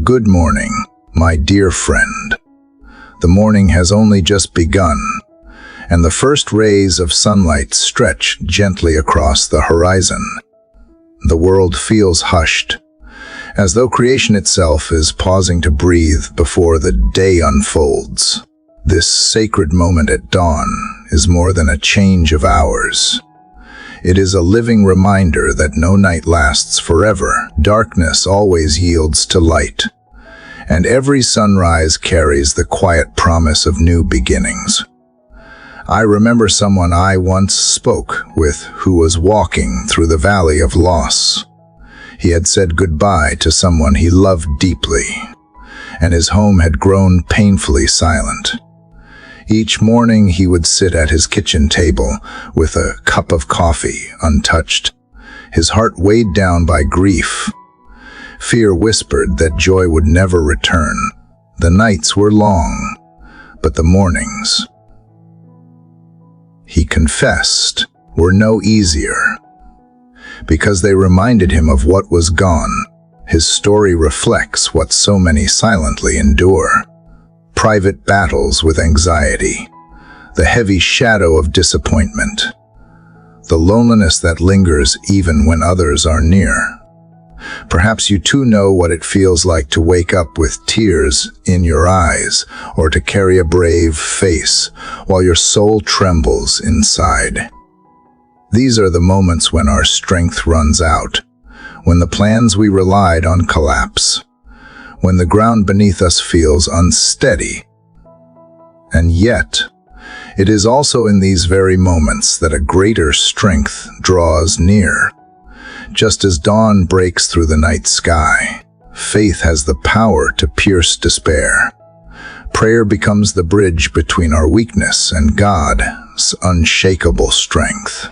Good morning, my dear friend. The morning has only just begun, and the first rays of sunlight stretch gently across the horizon. The world feels hushed, as though creation itself is pausing to breathe before the day unfolds. This sacred moment at dawn is more than a change of hours. It is a living reminder that no night lasts forever. Darkness always yields to light, and every sunrise carries the quiet promise of new beginnings. I remember someone I once spoke with who was walking through the valley of loss. He had said goodbye to someone he loved deeply, and his home had grown painfully silent. Each morning he would sit at his kitchen table with a cup of coffee untouched, his heart weighed down by grief. Fear whispered that joy would never return. The nights were long, but the mornings, he confessed, were no easier, because they reminded him of what was gone. His story reflects what so many silently endure. Private battles with anxiety, the heavy shadow of disappointment, the loneliness that lingers even when others are near. Perhaps you too know what it feels like to wake up with tears in your eyes, or to carry a brave face while your soul trembles inside. These are the moments when our strength runs out, when the plans we relied on collapse, when the ground beneath us feels unsteady. And yet, it is also in these very moments that a greater strength draws near. Just as dawn breaks through the night sky, faith has the power to pierce despair. Prayer becomes the bridge between our weakness and God's unshakable strength.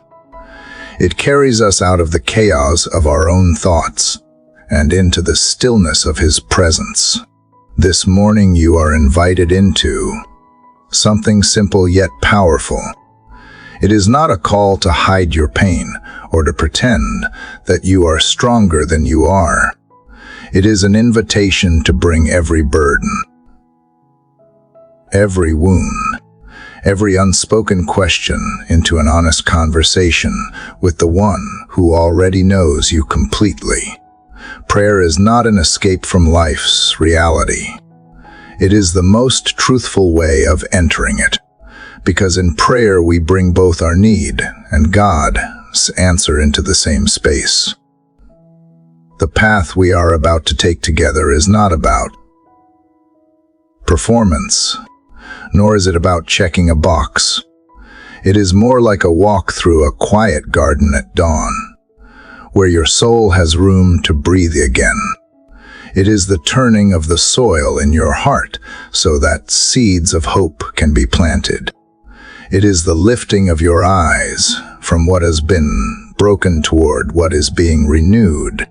It carries us out of the chaos of our own thoughts and into the stillness of His presence. This morning you are invited into something simple yet powerful. It is not a call to hide your pain or to pretend that you are stronger than you are. It is an invitation to bring every burden, every wound, every unspoken question into an honest conversation with the one who already knows you completely. Prayer is not an escape from life's reality. It is the most truthful way of entering it, because in prayer we bring both our need and God's answer into the same space. The path we are about to take together is not about performance, nor is it about checking a box. It is more like a walk through a quiet garden at dawn, where your soul has room to breathe again. It is the turning of the soil in your heart so that seeds of hope can be planted. It is the lifting of your eyes from what has been broken toward what is being renewed.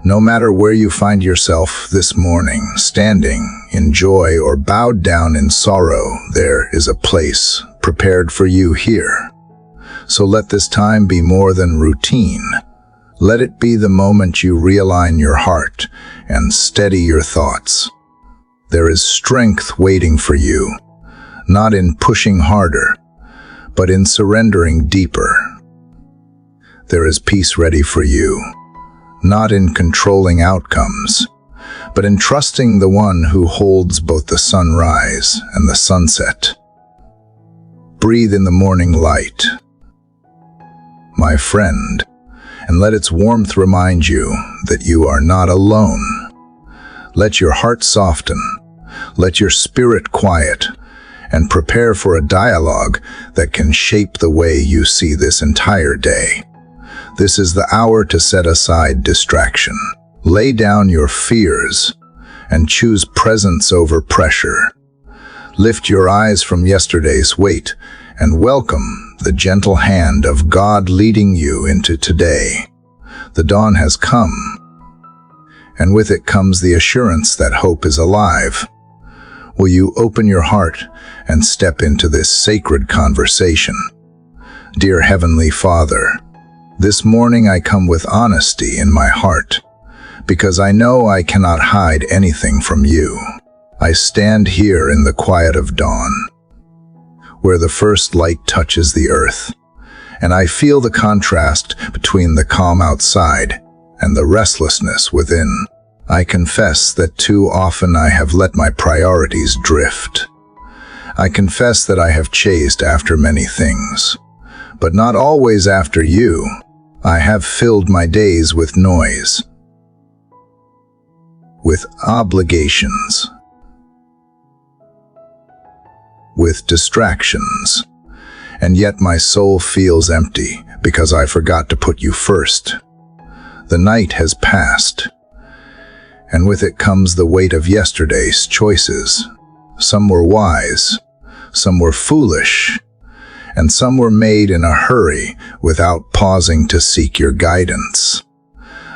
No matter where you find yourself this morning, standing in joy or bowed down in sorrow, there is a place prepared for you here. So let this time be more than routine. Let it be the moment you realign your heart and steady your thoughts. There is strength waiting for you, not in pushing harder, but in surrendering deeper. There is peace ready for you, not in controlling outcomes, but in trusting the one who holds both the sunrise and the sunset. Breathe in the morning light, my friend, and let its warmth remind you that you are not alone. Let your heart soften, let your spirit quiet, and prepare for a dialogue that can shape the way you see this entire day. This is the hour to set aside distraction, lay down your fears, and choose presence over pressure. Lift your eyes from yesterday's weight and welcome the gentle hand of God leading you into today. The dawn has come, and with it comes the assurance that hope is alive. Will you open your heart and step into this sacred conversation? Dear Heavenly Father, this morning I come with honesty in my heart, because I know I cannot hide anything from you. I stand here in the quiet of dawn, where the first light touches the earth, and I feel the contrast between the calm outside and the restlessness within. I confess that too often I have let my priorities drift. I confess that I have chased after many things, but not always after you. I have filled my days with noise, with obligations, with distractions, and yet my soul feels empty because I forgot to put you first. The night has passed, and with it comes the weight of yesterday's choices. Some were wise, some were foolish, and some were made in a hurry without pausing to seek your guidance.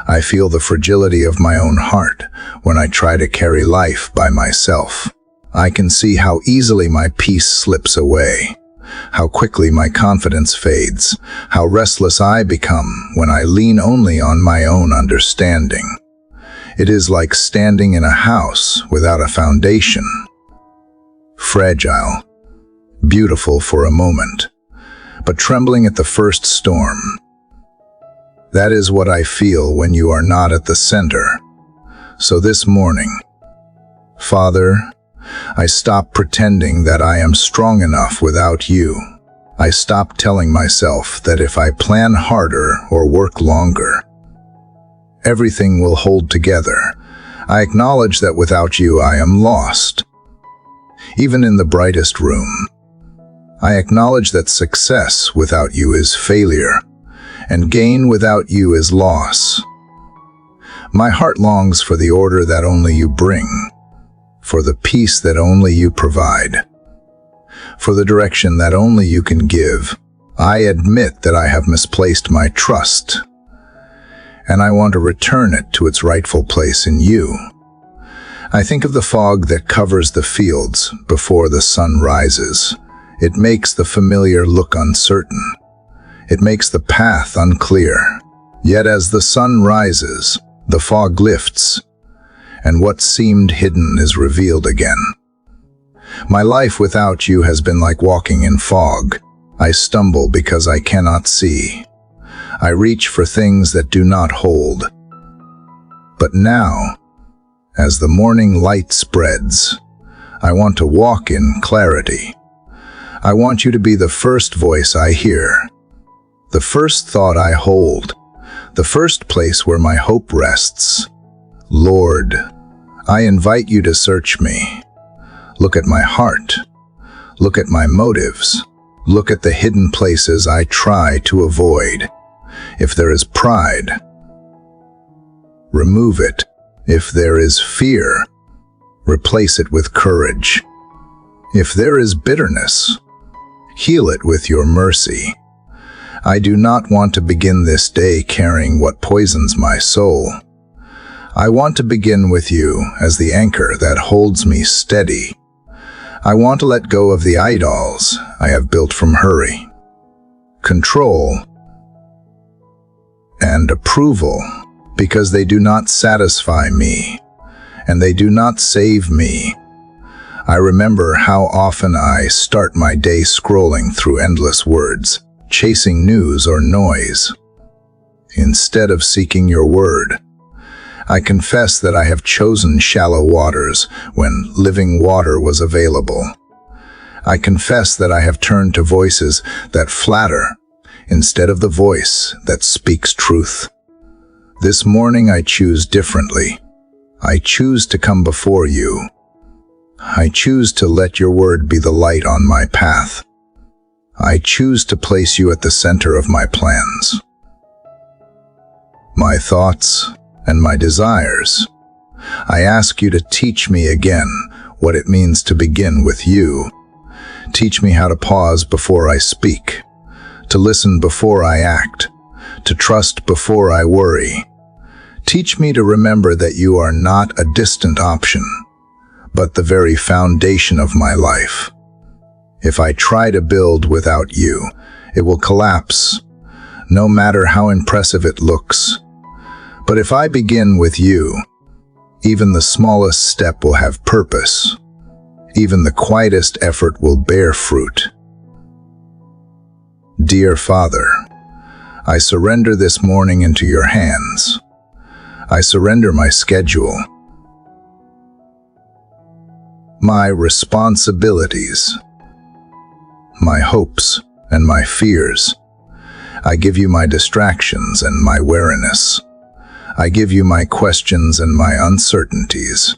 I feel the fragility of my own heart when I try to carry life by myself. I can see how easily my peace slips away, how quickly my confidence fades, how restless I become when I lean only on my own understanding. It is like standing in a house without a foundation. Fragile, beautiful for a moment, but trembling at the first storm. That is what I feel when you are not at the center. So this morning, Father, I stop pretending that I am strong enough without you. I stop telling myself that if I plan harder or work longer, everything will hold together. I acknowledge that without you I am lost. Even in the brightest room, I acknowledge that success without you is failure, and gain without you is loss. My heart longs for the order that only you bring, for the peace that only you provide, for the direction that only you can give. I admit that I have misplaced my trust, and I want to return it to its rightful place in you. I think of the fog that covers the fields before the sun rises. It makes the familiar look uncertain. It makes the path unclear. Yet as the sun rises, the fog lifts, and what seemed hidden is revealed again. My life without you has been like walking in fog. I stumble because I cannot see. I reach for things that do not hold. But now, as the morning light spreads, I want to walk in clarity. I want you to be the first voice I hear, the first thought I hold, the first place where my hope rests. Lord, I invite you to search me. Look at my heart. Look at my motives. Look at the hidden places I try to avoid. If there is pride, remove it. If there is fear, replace it with courage. If there is bitterness, heal it with your mercy. I do not want to begin this day carrying what poisons my soul. I want to begin with you as the anchor that holds me steady. I want to let go of the idols I have built from hurry, control, and approval, because they do not satisfy me, and they do not save me. I remember how often I start my day scrolling through endless words, chasing news or noise, instead of seeking your word. I confess that I have chosen shallow waters when living water was available. I confess that I have turned to voices that flatter instead of the voice that speaks truth. This morning I choose differently. I choose to come before you. I choose to let your word be the light on my path. I choose to place you at the center of my plans, my thoughts, and my desires. I ask you to teach me again what it means to begin with you. Teach me how to pause before I speak, to listen before I act, to trust before I worry. Teach me to remember that you are not a distant option, but the very foundation of my life. If I try to build without you, it will collapse, no matter how impressive it looks. But if I begin with you, even the smallest step will have purpose. Even the quietest effort will bear fruit. Dear Father, I surrender this morning into your hands. I surrender my schedule, my responsibilities, my hopes and my fears. I give you my distractions and my weariness. I give you my questions and my uncertainties.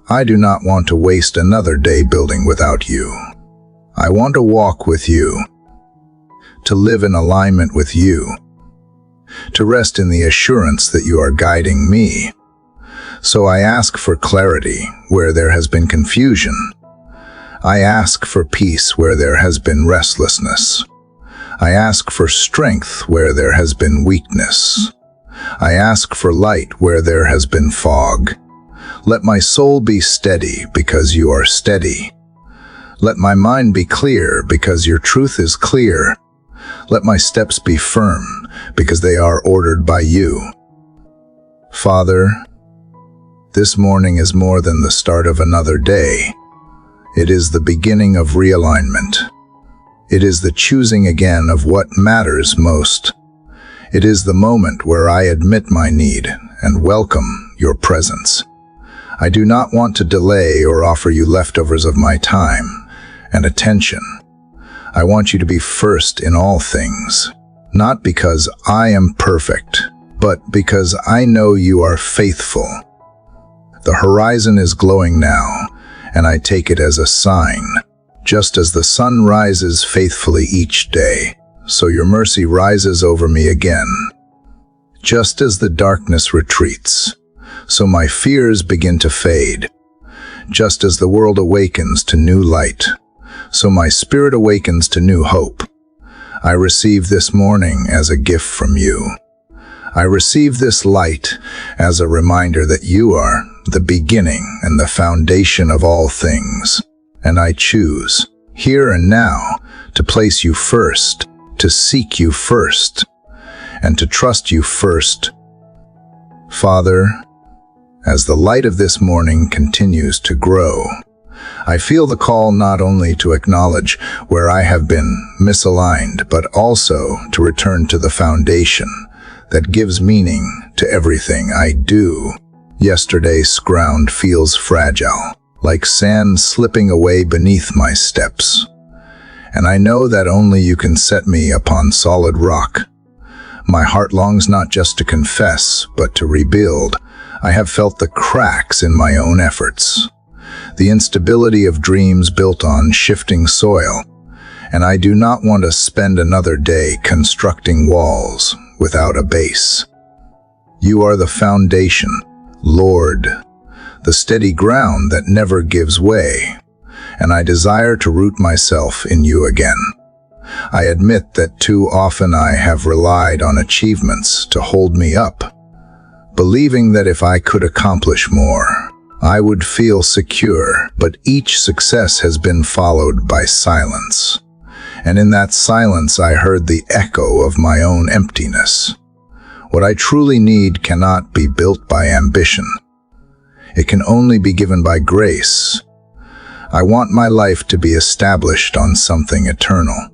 I do not want to waste another day building without you. I want to walk with you, to live in alignment with you, to rest in the assurance that you are guiding me. So I ask for clarity where there has been confusion. I ask for peace where there has been restlessness. I ask for strength where there has been weakness. I ask for light where there has been fog. Let my soul be steady because you are steady. Let my mind be clear because your truth is clear. Let my steps be firm because they are ordered by you. Father, this morning is more than the start of another day. It is the beginning of realignment. It is the choosing again of what matters most. It is the moment where I admit my need and welcome your presence. I do not want to delay or offer you leftovers of my time and attention. I want you to be first in all things, not because I am perfect, but because I know you are faithful. The horizon is glowing now, and I take it as a sign. Just as the sun rises faithfully each day, so your mercy rises over me again. Just as the darkness retreats, so my fears begin to fade. Just as the world awakens to new light, so my spirit awakens to new hope. I receive this morning as a gift from you. I receive this light as a reminder that you are the beginning and the foundation of all things. And I choose, here and now, to place you first, to seek you first, and to trust you first. Father, as the light of this morning continues to grow, I feel the call not only to acknowledge where I have been misaligned, but also to return to the foundation that gives meaning to everything I do. Yesterday's ground feels fragile, like sand slipping away beneath my steps. And I know that only you can set me upon solid rock. My heart longs not just to confess, but to rebuild. I have felt the cracks in my own efforts, the instability of dreams built on shifting soil, and I do not want to spend another day constructing walls without a base. You are the foundation, Lord, the steady ground that never gives way, and I desire to root myself in you again. I admit that too often I have relied on achievements to hold me up, believing that if I could accomplish more, I would feel secure, but each success has been followed by silence. And in that silence I heard the echo of my own emptiness. What I truly need cannot be built by ambition. It can only be given by grace. I want my life to be established on something eternal,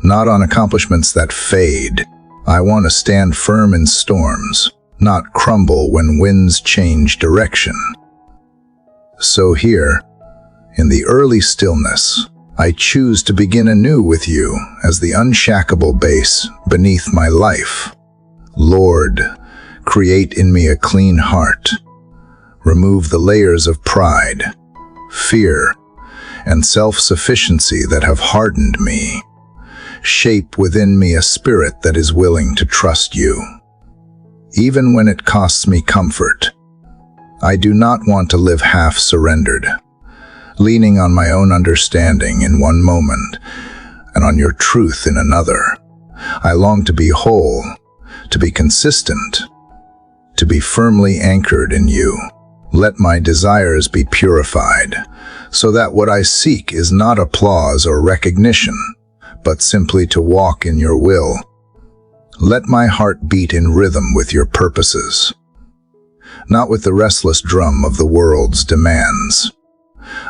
not on accomplishments that fade. I want to stand firm in storms, not crumble when winds change direction. So here, in the early stillness, I choose to begin anew with you as the unshakable base beneath my life. Lord, create in me a clean heart. Remove the layers of pride, fear, and self-sufficiency that have hardened me. Shape within me a spirit that is willing to trust you, even when it costs me comfort. I do not want to live half-surrendered, leaning on my own understanding in one moment and on your truth in another. I long to be whole, to be consistent, to be firmly anchored in you. Let my desires be purified, so that what I seek is not applause or recognition, but simply to walk in your will. Let my heart beat in rhythm with your purposes, not with the restless drum of the world's demands.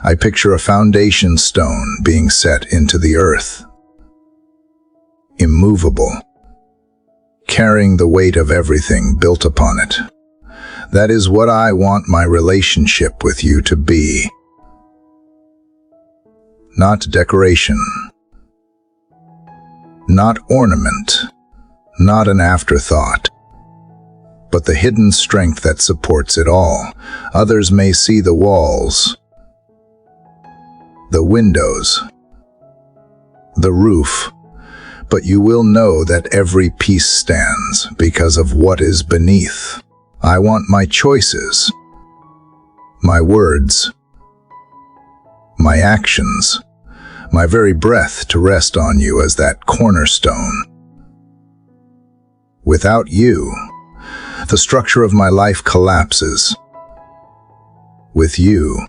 I picture a foundation stone being set into the earth, immovable, carrying the weight of everything built upon it. That is what I want my relationship with you to be. Not decoration, not ornament, not an afterthought, but the hidden strength that supports it all. Others may see the walls, the windows, the roof, but you will know that every piece stands because of what is beneath. I want my choices, my words, my actions, my very breath to rest on you as that cornerstone. Without you, the structure of my life collapses. With you,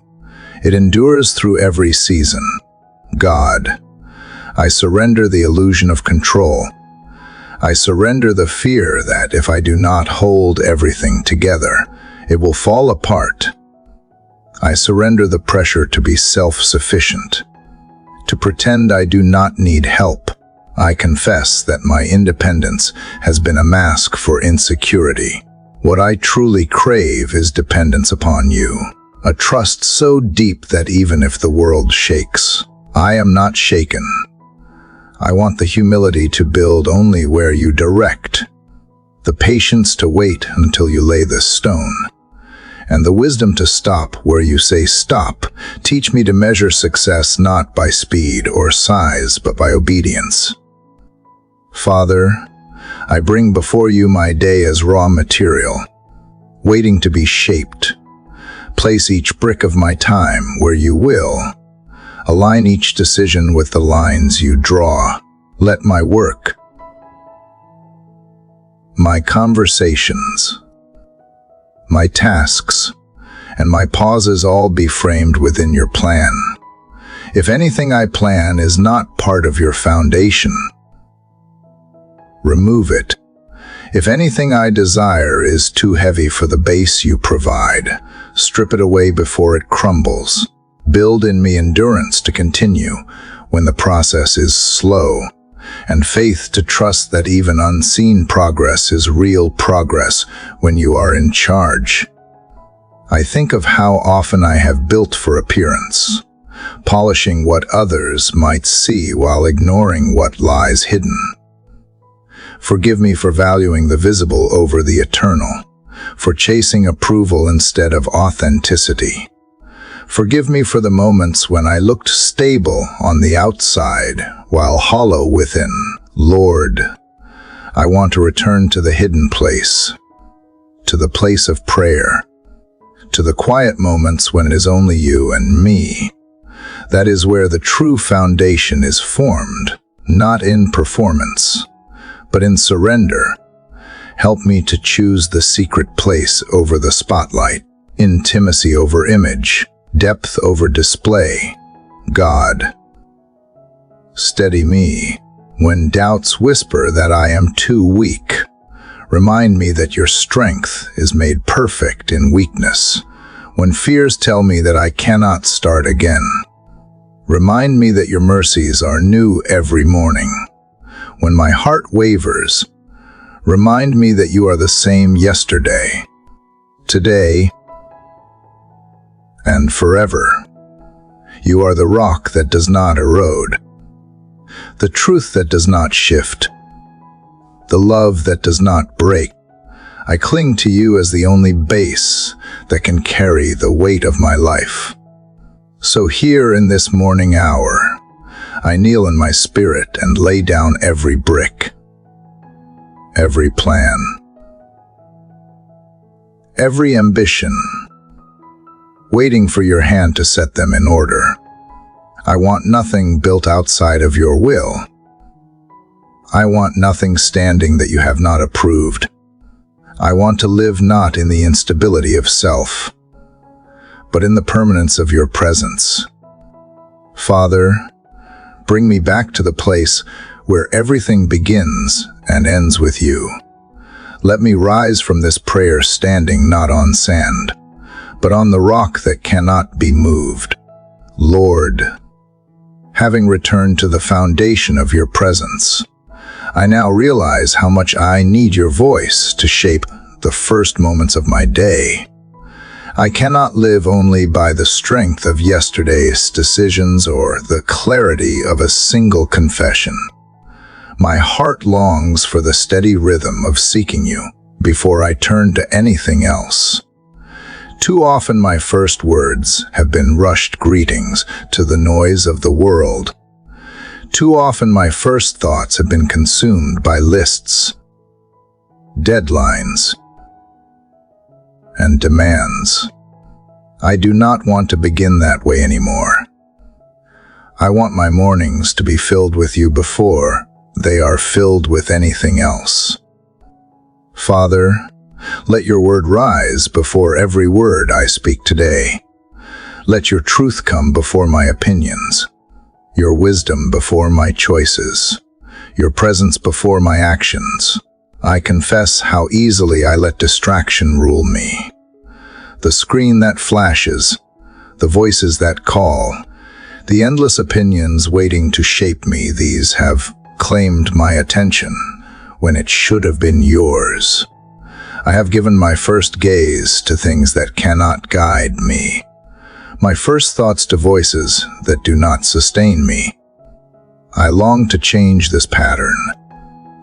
it endures through every season. God, I surrender the illusion of control. I surrender the fear that if I do not hold everything together, it will fall apart. I surrender the pressure to be self-sufficient, to pretend I do not need help. I confess that my independence has been a mask for insecurity. What I truly crave is dependence upon you, a trust so deep that even if the world shakes, I am not shaken. I want the humility to build only where you direct, the patience to wait until you lay the stone, and the wisdom to stop where you say stop. Teach me to measure success not by speed or size, but by obedience. Father, I bring before you my day as raw material, waiting to be shaped. Place each brick of my time where you will. Align each decision with the lines you draw. Let my work, my conversations, my tasks, and my pauses all be framed within your plan. If anything I plan is not part of your foundation, remove it. If anything I desire is too heavy for the base you provide, strip it away before it crumbles. Build in me endurance to continue when the process is slow, and faith to trust that even unseen progress is real progress when you are in charge. I think of how often I have built for appearance, polishing what others might see while ignoring what lies hidden. Forgive me for valuing the visible over the eternal, for chasing approval instead of authenticity. Forgive me for the moments when I looked stable on the outside while hollow within. Lord, I want to return to the hidden place, to the place of prayer, to the quiet moments when it is only you and me. That is where the true foundation is formed, not in performance, but in surrender. Help me to choose the secret place over the spotlight, intimacy over image, depth over display. God, steady me when doubts whisper that I am too weak. Remind me that your strength is made perfect in weakness. When fears tell me that I cannot start again, remind me that your mercies are new every morning. When my heart wavers, remind me that you are the same yesterday, today, and forever. You are the rock that does not erode, the truth that does not shift, the love that does not break. I cling to you as the only base that can carry the weight of my life. So here in this morning hour, I kneel in my spirit and lay down every brick, every plan, every ambition, waiting for your hand to set them in order. I want nothing built outside of your will. I want nothing standing that you have not approved. I want to live not in the instability of self, but in the permanence of your presence. Father, bring me back to the place where everything begins and ends with you. Let me rise from this prayer standing not on sand, but on the rock that cannot be moved. Lord, having returned to the foundation of your presence, I now realize how much I need your voice to shape the first moments of my day. I cannot live only by the strength of yesterday's decisions or the clarity of a single confession. My heart longs for the steady rhythm of seeking you before I turn to anything else. Too often my first words have been rushed greetings to the noise of the world. Too often my first thoughts have been consumed by lists, deadlines, and demands. I do not want to begin that way anymore. I want my mornings to be filled with you before they are filled with anything else. Father, let your word rise before every word I speak today. Let your truth come before my opinions, your wisdom before my choices, your presence before my actions. I confess how easily I let distraction rule me. The screen that flashes, the voices that call, the endless opinions waiting to shape me, these have claimed my attention when it should have been yours. I have given my first gaze to things that cannot guide me, my first thoughts to voices that do not sustain me. I long to change this pattern,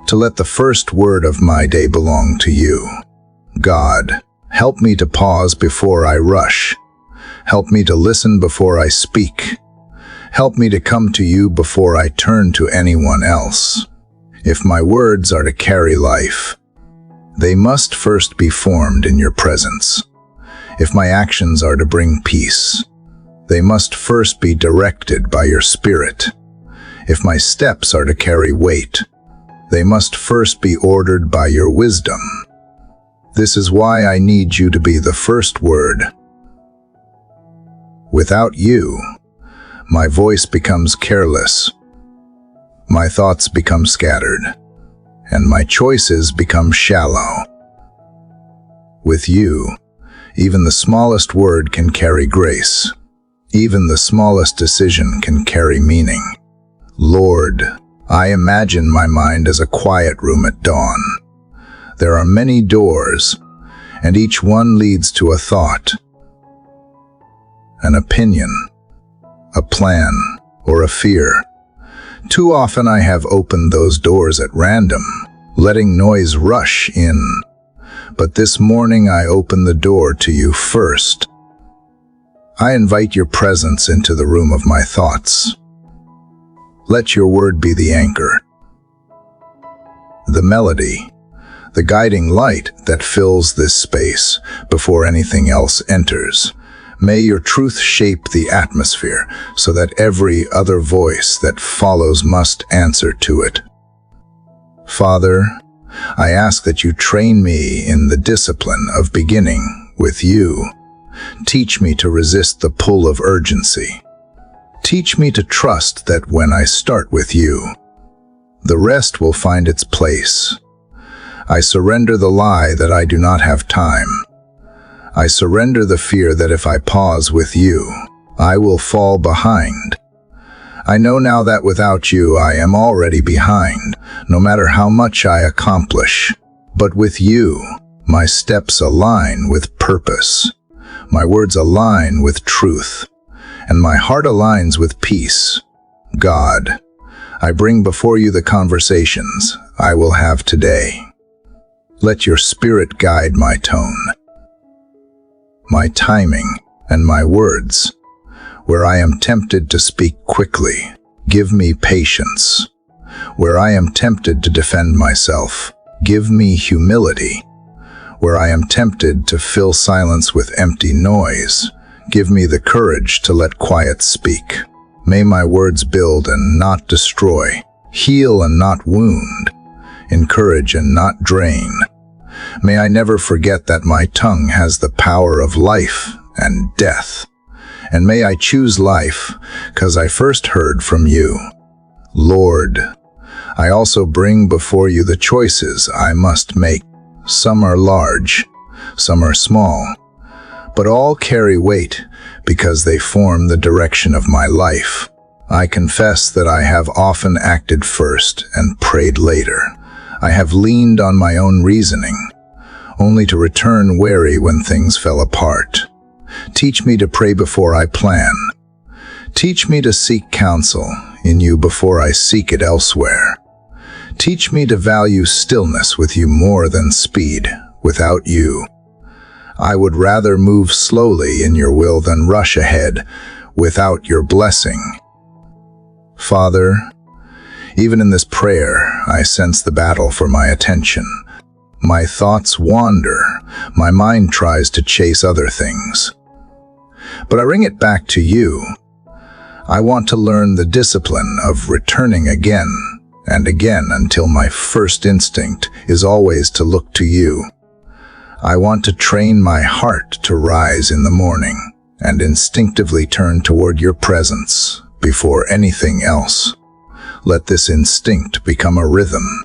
to let the first word of my day belong to you. God, help me to pause before I rush. Help me to listen before I speak. Help me to come to you before I turn to anyone else. If my words are to carry life, they must first be formed in your presence. If my actions are to bring peace, they must first be directed by your Spirit. If my steps are to carry weight, they must first be ordered by your wisdom. This is why I need you to be the first word. Without you, my voice becomes careless, my thoughts become scattered, and my choices become shallow. With you, even the smallest word can carry grace. Even the smallest decision can carry meaning. Lord, I imagine my mind as a quiet room at dawn. There are many doors, and each one leads to a thought, an opinion, a plan, or a fear. Too often I have opened those doors at random, letting noise rush in. But this morning I open the door to you first. I invite your presence into the room of my thoughts. Let your word be the anchor, the melody, the guiding light that fills this space before anything else enters. May your truth shape the atmosphere so that every other voice that follows must answer to it. Father, I ask that you train me in the discipline of beginning with you. Teach me to resist the pull of urgency. Teach me to trust that when I start with you, the rest will find its place. I surrender the lie that I do not have time. I surrender the fear that if I pause with you, I will fall behind. I know now that without you I am already behind, no matter how much I accomplish. But with you, my steps align with purpose. My words align with truth, and my heart aligns with peace. God, I bring before you the conversations I will have today. Let your Spirit guide my tone, my timing, and my words. Where I am tempted to speak quickly, give me patience. Where I am tempted to defend myself, give me humility. Where I am tempted to fill silence with empty noise, give me the courage to let quiet speak. May my words build and not destroy, heal and not wound, encourage and not drain. May I never forget that my tongue has the power of life and death. And may I choose life, 'cause I first heard from you. Lord, I also bring before you the choices I must make. Some are large, some are small, but all carry weight because they form the direction of my life. I confess that I have often acted first and prayed later. I have leaned on my own reasoning, only to return weary when things fell apart. Teach me to pray before I plan. Teach me to seek counsel in you before I seek it elsewhere. Teach me to value stillness with you more than speed without you. I would rather move slowly in your will than rush ahead without your blessing. Father, even in this prayer, I sense the battle for my attention. My thoughts wander, my mind tries to chase other things. But I bring it back to you. I want to learn the discipline of returning again and again until my first instinct is always to look to you. I want to train my heart to rise in the morning and instinctively turn toward your presence before anything else. Let this instinct become a rhythm,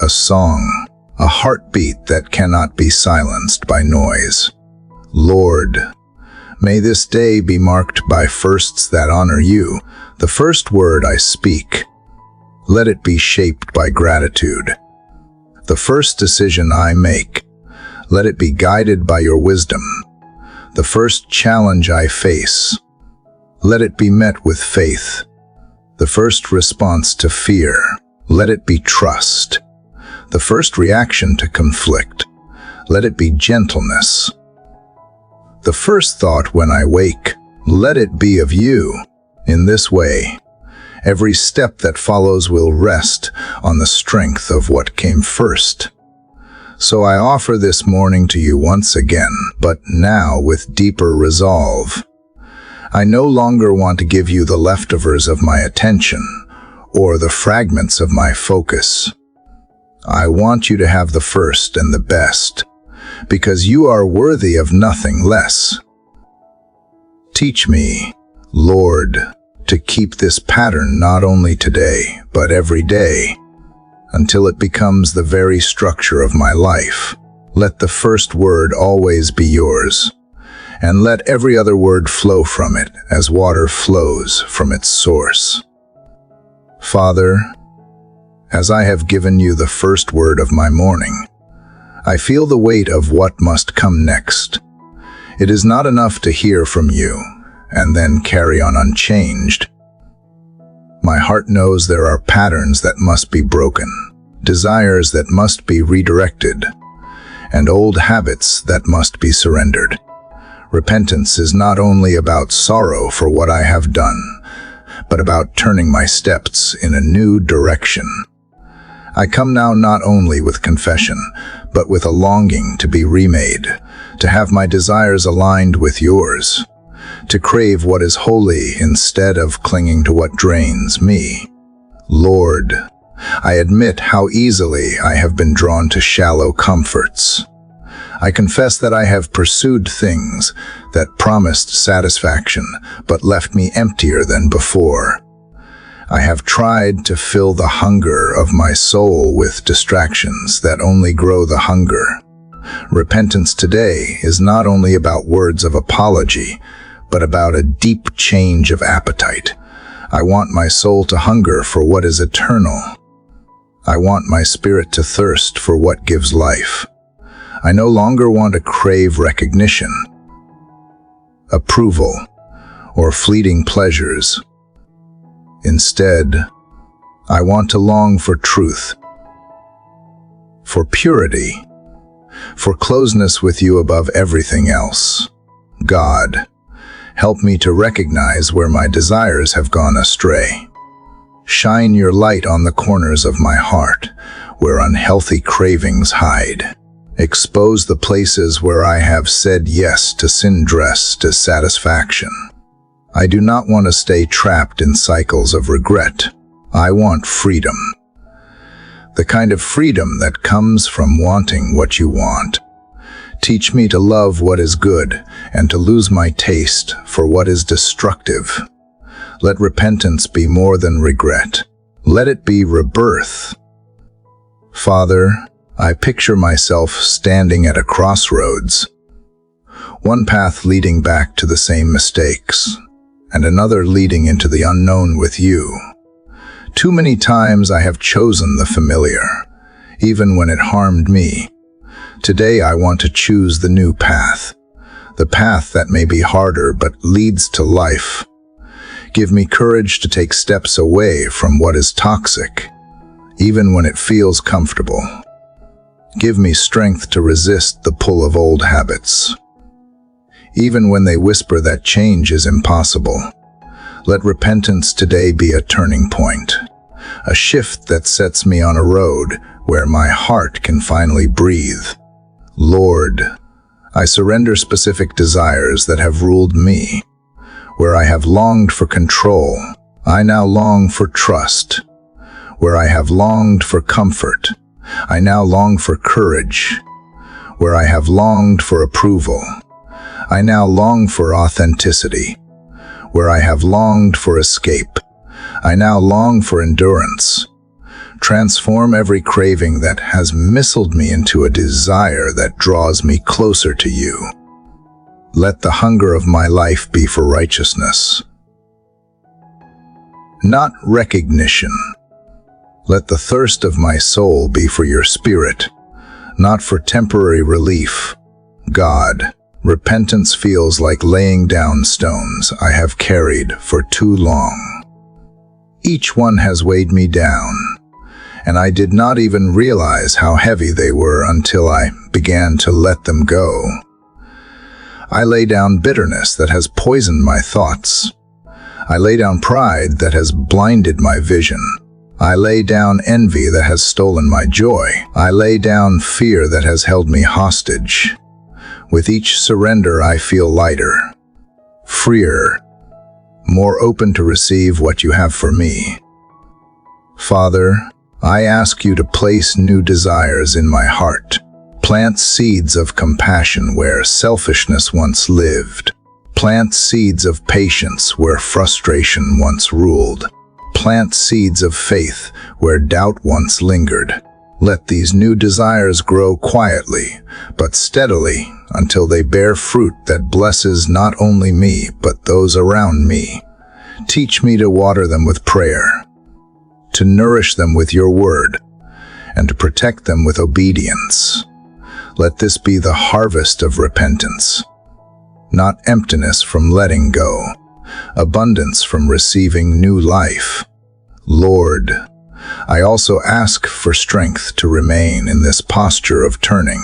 a song, a heartbeat that cannot be silenced by noise. Lord, may this day be marked by firsts that honor you. The first word I speak, let it be shaped by gratitude. The first decision I make, let it be guided by your wisdom. The first challenge I face, let it be met with faith. The first response to fear, let it be trust. The first reaction to conflict, let it be gentleness. The first thought when I wake, let it be of you. In this way, every step that follows will rest on the strength of what came first. So I offer this morning to you once again, but now with deeper resolve. I no longer want to give you the leftovers of my attention or the fragments of my focus. I want you to have the first and the best, because you are worthy of nothing less. Teach me, Lord, to keep this pattern not only today, but every day, until it becomes the very structure of my life. Let the first word always be yours, and let every other word flow from it as water flows from its source. Father, as I have given you the first word of my morning, I feel the weight of what must come next. It is not enough to hear from you and then carry on unchanged. My heart knows there are patterns that must be broken, desires that must be redirected, and old habits that must be surrendered. Repentance is not only about sorrow for what I have done, but about turning my steps in a new direction. I come now not only with confession, but with a longing to be remade, to have my desires aligned with yours, to crave what is holy instead of clinging to what drains me. Lord, I admit how easily I have been drawn to shallow comforts. I confess that I have pursued things that promised satisfaction but left me emptier than before. I have tried to fill the hunger of my soul with distractions that only grow the hunger. Repentance today is not only about words of apology, but about a deep change of appetite. I want my soul to hunger for what is eternal. I want my spirit to thirst for what gives life. I no longer want to crave recognition, approval, or fleeting pleasures. Instead, I want to long for truth, for purity, for closeness with you above everything else. God, help me to recognize where my desires have gone astray. Shine your light on the corners of my heart, where unhealthy cravings hide. Expose the places where I have said yes to sin dressed as satisfaction. I do not want to stay trapped in cycles of regret. I want freedom. The kind of freedom that comes from wanting what you want. Teach me to love what is good and to lose my taste for what is destructive. Let repentance be more than regret. Let it be rebirth. Father, I picture myself standing at a crossroads, one path leading back to the same mistakes, and another leading into the unknown with you. Too many times I have chosen the familiar, even when it harmed me. Today I want to choose the new path, the path that may be harder but leads to life. Give me courage to take steps away from what is toxic, even when it feels comfortable. Give me strength to resist the pull of old habits, even when they whisper that change is impossible. Let repentance today be a turning point, a shift that sets me on a road where my heart can finally breathe. Lord, I surrender specific desires that have ruled me. Where I have longed for control, I now long for trust. Where I have longed for comfort, I now long for courage. Where I have longed for approval, I now long for authenticity. Where I have longed for escape, I now long for endurance. Transform every craving that has missiled me into a desire that draws me closer to you. Let the hunger of my life be for righteousness, not recognition. Let the thirst of my soul be for your spirit, not for temporary relief. God, repentance feels like laying down stones I have carried for too long. Each one has weighed me down, and I did not even realize how heavy they were until I began to let them go. I lay down bitterness that has poisoned my thoughts. I lay down pride that has blinded my vision. I lay down envy that has stolen my joy. I lay down fear that has held me hostage. With each surrender, I feel lighter, freer, more open to receive what you have for me. Father, I ask you to place new desires in my heart. Plant seeds of compassion where selfishness once lived. Plant seeds of patience where frustration once ruled. Plant seeds of faith where doubt once lingered. Let these new desires grow quietly, but steadily, until they bear fruit that blesses not only me, but those around me. Teach me to water them with prayer, to nourish them with your word, and to protect them with obedience. Let this be the harvest of repentance, not emptiness from letting go, abundance from receiving new life. Lord, I also ask for strength to remain in this posture of turning.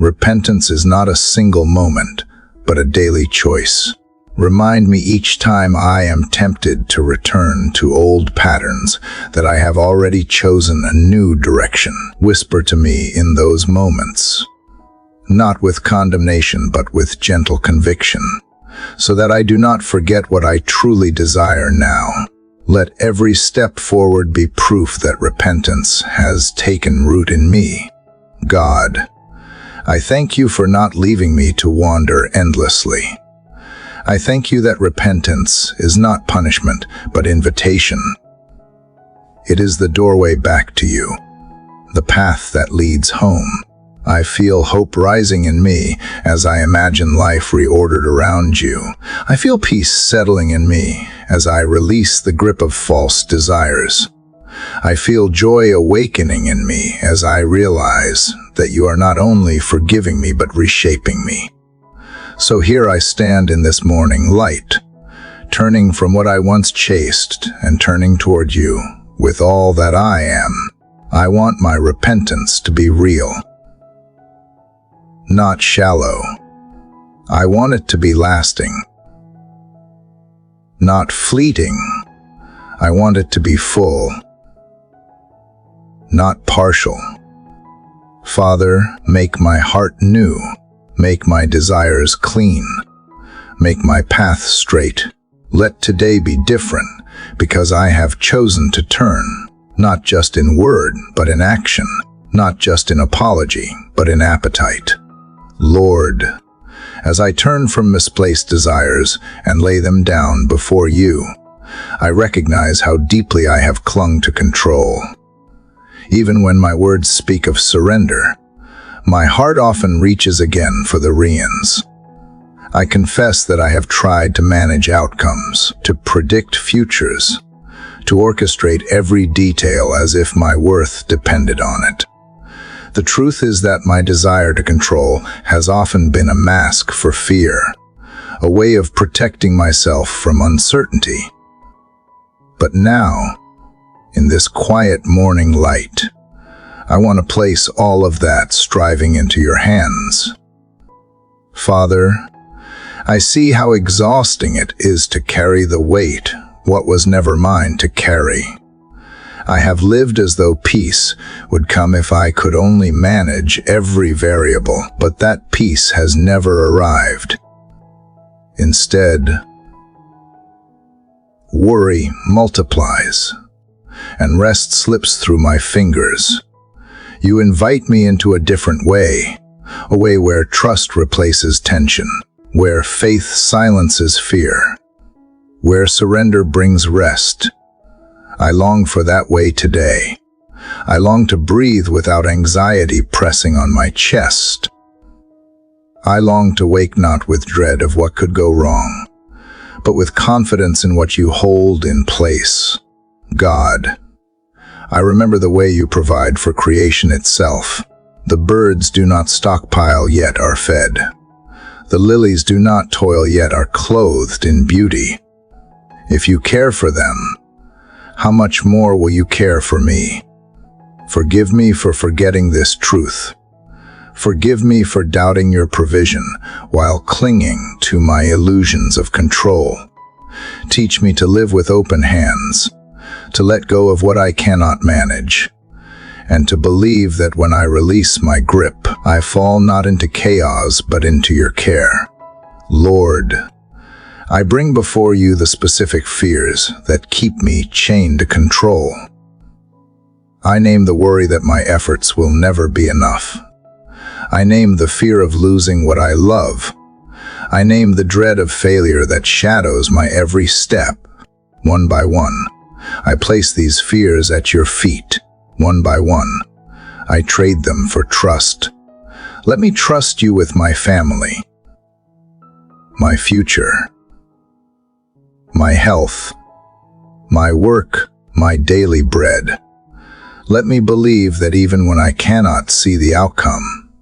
Repentance is not a single moment, but a daily choice. Remind me each time I am tempted to return to old patterns that I have already chosen a new direction. Whisper to me in those moments, not with condemnation but with gentle conviction, so that I do not forget what I truly desire now. Let every step forward be proof that repentance has taken root in me. God, I thank you for not leaving me to wander endlessly. I thank you that repentance is not punishment, but invitation. It is the doorway back to you, the path that leads home. I feel hope rising in me as I imagine life reordered around you. I feel peace settling in me as I release the grip of false desires. I feel joy awakening in me as I realize that you are not only forgiving me but reshaping me. So here I stand in this morning light, turning from what I once chased and turning toward you with all that I am. I want my repentance to be real, not shallow. I want it to be lasting, not fleeting. I want it to be full, not partial. Father, make my heart new. Make my desires clean. Make my path straight. Let today be different because I have chosen to turn, not just in word, but in action, not just in apology, but in appetite. Lord, as I turn from misplaced desires and lay them down before you, I recognize how deeply I have clung to control. Even when my words speak of surrender, my heart often reaches again for the reins. I confess that I have tried to manage outcomes, to predict futures, to orchestrate every detail as if my worth depended on it. The truth is that my desire to control has often been a mask for fear, a way of protecting myself from uncertainty. But now, in this quiet morning light, I want to place all of that striving into your hands. Father, I see how exhausting it is to carry the weight, what was never mine to carry. I have lived as though peace would come if I could only manage every variable, but that peace has never arrived. Instead, worry multiplies, and rest slips through my fingers. You invite me into a different way, a way where trust replaces tension, where faith silences fear, where surrender brings rest. I long for that way today. I long to breathe without anxiety pressing on my chest. I long to wake not with dread of what could go wrong, but with confidence in what you hold in place. God, I remember the way you provide for creation itself. The birds do not stockpile yet are fed. The lilies do not toil yet are clothed in beauty. If you care for them, how much more will you care for me? Forgive me for forgetting this truth. Forgive me for doubting your provision while clinging to my illusions of control. Teach me to live with open hands, to let go of what I cannot manage, and to believe that when I release my grip, I fall not into chaos but into your care. Lord, I bring before you the specific fears that keep me chained to control. I name the worry that my efforts will never be enough. I name the fear of losing what I love. I name the dread of failure that shadows my every step. One by one, I place these fears at your feet. One by one, I trade them for trust. Let me trust you with my family, my future, my health, my work, my daily bread. Let me believe that even when I cannot see the outcome,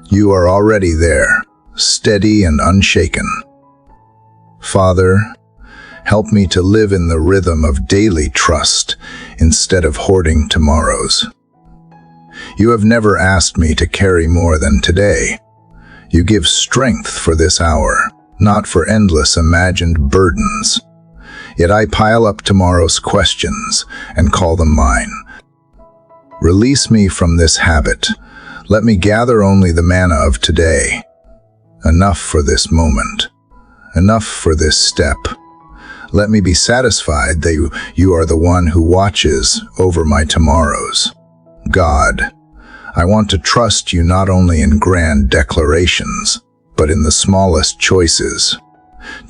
you are already there, steady and unshaken. Father, help me to live in the rhythm of daily trust instead of hoarding tomorrows. You have never asked me to carry more than today. You give strength for this hour, not for endless imagined burdens. Yet I pile up tomorrow's questions and call them mine. Release me from this habit. Let me gather only the manna of today. Enough for this moment. Enough for this step. Let me be satisfied that you are the one who watches over my tomorrows. God, I want to trust you not only in grand declarations, but in the smallest choices.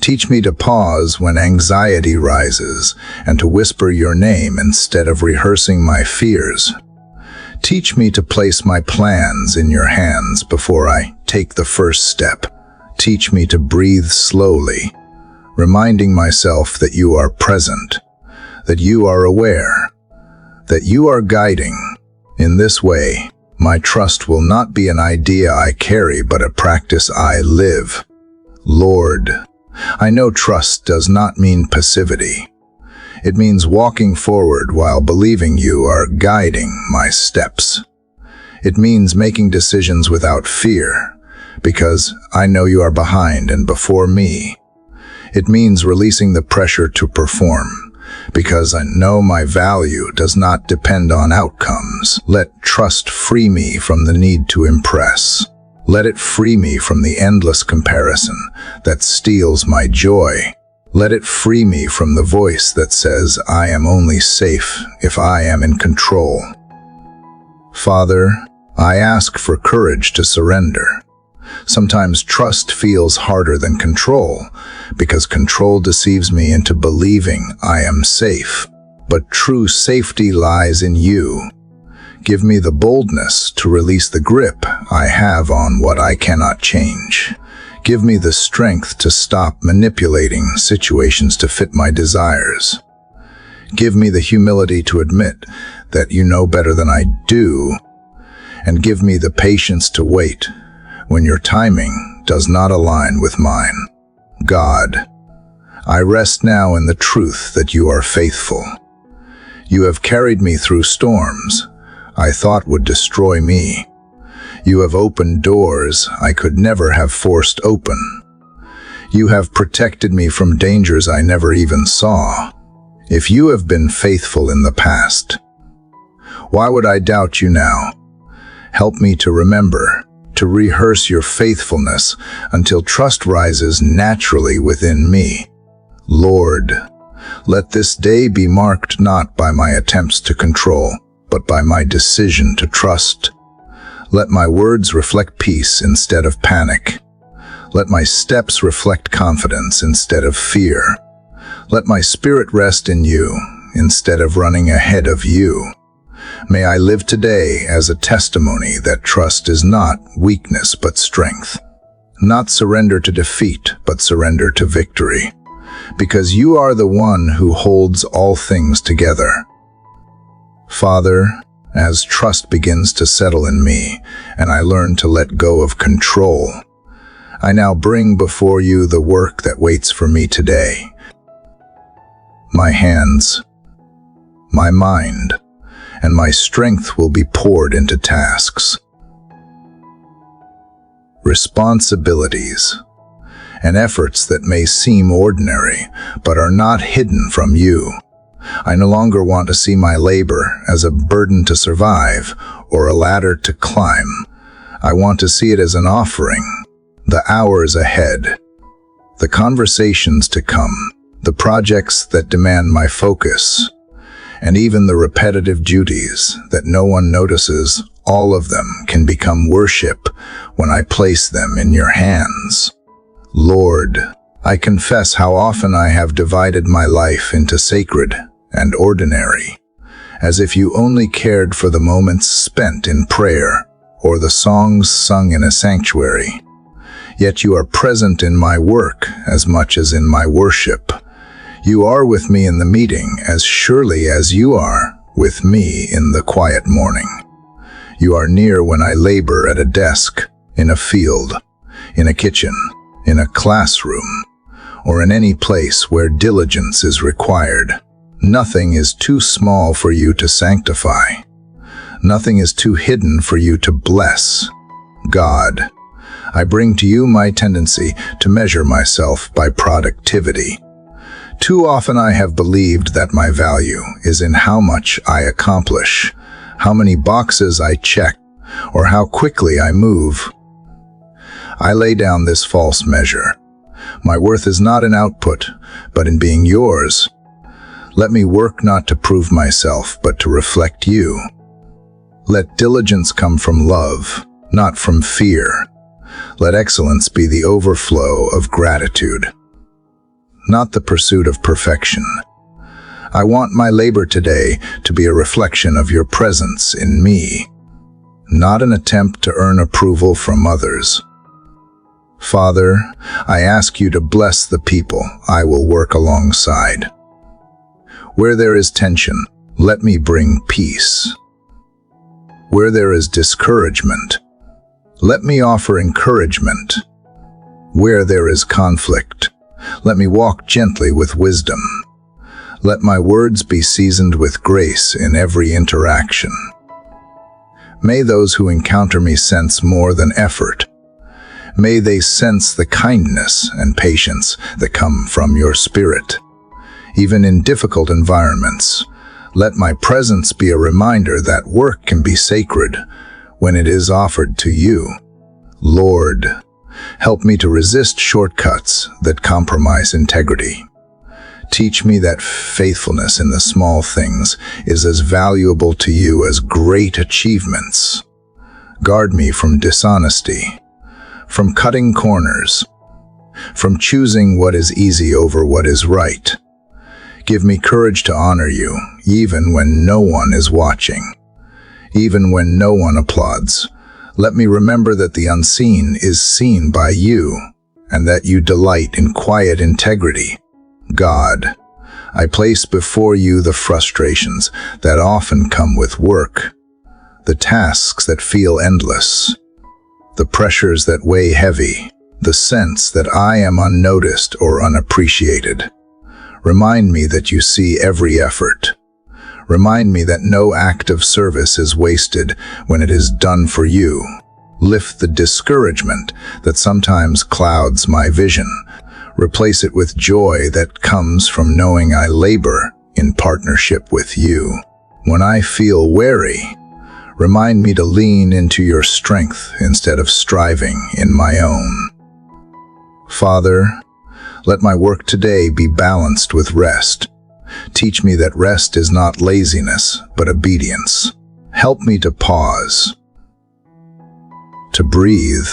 Teach me to pause when anxiety rises and to whisper your name instead of rehearsing my fears. Teach me to place my plans in your hands before I take the first step. Teach me to breathe slowly, reminding myself that you are present, that you are aware, that you are guiding. In this way, my trust will not be an idea I carry, but a practice I live. Lord, I know trust does not mean passivity. It means walking forward while believing you are guiding my steps. It means making decisions without fear, because I know you are behind and before me. It means releasing the pressure to perform, because I know my value does not depend on outcomes. Let trust free me from the need to impress. Let it free me from the endless comparison that steals my joy. Let it free me from the voice that says I am only safe if I am in control. Father, I ask for courage to surrender, Sometimes trust feels harder than control, because control deceives me into believing I am safe. But true safety lies in you. Give me the boldness to release the grip I have on what I cannot change. Give me the strength to stop manipulating situations to fit my desires. Give me the humility to admit that you know better than I do, and give me the patience to wait when your timing does not align with mine. God, I rest now in the truth that you are faithful. You have carried me through storms I thought would destroy me. You have opened doors I could never have forced open. You have protected me from dangers I never even saw. If you have been faithful in the past, why would I doubt you now? Help me to remember, to rehearse your faithfulness until trust rises naturally within me. Lord, let this day be marked not by my attempts to control, but by my decision to trust. Let my words reflect peace instead of panic. Let my steps reflect confidence instead of fear. Let my spirit rest in you instead of running ahead of you. May I live today as a testimony that trust is not weakness but strength. Not surrender to defeat, but surrender to victory. Because you are the one who holds all things together. Father, as trust begins to settle in me, and I learn to let go of control, I now bring before you the work that waits for me today. My hands, my mind, and my strength will be poured into tasks, responsibilities, and efforts that may seem ordinary, but are not hidden from you. I no longer want to see my labor as a burden to survive or a ladder to climb. I want to see it as an offering, the hours ahead, the conversations to come, the projects that demand my focus, and even the repetitive duties that no one notices. All of them can become worship when I place them in your hands. Lord, I confess how often I have divided my life into sacred and ordinary, as if you only cared for the moments spent in prayer or the songs sung in a sanctuary. Yet you are present in my work as much as in my worship. You are with me in the meeting as surely as you are with me in the quiet morning. You are near when I labor at a desk, in a field, in a kitchen, in a classroom, or in any place where diligence is required. Nothing is too small for you to sanctify. Nothing is too hidden for you to bless. God, I bring to you my tendency to measure myself by productivity. Too often I have believed that my value is in how much I accomplish, how many boxes I check, or how quickly I move. I lay down this false measure. My worth is not in output, but in being yours. Let me work not to prove myself, but to reflect you. Let diligence come from love, not from fear. Let excellence be the overflow of gratitude, not the pursuit of perfection. I want my labor today to be a reflection of your presence in me, not an attempt to earn approval from others. Father, I ask you to bless the people I will work alongside. Where there is tension, let me bring peace. Where there is discouragement, let me offer encouragement. Where there is conflict, let me walk gently with wisdom. Let my words be seasoned with grace in every interaction. May those who encounter me sense more than effort. May they sense the kindness and patience that come from your Spirit. Even in difficult environments, let my presence be a reminder that work can be sacred when it is offered to you. Lord, help me to resist shortcuts that compromise integrity. Teach me that faithfulness in the small things is as valuable to you as great achievements. Guard me from dishonesty, from cutting corners, from choosing what is easy over what is right. Give me courage to honor you, even when no one is watching, even when no one applauds. Let me remember that the unseen is seen by you, and that you delight in quiet integrity. God, I place before you the frustrations that often come with work, the tasks that feel endless, the pressures that weigh heavy, the sense that I am unnoticed or unappreciated. Remind me that you see every effort. Remind me that no act of service is wasted when it is done for you. Lift the discouragement that sometimes clouds my vision. Replace it with joy that comes from knowing I labor in partnership with you. When I feel weary, remind me to lean into your strength instead of striving in my own. Father, let my work today be balanced with rest. Teach me that rest is not laziness, but obedience. Help me to pause, to breathe,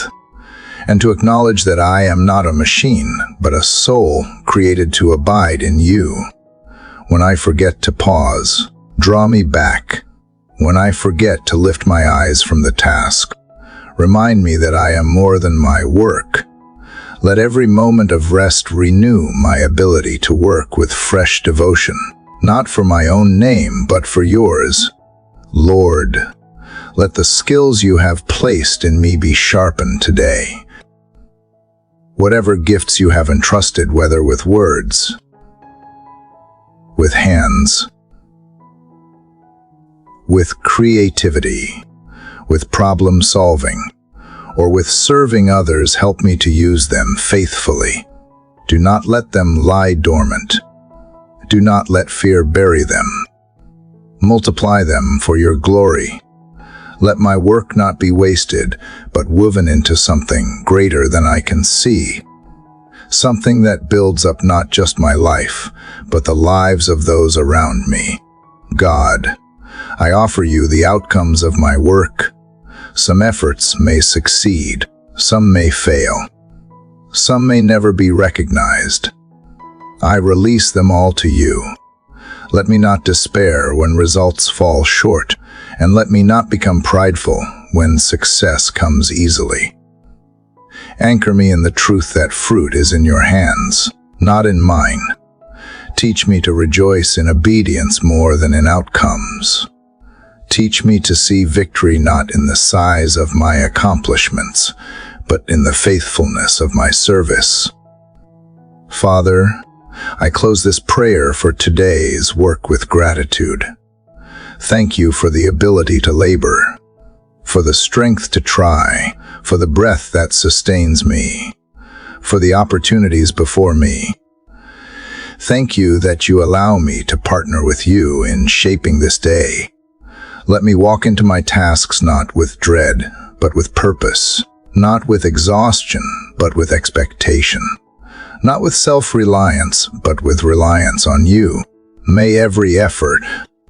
and to acknowledge that I am not a machine, but a soul created to abide in you. When I forget to pause, draw me back. When I forget to lift my eyes from the task, remind me that I am more than my work. Let every moment of rest renew my ability to work with fresh devotion, not for my own name, but for yours. Lord, let the skills you have placed in me be sharpened today. Whatever gifts you have entrusted, whether with words, with hands, with creativity, with problem solving, or with serving others, help me to use them faithfully. Do not let them lie dormant. Do not let fear bury them. Multiply them for your glory. Let my work not be wasted, but woven into something greater than I can see. Something that builds up not just my life, but the lives of those around me. God, I offer you the outcomes of my work. Some efforts may succeed, some may fail, some may never be recognized. I release them all to you. Let me not despair when results fall short, and let me not become prideful when success comes easily. Anchor me in the truth that fruit is in your hands, not in mine. Teach me to rejoice in obedience more than in outcomes. Teach me to see victory not in the size of my accomplishments, but in the faithfulness of my service. Father, I close this prayer for today's work with gratitude. Thank you for the ability to labor, for the strength to try, for the breath that sustains me, for the opportunities before me. Thank you that you allow me to partner with you in shaping this day. Let me walk into my tasks not with dread, but with purpose, not with exhaustion, but with expectation, not with self-reliance, but with reliance on you. May every effort,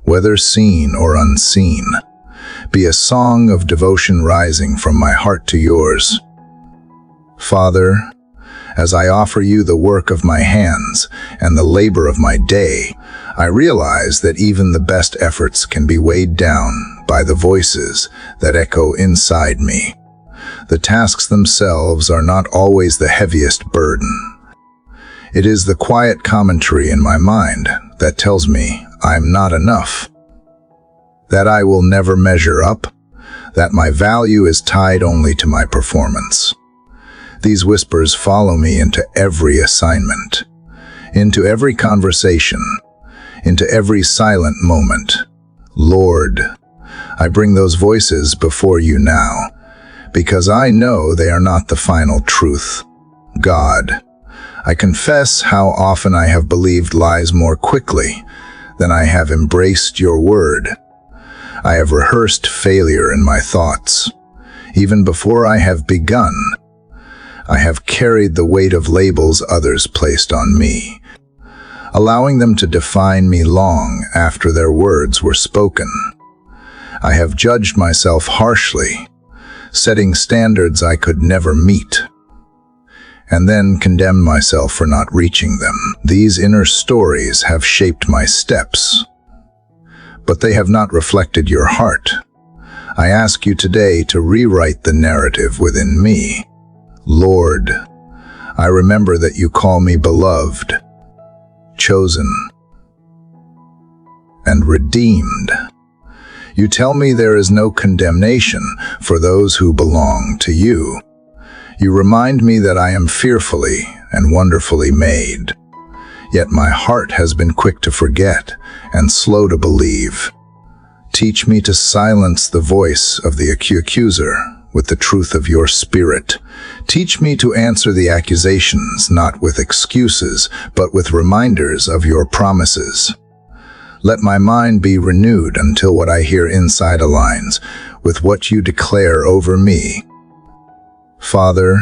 whether seen or unseen, be a song of devotion rising from my heart to yours. Father, as I offer you the work of my hands and the labor of my day, I realize that even the best efforts can be weighed down by the voices that echo inside me. The tasks themselves are not always the heaviest burden. It is the quiet commentary in my mind that tells me I'm not enough, that I will never measure up, that my value is tied only to my performance. These whispers follow me into every assignment, into every conversation, into every silent moment. Lord, I bring those voices before you now, because I know they are not the final truth. God, I confess how often I have believed lies more quickly than I have embraced your word. I have rehearsed failure in my thoughts. Even before I have begun, I have carried the weight of labels others placed on me, allowing them to define me long after their words were spoken. I have judged myself harshly, setting standards I could never meet, and then condemned myself for not reaching them. These inner stories have shaped my steps, but they have not reflected your heart. I ask you today to rewrite the narrative within me. Lord, I remember that you call me beloved, chosen, and redeemed. You tell me there is no condemnation for those who belong to you. You remind me that I am fearfully and wonderfully made. Yet my heart has been quick to forget and slow to believe. Teach me to silence the voice of the accuser with the truth of your Spirit. Teach me to answer the accusations not with excuses, but with reminders of your promises. Let my mind be renewed until what I hear inside aligns with what you declare over me. Father,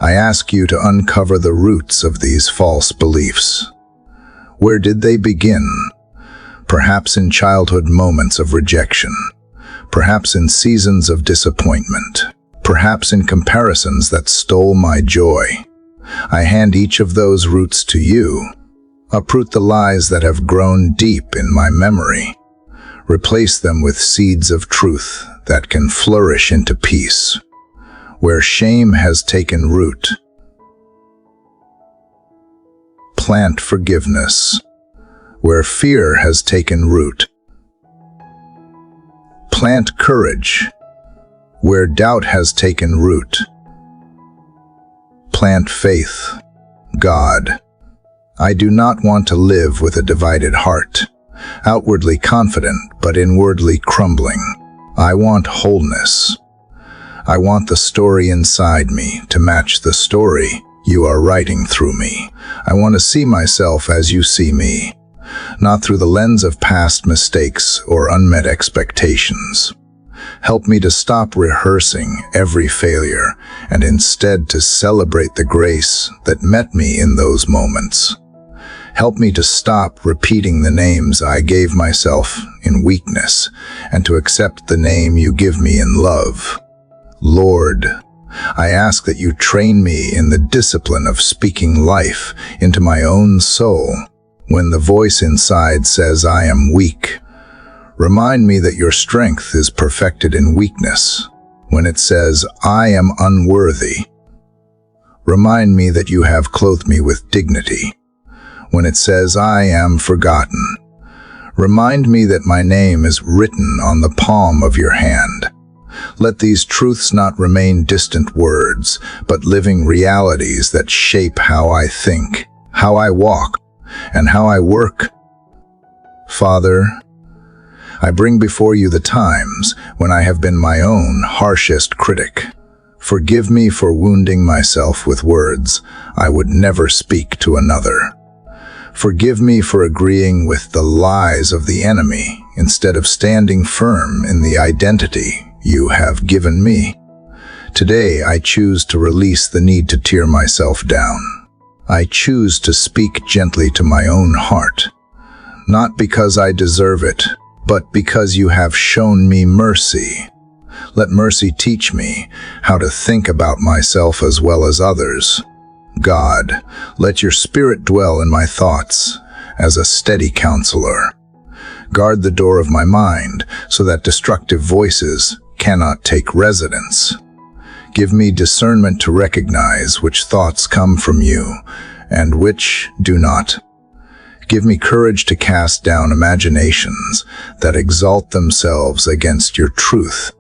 I ask you to uncover the roots of these false beliefs. Where did they begin? Perhaps in childhood moments of rejection, perhaps in seasons of disappointment, perhaps in comparisons that stole my joy. I hand each of those roots to you. Uproot the lies that have grown deep in my memory. Replace them with seeds of truth that can flourish into peace. Where shame has taken root, plant forgiveness. Where fear has taken root, plant courage. Where doubt has taken root, plant faith. God, I do not want to live with a divided heart, outwardly confident but inwardly crumbling. I want wholeness. I want the story inside me to match the story you are writing through me. I want to see myself as you see me, not through the lens of past mistakes or unmet expectations. Help me to stop rehearsing every failure and instead to celebrate the grace that met me in those moments. Help me to stop repeating the names I gave myself in weakness and to accept the name you give me in love. Lord, I ask that you train me in the discipline of speaking life into my own soul. When the voice inside says I am weak, remind me that your strength is perfected in weakness. When it says I am unworthy, remind me that you have clothed me with dignity. When it says I am forgotten, remind me that my name is written on the palm of your hand. Let these truths not remain distant words, but living realities that shape how I think, how I walk, and how I work. Father, I bring before you the times when I have been my own harshest critic. Forgive me for wounding myself with words I would never speak to another. Forgive me for agreeing with the lies of the enemy instead of standing firm in the identity you have given me. Today I choose to release the need to tear myself down. I choose to speak gently to my own heart, not because I deserve it, but because you have shown me mercy. Let mercy teach me how to think about myself as well as others. God, let your Spirit dwell in my thoughts as a steady counselor. Guard the door of my mind so that destructive voices cannot take residence. Give me discernment to recognize which thoughts come from you and which do not. Give me courage to cast down imaginations that exalt themselves against your truth.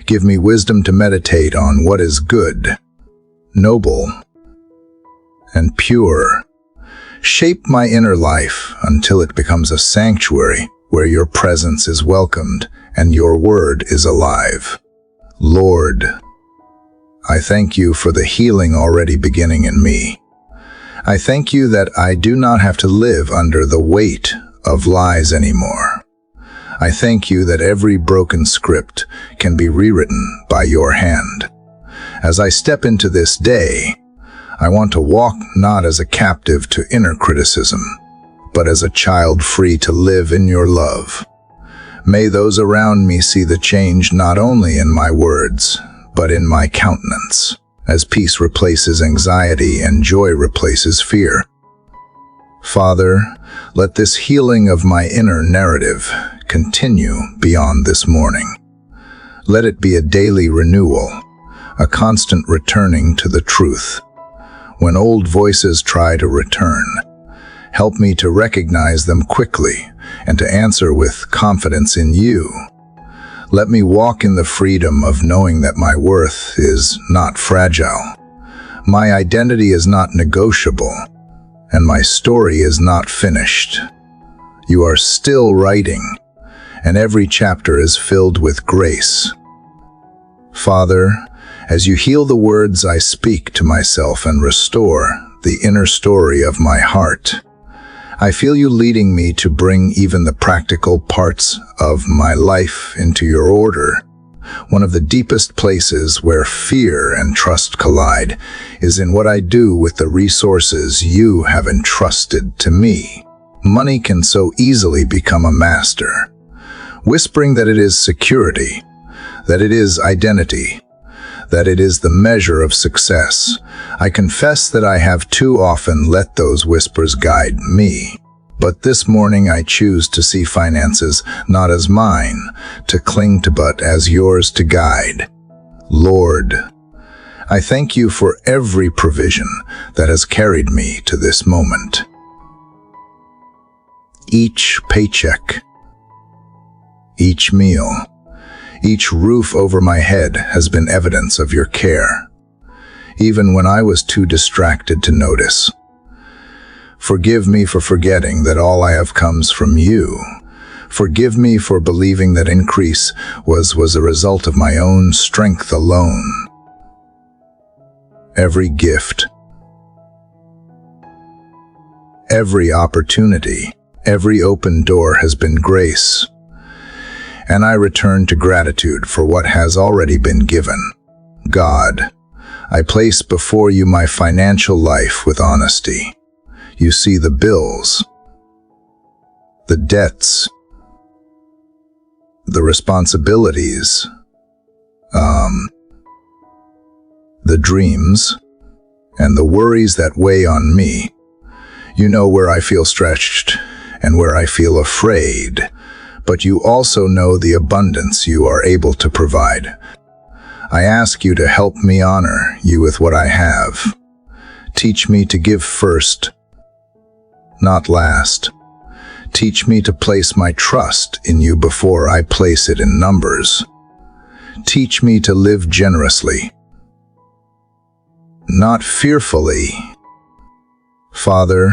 Give me wisdom to meditate on what is good, noble, and pure. Shape my inner life until it becomes a sanctuary where your presence is welcomed and your word is alive. Lord, I thank you for the healing already beginning in me. I thank you that I do not have to live under the weight of lies anymore. I thank you that every broken script can be rewritten by your hand. As I step into this day, I want to walk not as a captive to inner criticism, but as a child free to live in your love. May those around me see the change not only in my words, but in my countenance, as peace replaces anxiety and joy replaces fear. Father, let this healing of my inner narrative continue beyond this morning. Let it be a daily renewal, a constant returning to the truth. When old voices try to return, help me to recognize them quickly and to answer with confidence in you. Let me walk in the freedom of knowing that my worth is not fragile. My identity is not negotiable, and my story is not finished. You are still writing, and every chapter is filled with grace. Father, as you heal the words I speak to myself and restore the inner story of my heart, I feel you leading me to bring even the practical parts of my life into your order. One of the deepest places where fear and trust collide is in what I do with the resources you have entrusted to me. Money can so easily become a master, whispering that it is security, that it is identity, that it is the measure of success. I confess that I have too often let those whispers guide me. But this morning I choose to see finances not as mine to cling to, but as yours to guide. Lord, I thank you for every provision that has carried me to this moment. Each paycheck, each meal, each roof over my head has been evidence of your care, even when I was too distracted to notice. Forgive me for forgetting that all I have comes from you. Forgive me for believing that increase was a result of my own strength alone. Every gift, every opportunity, every open door has been grace, and I return to gratitude for what has already been given. God, I place before you my financial life with honesty. You see the bills, the debts, the responsibilities, the dreams, and the worries that weigh on me. You know where I feel stretched and where I feel afraid, but you also know the abundance you are able to provide. I ask you to help me honor you with what I have. Teach me to give first, not last. Teach me to place my trust in you before I place it in numbers. Teach me to live generously, not fearfully. Father,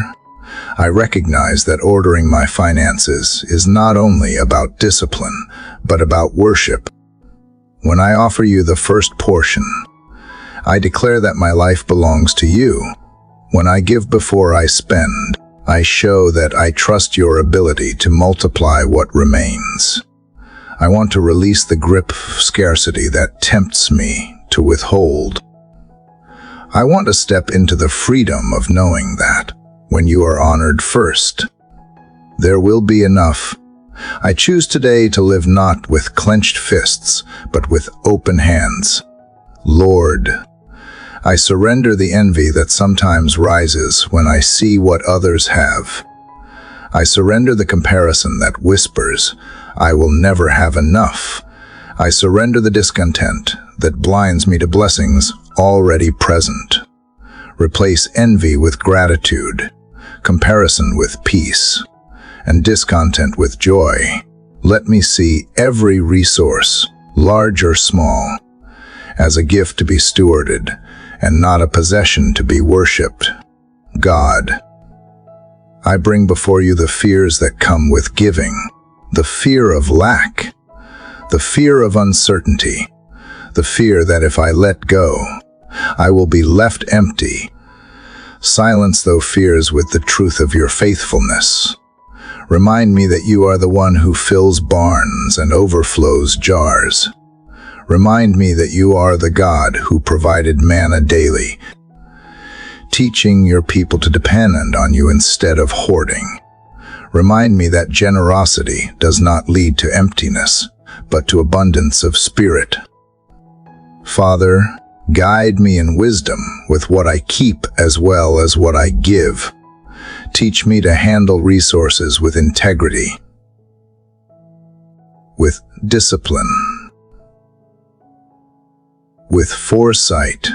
I recognize that ordering my finances is not only about discipline, but about worship. When I offer you the first portion, I declare that my life belongs to you. When I give before I spend, I show that I trust your ability to multiply what remains. I want to release the grip of scarcity that tempts me to withhold. I want to step into the freedom of knowing that when you are honored first, there will be enough. I choose today to live not with clenched fists, but with open hands. Lord, I surrender the envy that sometimes rises when I see what others have. I surrender the comparison that whispers, I will never have enough. I surrender the discontent that blinds me to blessings already present. Replace envy with gratitude, comparison with peace, and discontent with joy. Let me see every resource, large or small, as a gift to be stewarded and not a possession to be worshipped. God, I bring before you the fears that come with giving, the fear of lack, the fear of uncertainty, the fear that if I let go, I will be left empty. Silence those fears with the truth of your faithfulness. Remind me that you are the one who fills barns and overflows jars. Remind me that you are the God who provided manna daily, teaching your people to depend on you instead of hoarding. Remind me that generosity does not lead to emptiness, but to abundance of spirit. Father, guide me in wisdom with what I keep as well as what I give. Teach me to handle resources with integrity, with discipline, with foresight.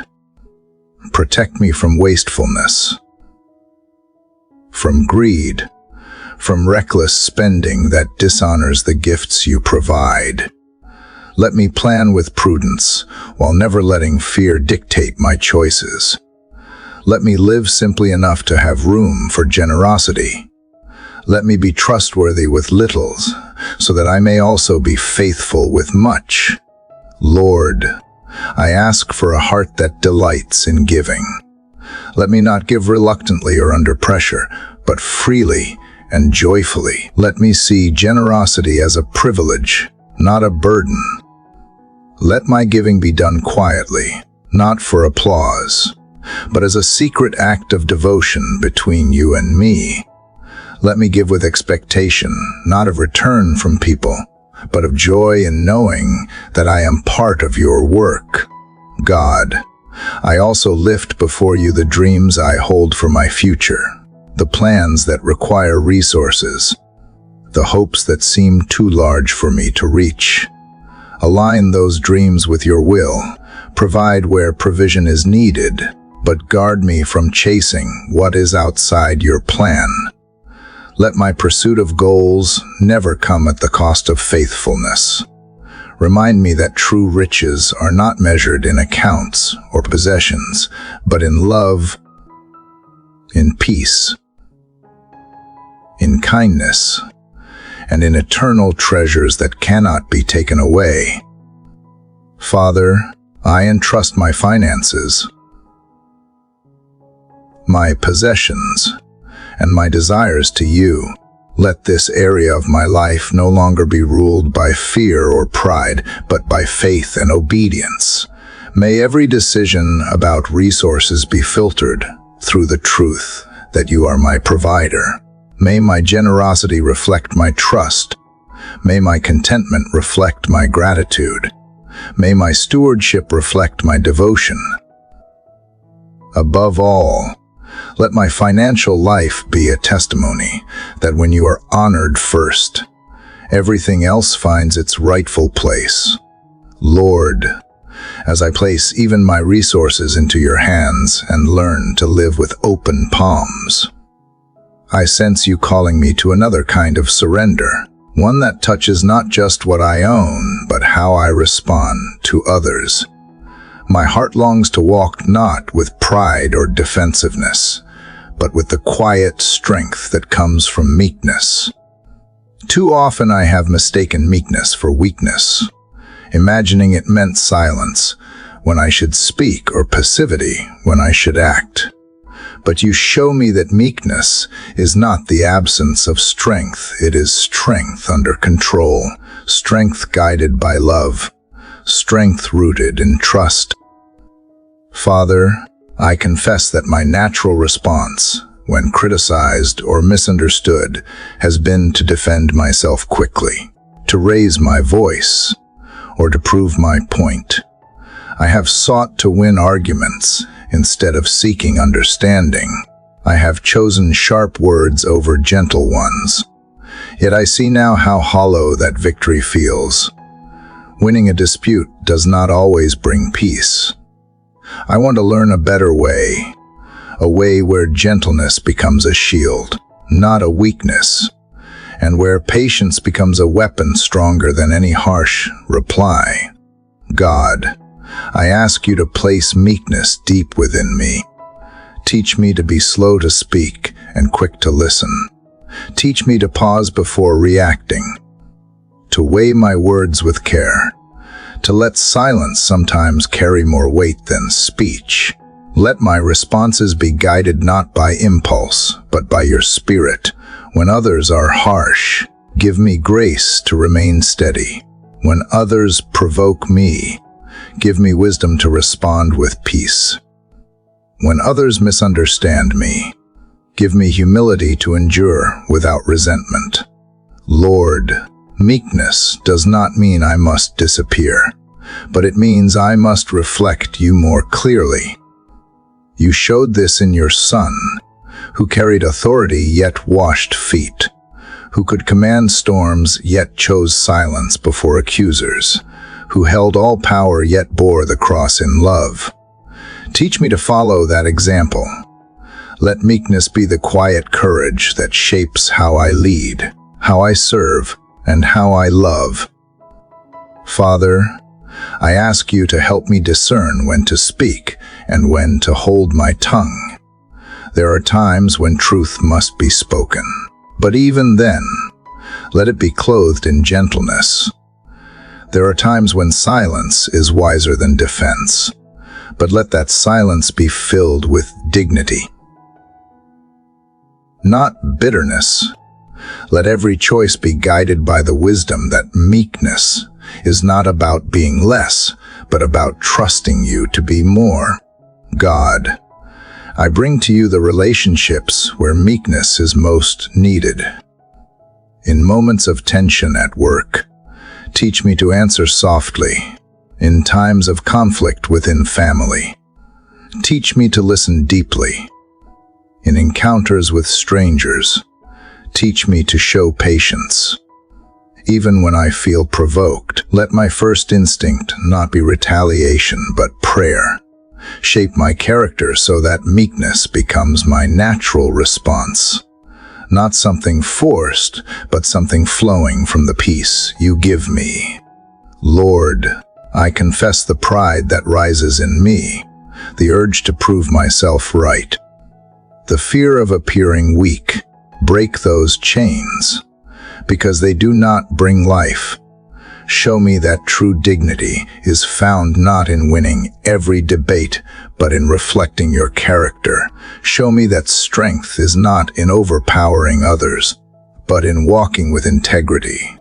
Protect me from wastefulness, from greed, from reckless spending that dishonors the gifts you provide. Let me plan with prudence, while never letting fear dictate my choices. Let me live simply enough to have room for generosity. Let me be trustworthy with littles, so that I may also be faithful with much. Lord, I ask for a heart that delights in giving. Let me not give reluctantly or under pressure, but freely and joyfully. Let me see generosity as a privilege, not a burden. Let my giving be done quietly, not for applause, but as a secret act of devotion between you and me. Let me give with expectation, not of return from people, but of joy in knowing that I am part of your work. God, I also lift before you the dreams I hold for my future, the plans that require resources, the hopes that seem too large for me to reach. Align those dreams with your will, provide where provision is needed, but guard me from chasing what is outside your plan. Let my pursuit of goals never come at the cost of faithfulness. Remind me that true riches are not measured in accounts or possessions, but in love, in peace, in kindness, and in eternal treasures that cannot be taken away. Father, I entrust my finances, my possessions, and my desires to you. Let this area of my life no longer be ruled by fear or pride, but by faith and obedience. May every decision about resources be filtered through the truth that you are my provider. May my generosity reflect my trust. May my contentment reflect my gratitude. May my stewardship reflect my devotion. Above all, let my financial life be a testimony that when you are honored first, everything else finds its rightful place. Lord, as I place even my resources into your hands and learn to live with open palms, I sense you calling me to another kind of surrender, one that touches not just what I own, but how I respond to others. My heart longs to walk not with pride or defensiveness, but with the quiet strength that comes from meekness. Too often I have mistaken meekness for weakness, imagining it meant silence when I should speak or passivity when I should act. But you show me that meekness is not the absence of strength, it is strength under control, strength guided by love, strength rooted in trust. Father, I confess that my natural response, when criticized or misunderstood, has been to defend myself quickly, to raise my voice, or to prove my point. I have sought to win arguments instead of seeking understanding. I have chosen sharp words over gentle ones. Yet I see now how hollow that victory feels. Winning a dispute does not always bring peace. I want to learn a better way, a way where gentleness becomes a shield, not a weakness, and where patience becomes a weapon stronger than any harsh reply. God, I ask you to place meekness deep within me. Teach me to be slow to speak and quick to listen. Teach me to pause before reacting, to weigh my words with care, to let silence sometimes carry more weight than speech. Let my responses be guided not by impulse, but by your spirit. When others are harsh, give me grace to remain steady. When others provoke me, give me wisdom to respond with peace. When others misunderstand me, give me humility to endure without resentment. Lord, meekness does not mean I must disappear, but it means I must reflect you more clearly. You showed this in your Son, who carried authority yet washed feet, who could command storms yet chose silence before accusers, who held all power yet bore the cross in love. Teach me to follow that example. Let meekness be the quiet courage that shapes how I lead, how I serve, and how I love. Father, I ask you to help me discern when to speak and when to hold my tongue. There are times when truth must be spoken, but even then, let it be clothed in gentleness. There are times when silence is wiser than defense, but let that silence be filled with dignity, not bitterness. Let every choice be guided by the wisdom that meekness is not about being less, but about trusting you to be more. God, I bring to you the relationships where meekness is most needed. In moments of tension at work, teach me to answer softly. In times of conflict within family, teach me to listen deeply. In encounters with strangers, teach me to show patience. Even when I feel provoked, let my first instinct not be retaliation but prayer. Shape my character so that meekness becomes my natural response. Not something forced, but something flowing from the peace you give me. Lord, I confess the pride that rises in me, the urge to prove myself right, the fear of appearing weak. Break those chains, because they do not bring life. Show me that true dignity is found not in winning every debate, but in reflecting your character. Show me that strength is not in overpowering others, but in walking with integrity.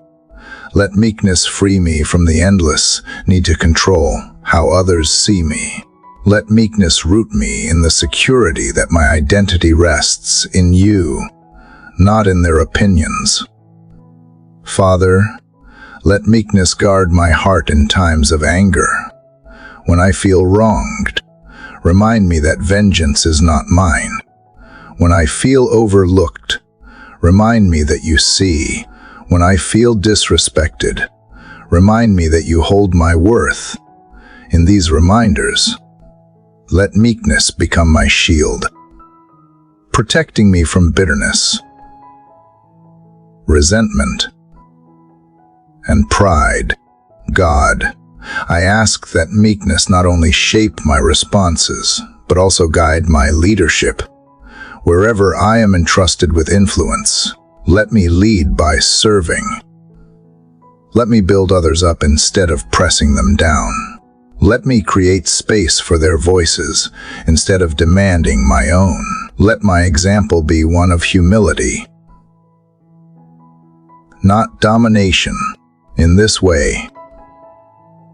Let meekness free me from the endless need to control how others see me. Let meekness root me in the security that my identity rests in you, not in their opinions. Father, let meekness guard my heart in times of anger. When I feel wronged, remind me that vengeance is not mine. When I feel overlooked, remind me that you see. When I feel disrespected, remind me that you hold my worth. In these reminders, let meekness become my shield, protecting me from bitterness, resentment, and pride. God, I ask that meekness not only shape my responses, but also guide my leadership. Wherever I am entrusted with influence, let me lead by serving. Let me build others up instead of pressing them down. Let me create space for their voices instead of demanding my own. Let my example be one of humility, not domination. In this way,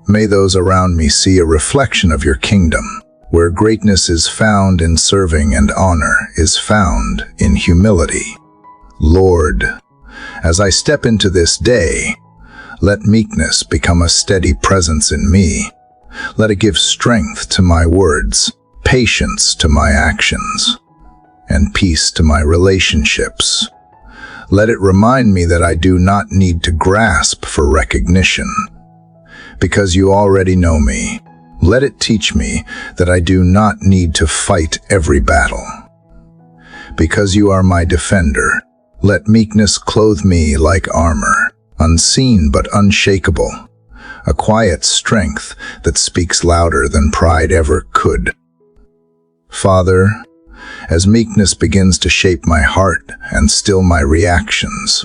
may those around me see a reflection of your kingdom, where greatness is found in serving and honor is found in humility. Lord, as I step into this day, let meekness become a steady presence in me. Let it give strength to my words, patience to my actions, and peace to my relationships. Let it remind me that I do not need to grasp for recognition, because you already know me. Let it teach me that I do not need to fight every battle, because you are my defender. Let meekness clothe me like armor, unseen but unshakable, a quiet strength that speaks louder than pride ever could. Father, as meekness begins to shape my heart and still my reactions,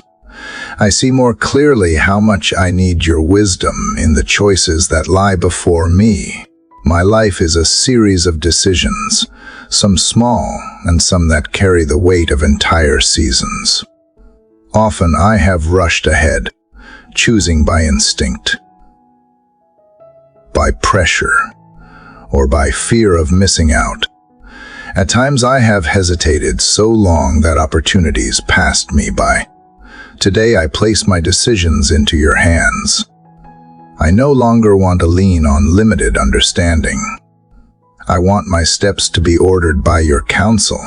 I see more clearly how much I need your wisdom in the choices that lie before me. My life is a series of decisions, some small and some that carry the weight of entire seasons. Often I have rushed ahead, choosing by instinct, by pressure, or by fear of missing out. At times I have hesitated so long that opportunities passed me by. Today I place my decisions into your hands. I no longer want to lean on limited understanding. I want my steps to be ordered by your counsel.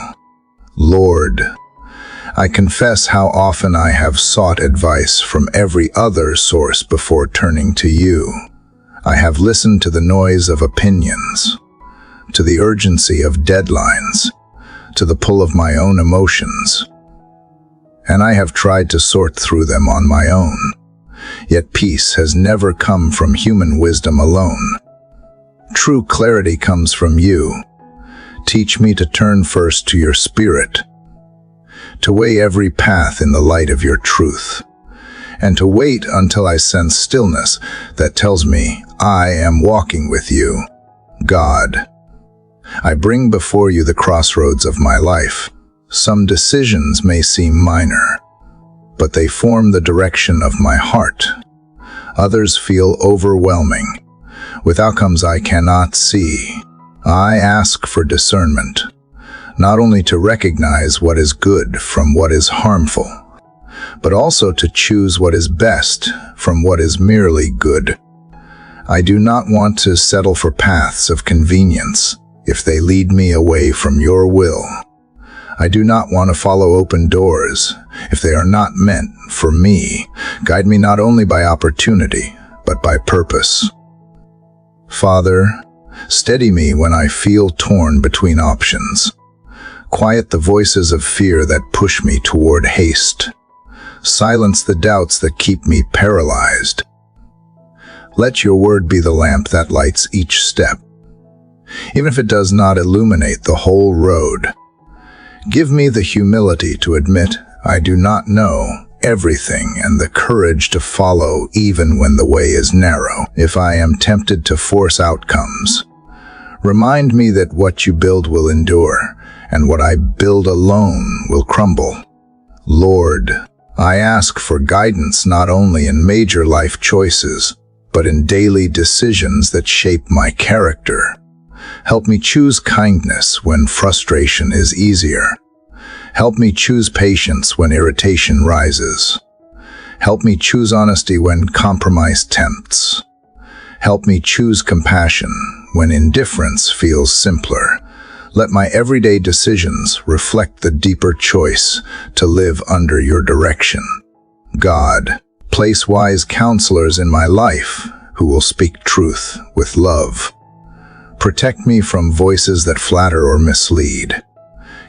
Lord, I confess how often I have sought advice from every other source before turning to you. I have listened to the noise of opinions, to the urgency of deadlines, to the pull of my own emotions, and I have tried to sort through them on my own. Yet peace has never come from human wisdom alone. True clarity comes from you. Teach me to turn first to your Spirit, to weigh every path in the light of your truth, and to wait until I sense stillness that tells me I am walking with you. God, I bring before you the crossroads of my life. Some decisions may seem minor, but they form the direction of my heart. Others feel overwhelming, with outcomes I cannot see. I ask for discernment, not only to recognize what is good from what is harmful, but also to choose what is best from what is merely good. I do not want to settle for paths of convenience if they lead me away from your will. I do not want to follow open doors if they are not meant for me. Guide me not only by opportunity, but by purpose. Father, steady me when I feel torn between options. Quiet the voices of fear that push me toward haste. Silence the doubts that keep me paralyzed. Let your word be the lamp that lights each step, even if it does not illuminate the whole road. Give me the humility to admit I do not know everything and the courage to follow even when the way is narrow. If I am tempted to force outcomes, remind me that what you build will endure, and what I build alone will crumble. Lord, I ask for guidance not only in major life choices, but in daily decisions that shape my character. Help me choose kindness when frustration is easier. Help me choose patience when irritation rises. Help me choose honesty when compromise tempts. Help me choose compassion when indifference feels simpler. Let my everyday decisions reflect the deeper choice to live under your direction. God, place wise counselors in my life who will speak truth with love. Protect me from voices that flatter or mislead.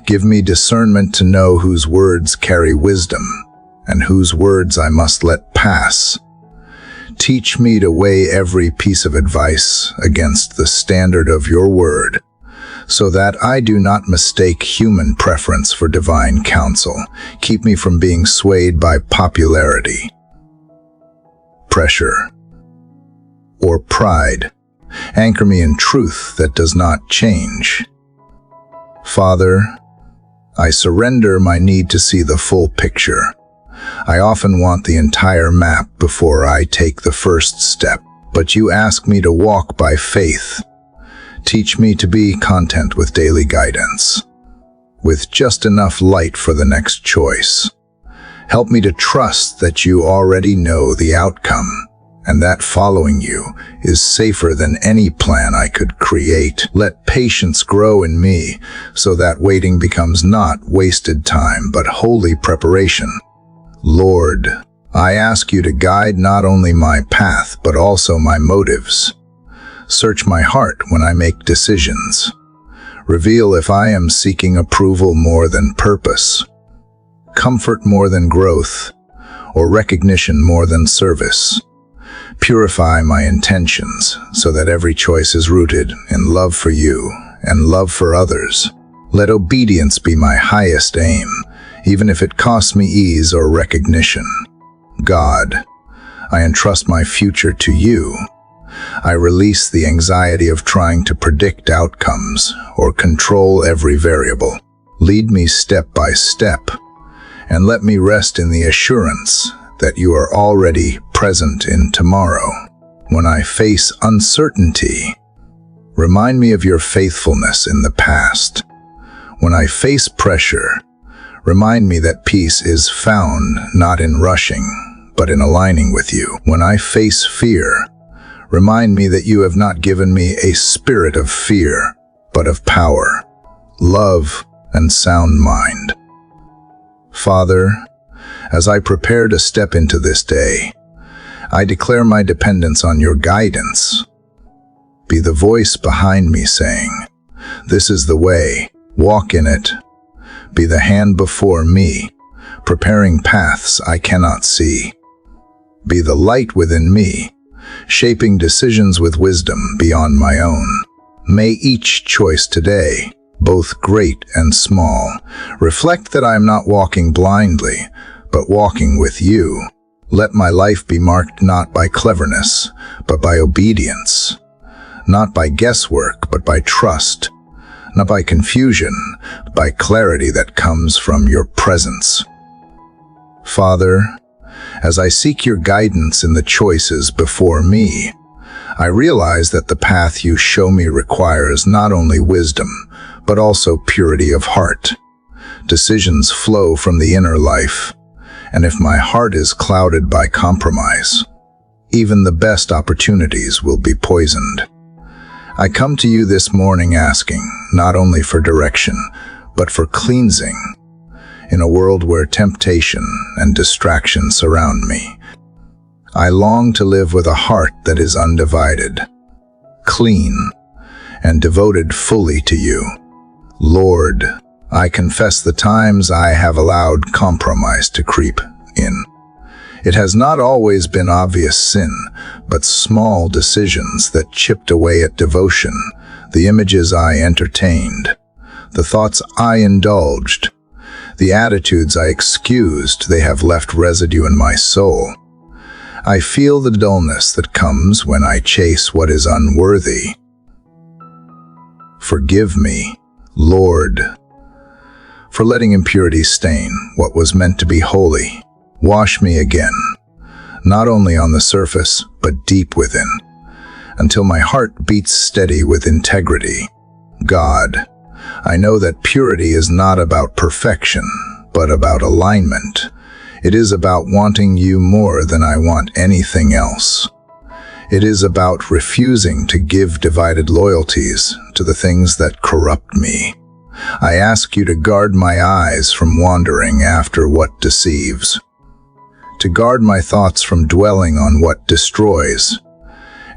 Give me discernment to know whose words carry wisdom and whose words I must let pass. Teach me to weigh every piece of advice against the standard of your word, so that I do not mistake human preference for divine counsel. Keep me from being swayed by popularity, pressure, or pride. Anchor me in truth that does not change. Father, I surrender my need to see the full picture. I often want the entire map before I take the first step, but you ask me to walk by faith. Teach me to be content with daily guidance, with just enough light for the next choice. Help me to trust that you already know the outcome, and that following you is safer than any plan I could create. Let patience grow in me so that waiting becomes not wasted time but holy preparation. Lord, I ask you to guide not only my path but also my motives. Search my heart when I make decisions. Reveal if I am seeking approval more than purpose, comfort more than growth, or recognition more than service. Purify my intentions so that every choice is rooted in love for you and love for others. Let obedience be my highest aim, even if it costs me ease or recognition. God, I entrust my future to you. I release the anxiety of trying to predict outcomes or control every variable. Lead me step by step, and let me rest in the assurance that you are already present in tomorrow. When I face uncertainty, remind me of your faithfulness in the past. When I face pressure, remind me that peace is found not in rushing, but in aligning with you. When I face fear, Remind me that you have not given me a spirit of fear, but of power, love, and sound mind. Father, as I prepare to step into this day, I declare my dependence on your guidance. Be the voice behind me saying, "This is the way, walk in it." Be the hand before me, preparing paths I cannot see. Be the light within me, shaping decisions with wisdom beyond my own. May each choice today, both great and small, reflect that I am not walking blindly, but walking with you. Let my life be marked not by cleverness, but by obedience. Not by guesswork, but by trust. Not by confusion, but by clarity that comes from your presence. Father, as I seek your guidance in the choices before me, I realize that the path you show me requires not only wisdom, but also purity of heart. Decisions flow from the inner life, and if my heart is clouded by compromise, even the best opportunities will be poisoned. I come to you this morning asking not only for direction, but for cleansing. In a world where temptation and distraction surround me, I long to live with a heart that is undivided, clean, and devoted fully to you. Lord, I confess the times I have allowed compromise to creep in. It has not always been obvious sin, but small decisions that chipped away at devotion, the images I entertained, the thoughts I indulged, the attitudes I excused. They have left residue in my soul. I feel the dullness that comes when I chase what is unworthy. Forgive me, Lord, for letting impurity stain what was meant to be holy. Wash me again, not only on the surface, but deep within, until my heart beats steady with integrity. God, I know that purity is not about perfection, but about alignment. It is about wanting you more than I want anything else. It is about refusing to give divided loyalties to the things that corrupt me. I ask you to guard my eyes from wandering after what deceives, to guard my thoughts from dwelling on what destroys,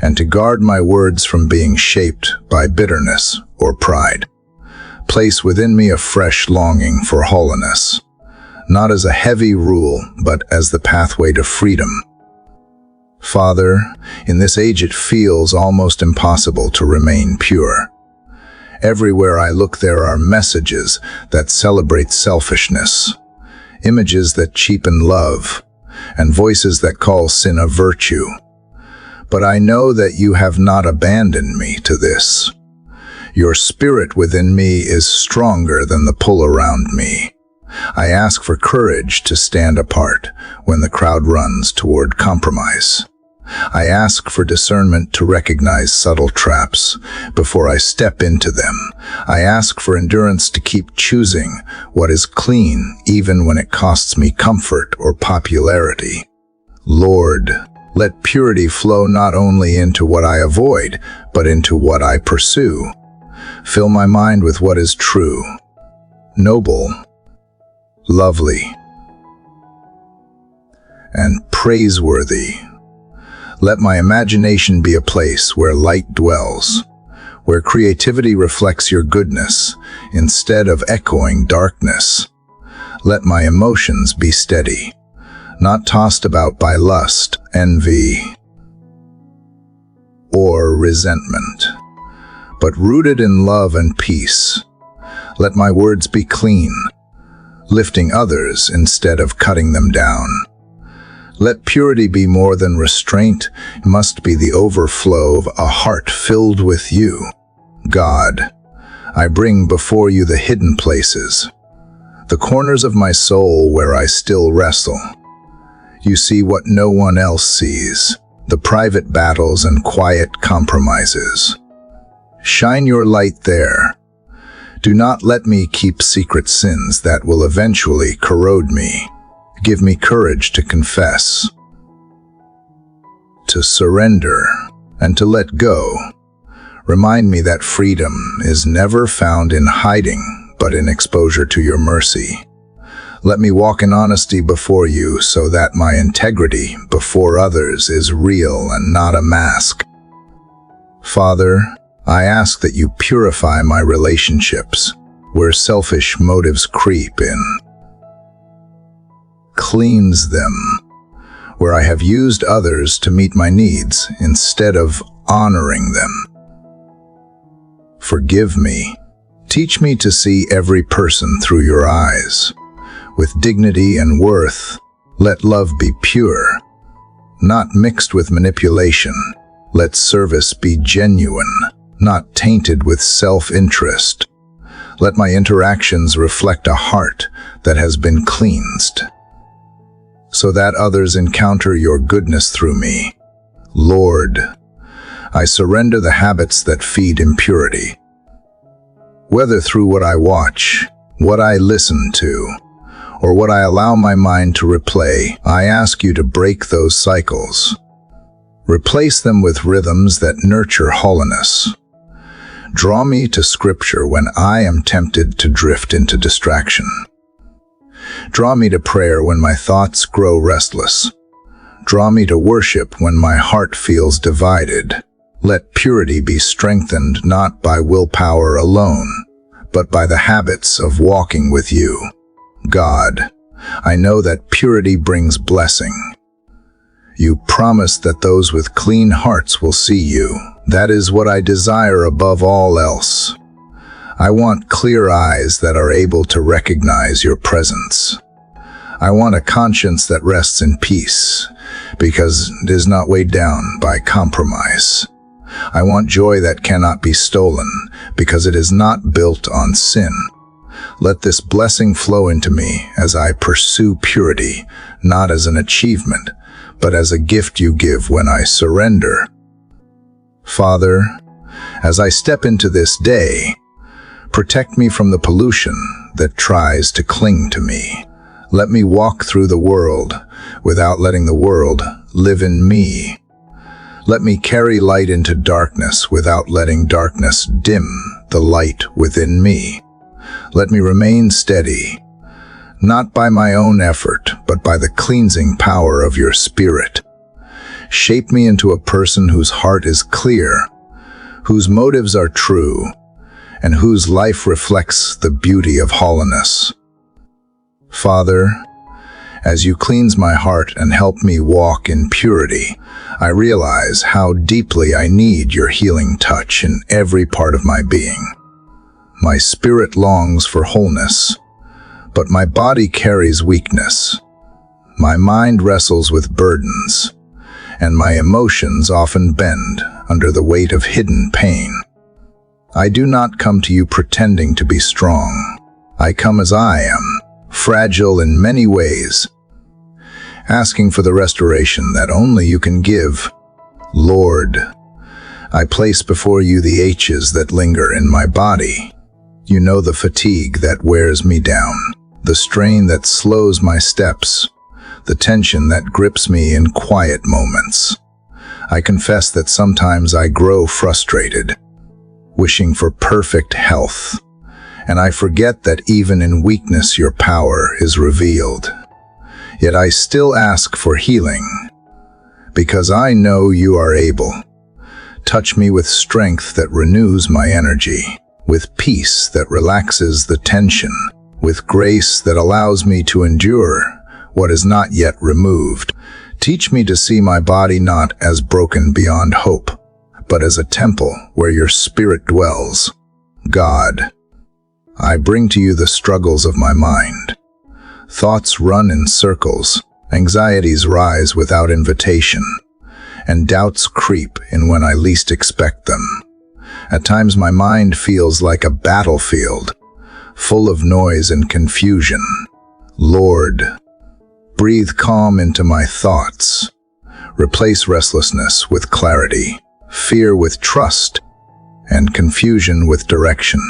and to guard my words from being shaped by bitterness or pride. Place within me a fresh longing for holiness, not as a heavy rule, but as the pathway to freedom. Father, in this age it feels almost impossible to remain pure. Everywhere I look there are messages that celebrate selfishness, images that cheapen love, and voices that call sin a virtue. But I know that you have not abandoned me to this. Your spirit within me is stronger than the pull around me. I ask for courage to stand apart when the crowd runs toward compromise. I ask for discernment to recognize subtle traps before I step into them. I ask for endurance to keep choosing what is clean even when it costs me comfort or popularity. Lord, let purity flow not only into what I avoid, but into what I pursue. Fill my mind with what is true, noble, lovely, and praiseworthy. Let my imagination be a place where light dwells, where creativity reflects your goodness instead of echoing darkness. Let my emotions be steady, not tossed about by lust, envy, or resentment, but rooted in love and peace. Let my words be clean, lifting others instead of cutting them down. Let purity be more than restraint. It must be the overflow of a heart filled with you. God, I bring before you the hidden places, the corners of my soul where I still wrestle. You see what no one else sees, the private battles and quiet compromises. Shine your light there. Do not let me keep secret sins that will eventually corrode me. Give me courage to confess, to surrender, and to let go. Remind me that freedom is never found in hiding, but in exposure to your mercy. Let me walk in honesty before you so that my integrity before others is real and not a mask. Father, I ask that you purify my relationships where selfish motives creep in. Cleanse them where I have used others to meet my needs instead of honoring them. Forgive me. Teach me to see every person through your eyes. With dignity and worth, let love be pure, not mixed with manipulation. Let service be genuine, not tainted with self-interest. Let my interactions reflect a heart that has been cleansed, so that others encounter your goodness through me. Lord, I surrender the habits that feed impurity. Whether through what I watch, what I listen to, or what I allow my mind to replay, I ask you to break those cycles. Replace them with rhythms that nurture holiness. Draw me to Scripture when I am tempted to drift into distraction. Draw me to prayer when my thoughts grow restless. Draw me to worship when my heart feels divided. Let purity be strengthened not by willpower alone, but by the habits of walking with you. God, I know that purity brings blessing. You promise that those with clean hearts will see you. That is what I desire above all else. I want clear eyes that are able to recognize your presence. I want a conscience that rests in peace, because it is not weighed down by compromise. I want joy that cannot be stolen, because it is not built on sin. Let this blessing flow into me as I pursue purity, not as an achievement, but as a gift you give when I surrender. Father, as I step into this day, protect me from the pollution that tries to cling to me. Let me walk through the world without letting the world live in me. Let me carry light into darkness without letting darkness dim the light within me. Let me remain steady, not by my own effort, but by the cleansing power of your Spirit. Shape me into a person whose heart is clear, whose motives are true, and whose life reflects the beauty of holiness. Father, as you cleanse my heart and help me walk in purity, I realize how deeply I need your healing touch in every part of my being. My spirit longs for wholeness, but my body carries weakness. My mind wrestles with burdens, and my emotions often bend under the weight of hidden pain. I do not come to you pretending to be strong. I come as I am, fragile in many ways, asking for the restoration that only you can give. Lord, I place before you the aches that linger in my body. You know the fatigue that wears me down, the strain that slows my steps, the tension that grips me in quiet moments. I confess that sometimes I grow frustrated, wishing for perfect health, and I forget that even in weakness your power is revealed. Yet I still ask for healing, because I know you are able. Touch me with strength that renews my energy, with peace that relaxes the tension, with grace that allows me to endure what is not yet removed. Teach me to see my body not as broken beyond hope, but as a temple where your Spirit dwells. God, I bring to you the struggles of my mind. Thoughts run in circles, anxieties rise without invitation, and doubts creep in when I least expect them. At times my mind feels like a battlefield, full of noise and confusion. Lord, breathe calm into my thoughts. Replace restlessness with clarity, fear with trust, and confusion with direction.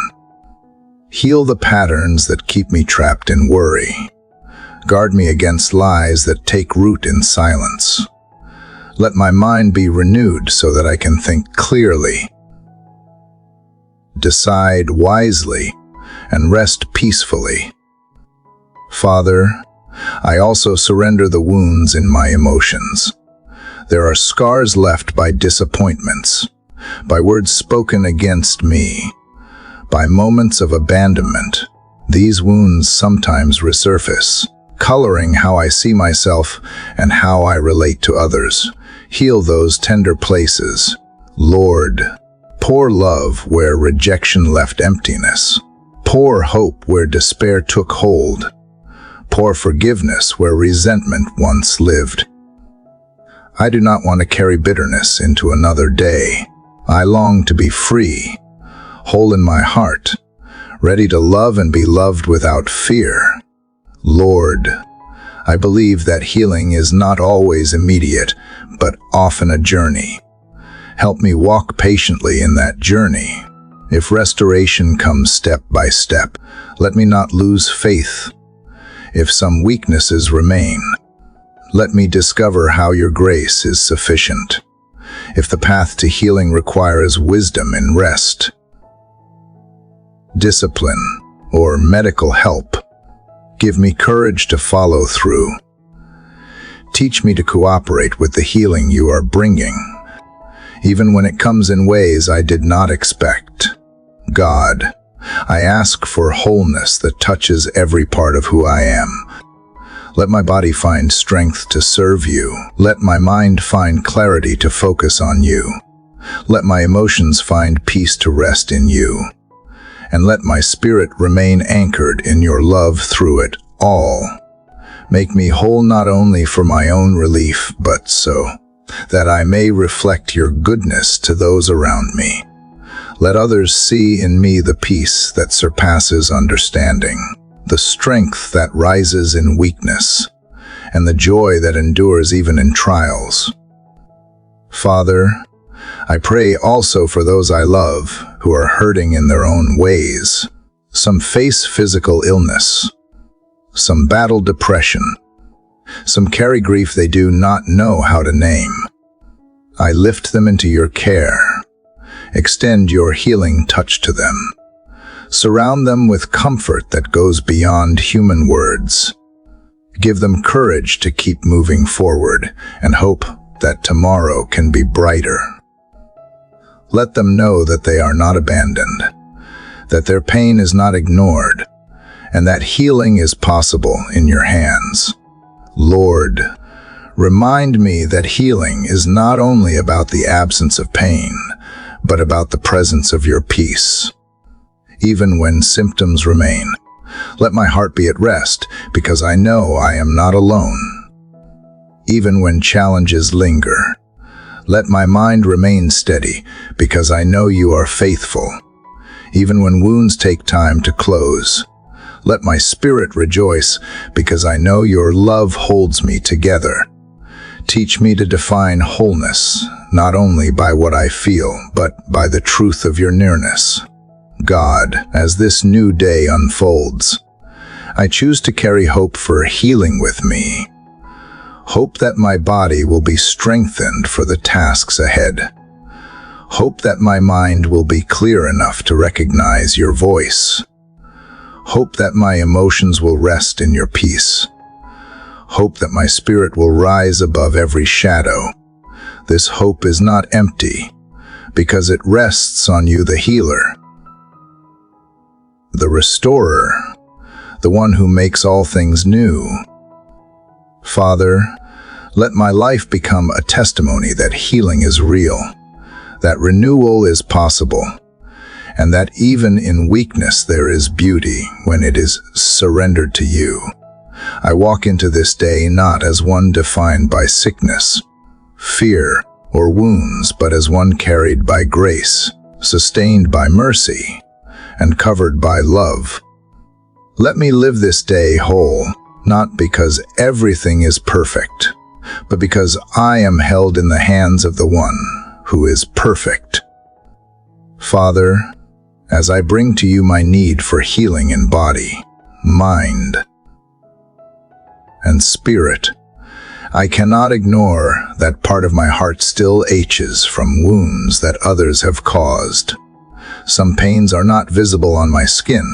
Heal the patterns that keep me trapped in worry. Guard me against lies that take root in silence. Let my mind be renewed so that I can think clearly, decide wisely, and rest peacefully. Father, I also surrender the wounds in my emotions. There are scars left by disappointments, by words spoken against me, by moments of abandonment. These wounds sometimes resurface, coloring how I see myself and how I relate to others. Heal those tender places. Lord, pour love where rejection left emptiness. Pour hope where despair took hold. Pour forgiveness where resentment once lived. I do not want to carry bitterness into another day. I long to be free, whole in my heart, ready to love and be loved without fear. Lord, I believe that healing is not always immediate, but often a journey. Help me walk patiently in that journey. If restoration comes step by step, let me not lose faith. If some weaknesses remain, let me discover how your grace is sufficient. If the path to healing requires wisdom and rest, discipline, or medical help, give me courage to follow through. Teach me to cooperate with the healing you are bringing, even when it comes in ways I did not expect. God, I ask for wholeness that touches every part of who I am. Let my body find strength to serve you. Let my mind find clarity to focus on you. Let my emotions find peace to rest in you. And let my spirit remain anchored in your love through it all. Make me whole not only for my own relief, but so that I may reflect your goodness to those around me. Let others see in me the peace that surpasses understanding, the strength that rises in weakness, and the joy that endures even in trials. Father, I pray also for those I love who are hurting in their own ways. Some face physical illness, some battle depression, some carry grief they do not know how to name. I lift them into your care. Extend your healing touch to them. Surround them with comfort that goes beyond human words. Give them courage to keep moving forward and hope that tomorrow can be brighter. Let them know that they are not abandoned, that their pain is not ignored, and that healing is possible in your hands. Lord, remind me that healing is not only about the absence of pain, but about the presence of your peace. Even when symptoms remain, let my heart be at rest, because I know I am not alone. Even when challenges linger, let my mind remain steady, because I know you are faithful. Even when wounds take time to close, let my spirit rejoice, because I know your love holds me together. Teach me to define wholeness, not only by what I feel, but by the truth of your nearness. God, as this new day unfolds, I choose to carry hope for healing with me. Hope that my body will be strengthened for the tasks ahead. Hope that my mind will be clear enough to recognize your voice. Hope that my emotions will rest in your peace. Hope that my spirit will rise above every shadow. This hope is not empty, because it rests on you, the healer, the restorer, the one who makes all things new. Father, let my life become a testimony that healing is real, that renewal is possible, and that even in weakness there is beauty when it is surrendered to you. I walk into this day not as one defined by sickness, fear, or wounds, but as one carried by grace, sustained by mercy, and covered by love. Let me live this day whole, not because everything is perfect, but because I am held in the hands of the one who is perfect. Father, as I bring to you my need for healing in body, mind, and spirit, I cannot ignore That part of my heart still aches from wounds that others have caused. Some pains are not visible on my skin,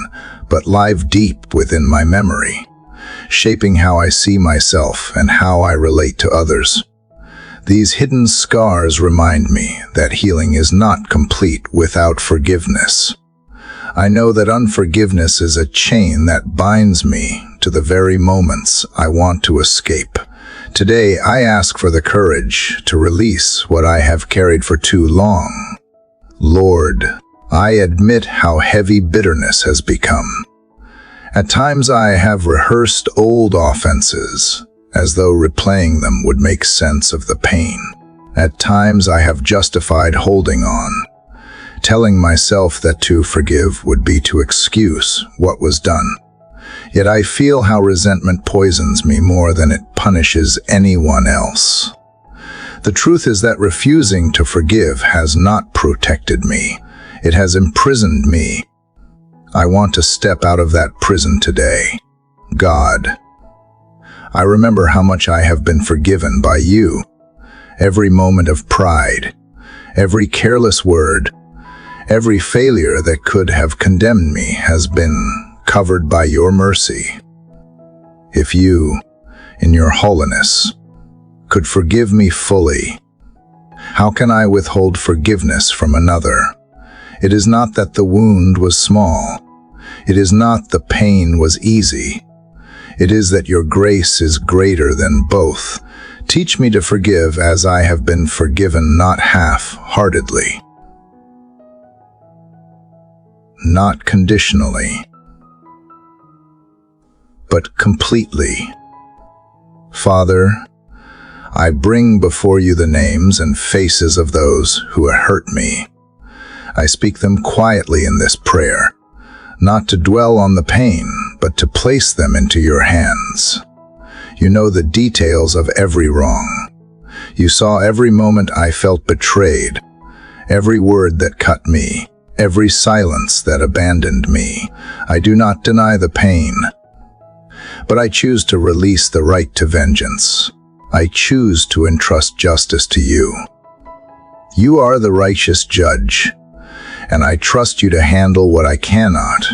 but live deep within my memory, shaping how I see myself and how I relate to others. These hidden scars remind me that healing is not complete without forgiveness. I know that unforgiveness is a chain that binds me to the very moments I want to escape. Today, I ask for the courage to release what I have carried for too long. Lord, I admit how heavy bitterness has become. At times I have rehearsed old offenses, as though replaying them would make sense of the pain. At times I have justified holding on, telling myself that to forgive would be to excuse what was done. Yet I feel how resentment poisons me more than it punishes anyone else. The truth is that refusing to forgive has not protected me. It has imprisoned me. I want to step out of that prison today. God, I remember how much I have been forgiven by you. Every moment of pride, every careless word, every failure that could have condemned me has been covered by your mercy. If you, in your holiness, could forgive me fully, how can I withhold forgiveness from another? It is not that the wound was small. It is not the pain was easy. It is that your grace is greater than both. Teach me to forgive as I have been forgiven, not half-heartedly, not conditionally, but completely. Father, I bring before you the names and faces of those who have hurt me. I speak them quietly in this prayer, not to dwell on the pain, but to place them into your hands. You know the details of every wrong. You saw every moment I felt betrayed, every word that cut me, every silence that abandoned me. I do not deny the pain, but I choose to release the right to vengeance. I choose to entrust justice to you. You are the righteous judge, and I trust you to handle what I cannot.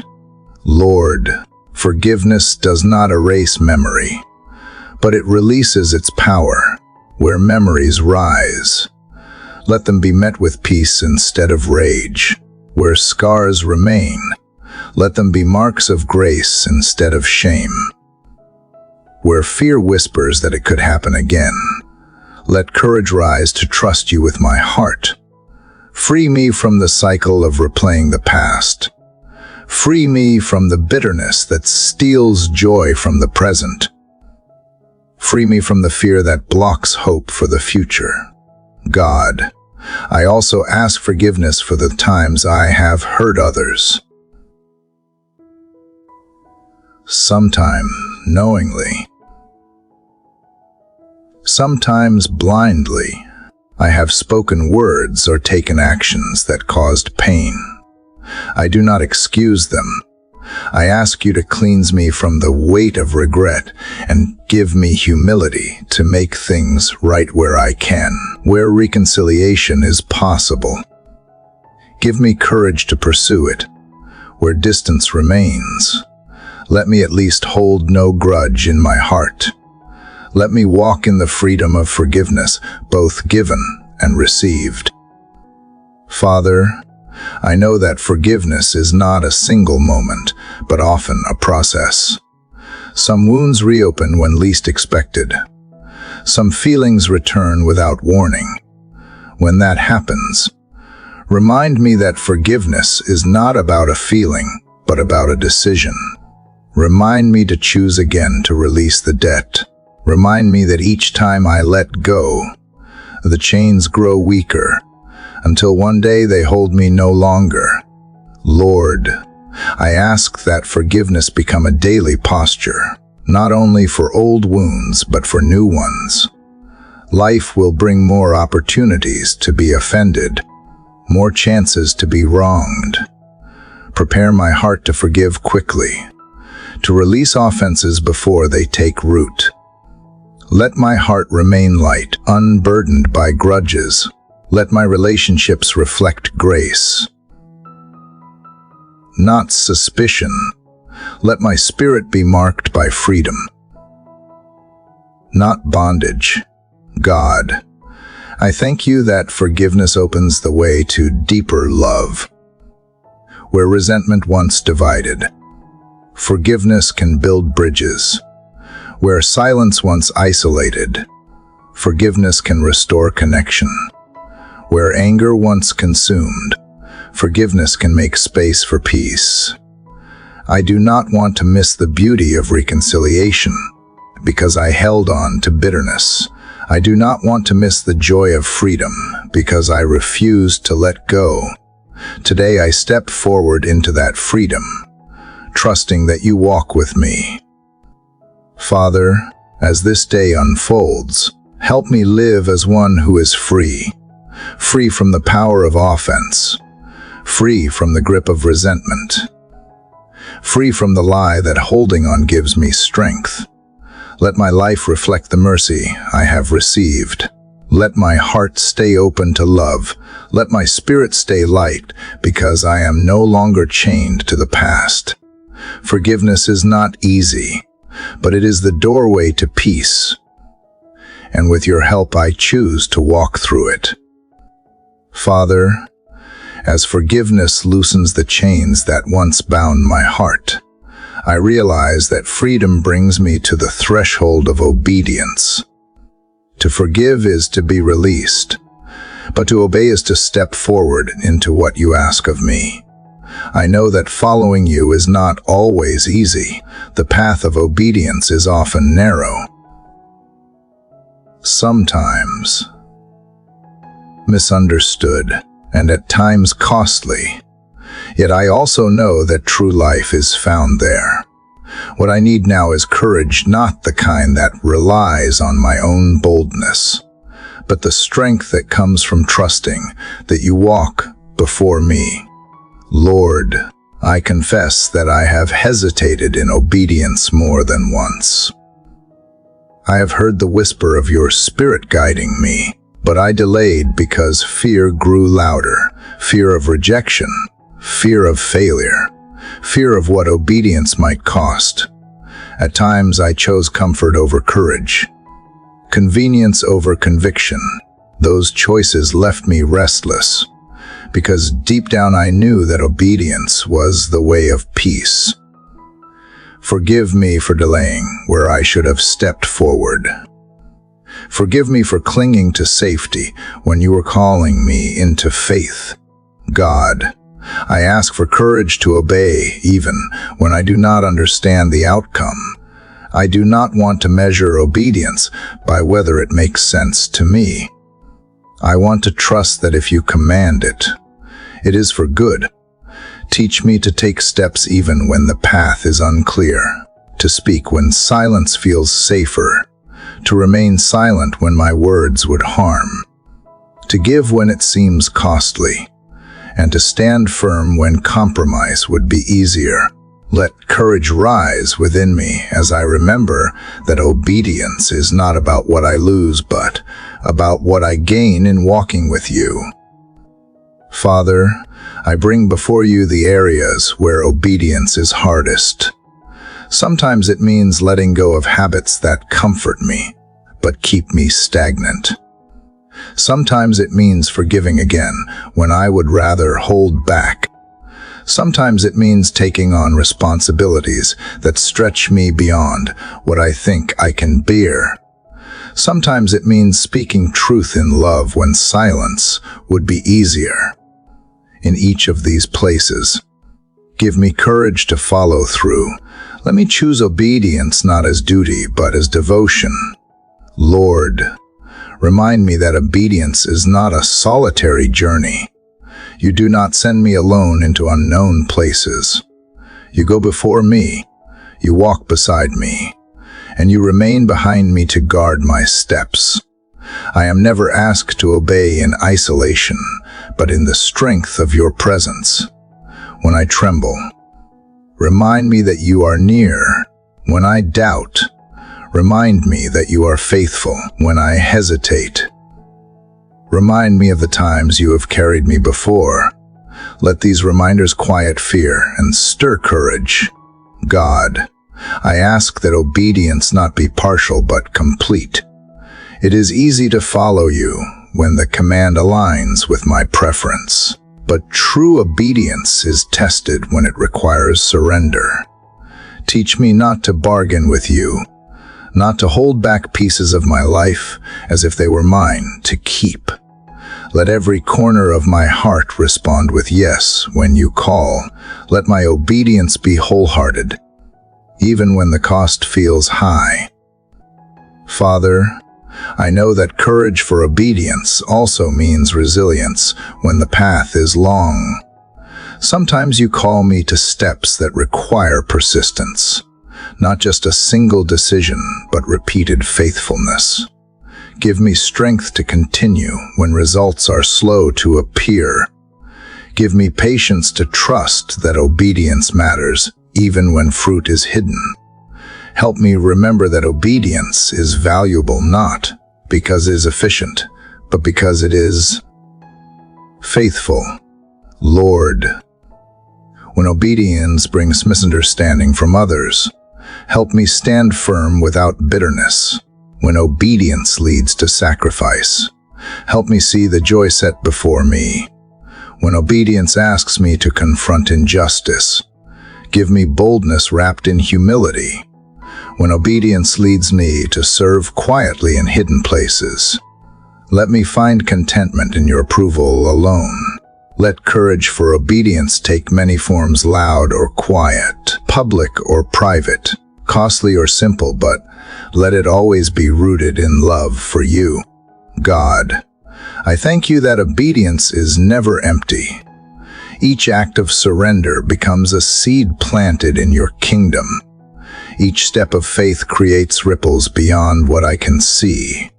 Lord, forgiveness does not erase memory, but it releases its power where memories rise. Let them be met with peace instead of rage. Where scars remain, let them be marks of grace instead of shame. Where fear whispers that it could happen again, let courage rise to trust you with my heart. Free me from the cycle of replaying the past. Free me from the bitterness that steals joy from the present. Free me from the fear that blocks hope for the future. God, I also ask forgiveness for the times I have hurt others. Sometimes knowingly, sometimes blindly, I have spoken words or taken actions that caused pain. I do not excuse them. I ask you to cleanse me from the weight of regret and give me humility to make things right where I can, where reconciliation is possible. Give me courage to pursue it. Where distance remains, let me at least hold no grudge in my heart. Let me walk in the freedom of forgiveness, both given and received. Father, I know that forgiveness is not a single moment, but often a process. Some wounds reopen when least expected. Some feelings return without warning. When that happens, remind me that forgiveness is not about a feeling, but about a decision. Remind me to choose again to release the debt. Remind me that each time I let go, the chains grow weaker, until one day they hold me no longer. Lord, I ask that forgiveness become a daily posture, not only for old wounds, but for new ones. Life will bring more opportunities to be offended, more chances to be wronged. Prepare my heart to forgive quickly, to release offenses before they take root. Let my heart remain light, unburdened by grudges. Let my relationships reflect grace, not suspicion. Let my spirit be marked by freedom, not bondage. God, I thank you that forgiveness opens the way to deeper love. Where resentment once divided, forgiveness can build bridges. Where silence once isolated, forgiveness can restore connection. Where anger once consumed, forgiveness can make space for peace. I do not want to miss the beauty of reconciliation because I held on to bitterness. I do not want to miss the joy of freedom because I refused to let go. Today I step forward into that freedom, trusting that you walk with me. Father, as this day unfolds, help me live as one who is free from the power of offense, free from the grip of resentment, free from the lie that holding on gives me strength. Let my life reflect the mercy I have received. Let my heart stay open to love. Let my spirit stay light, because I am no longer chained to the past. Forgiveness is not easy, but it is the doorway to peace. And with your help, I choose to walk through it. Father, as forgiveness loosens the chains that once bound my heart, I realize that freedom brings me to the threshold of obedience. To forgive is to be released, but to obey is to step forward into what you ask of me. I know that following you is not always easy. The path of obedience is often narrow, sometimes misunderstood, and at times costly. Yet I also know that true life is found there. What I need now is courage, not the kind that relies on my own boldness, but the strength that comes from trusting that you walk before me. Lord, I confess that I have hesitated in obedience more than once. I have heard the whisper of your Spirit guiding me, but I delayed because fear grew louder. Fear of rejection, fear of failure, fear of what obedience might cost. At times I chose comfort over courage, convenience over conviction. Those choices left me restless, because deep down I knew that obedience was the way of peace. Forgive me for delaying where I should have stepped forward. Forgive me for clinging to safety when you were calling me into faith. God, I ask for courage to obey even when I do not understand the outcome. I do not want to measure obedience by whether it makes sense to me. I want to trust that if you command it, it is for good. Teach me to take steps even when the path is unclear, to speak when silence feels safer, to remain silent when my words would harm, to give when it seems costly, and to stand firm when compromise would be easier. Let courage rise within me as I remember that obedience is not about what I lose, but about what I gain in walking with you. Father, I bring before you the areas where obedience is hardest. Sometimes it means letting go of habits that comfort me, but keep me stagnant. Sometimes it means forgiving again when I would rather hold back. Sometimes it means taking on responsibilities that stretch me beyond what I think I can bear. Sometimes it means speaking truth in love when silence would be easier. In each of these places, give me courage to follow through. Let me choose obedience not as duty, but as devotion. Lord, remind me that obedience is not a solitary journey. You do not send me alone into unknown places. You go before me, you walk beside me, and you remain behind me to guard my steps. I am never asked to obey in isolation, but in the strength of your presence. When I tremble, remind me that you are near. When I doubt, Remind me that you are faithful when I hesitate. Remind me of the times you have carried me before. Let these reminders quiet fear and stir courage. God, I ask that obedience not be partial but complete. It is easy to follow you when the command aligns with my preference, but true obedience is tested when it requires surrender. Teach me not to bargain with you, not to hold back pieces of my life as if they were mine to keep. Let every corner of my heart respond with yes when you call. Let my obedience be wholehearted, even when the cost feels high. Father, I know that courage for obedience also means resilience when the path is long. Sometimes you call me to steps that require persistence, not just a single decision, but repeated faithfulness. Give me strength to continue when results are slow to appear. Give me patience to trust that obedience matters, even when fruit is hidden. Help me remember that obedience is valuable not because it is efficient, but because it is faithful. Lord, when obedience brings misunderstanding from others, help me stand firm without bitterness. When obedience leads to sacrifice, help me see the joy set before me. When obedience asks me to confront injustice, give me boldness wrapped in humility. When obedience leads me to serve quietly in hidden places, let me find contentment in your approval alone. Let courage for obedience take many forms, loud or quiet, public or private, costly or simple, but let it always be rooted in love for you. God, I thank you that obedience is never empty. Each act of surrender becomes a seed planted in your kingdom. Each step of faith creates ripples beyond what I can see.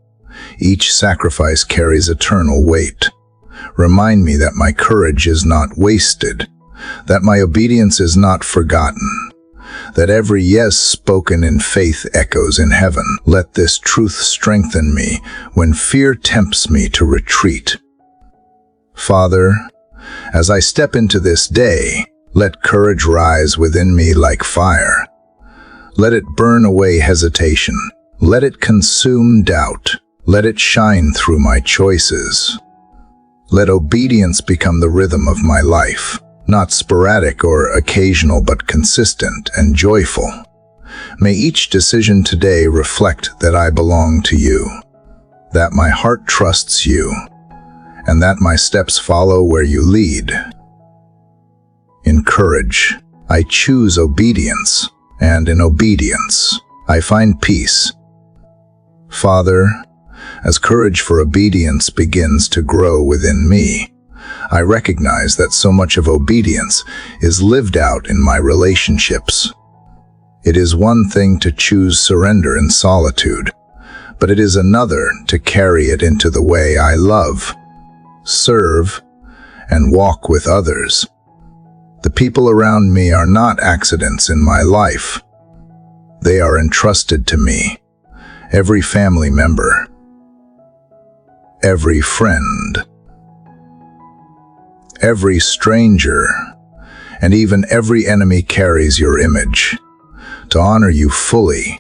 Each sacrifice carries eternal weight. Remind me that my courage is not wasted, that my obedience is not forgotten, that every yes spoken in faith echoes in heaven. Let this truth strengthen me when fear tempts me to retreat. Father, as I step into this day, let courage rise within me like fire. Let it burn away hesitation. Let it consume doubt. Let it shine through my choices. Let obedience become the rhythm of my life, not sporadic or occasional, but consistent and joyful. May each decision today reflect that I belong to you, that my heart trusts you, and that my steps follow where you lead. In courage, I choose obedience, and in obedience, I find peace. Father, as courage for obedience begins to grow within me, I recognize that so much of obedience is lived out in my relationships. It is one thing to choose surrender in solitude, but it is another to carry it into the way I love, serve, and walk with others. The people around me are not accidents in my life. They are entrusted to me. Every family member, every friend, every stranger, and even every enemy carries your image. To honor you fully,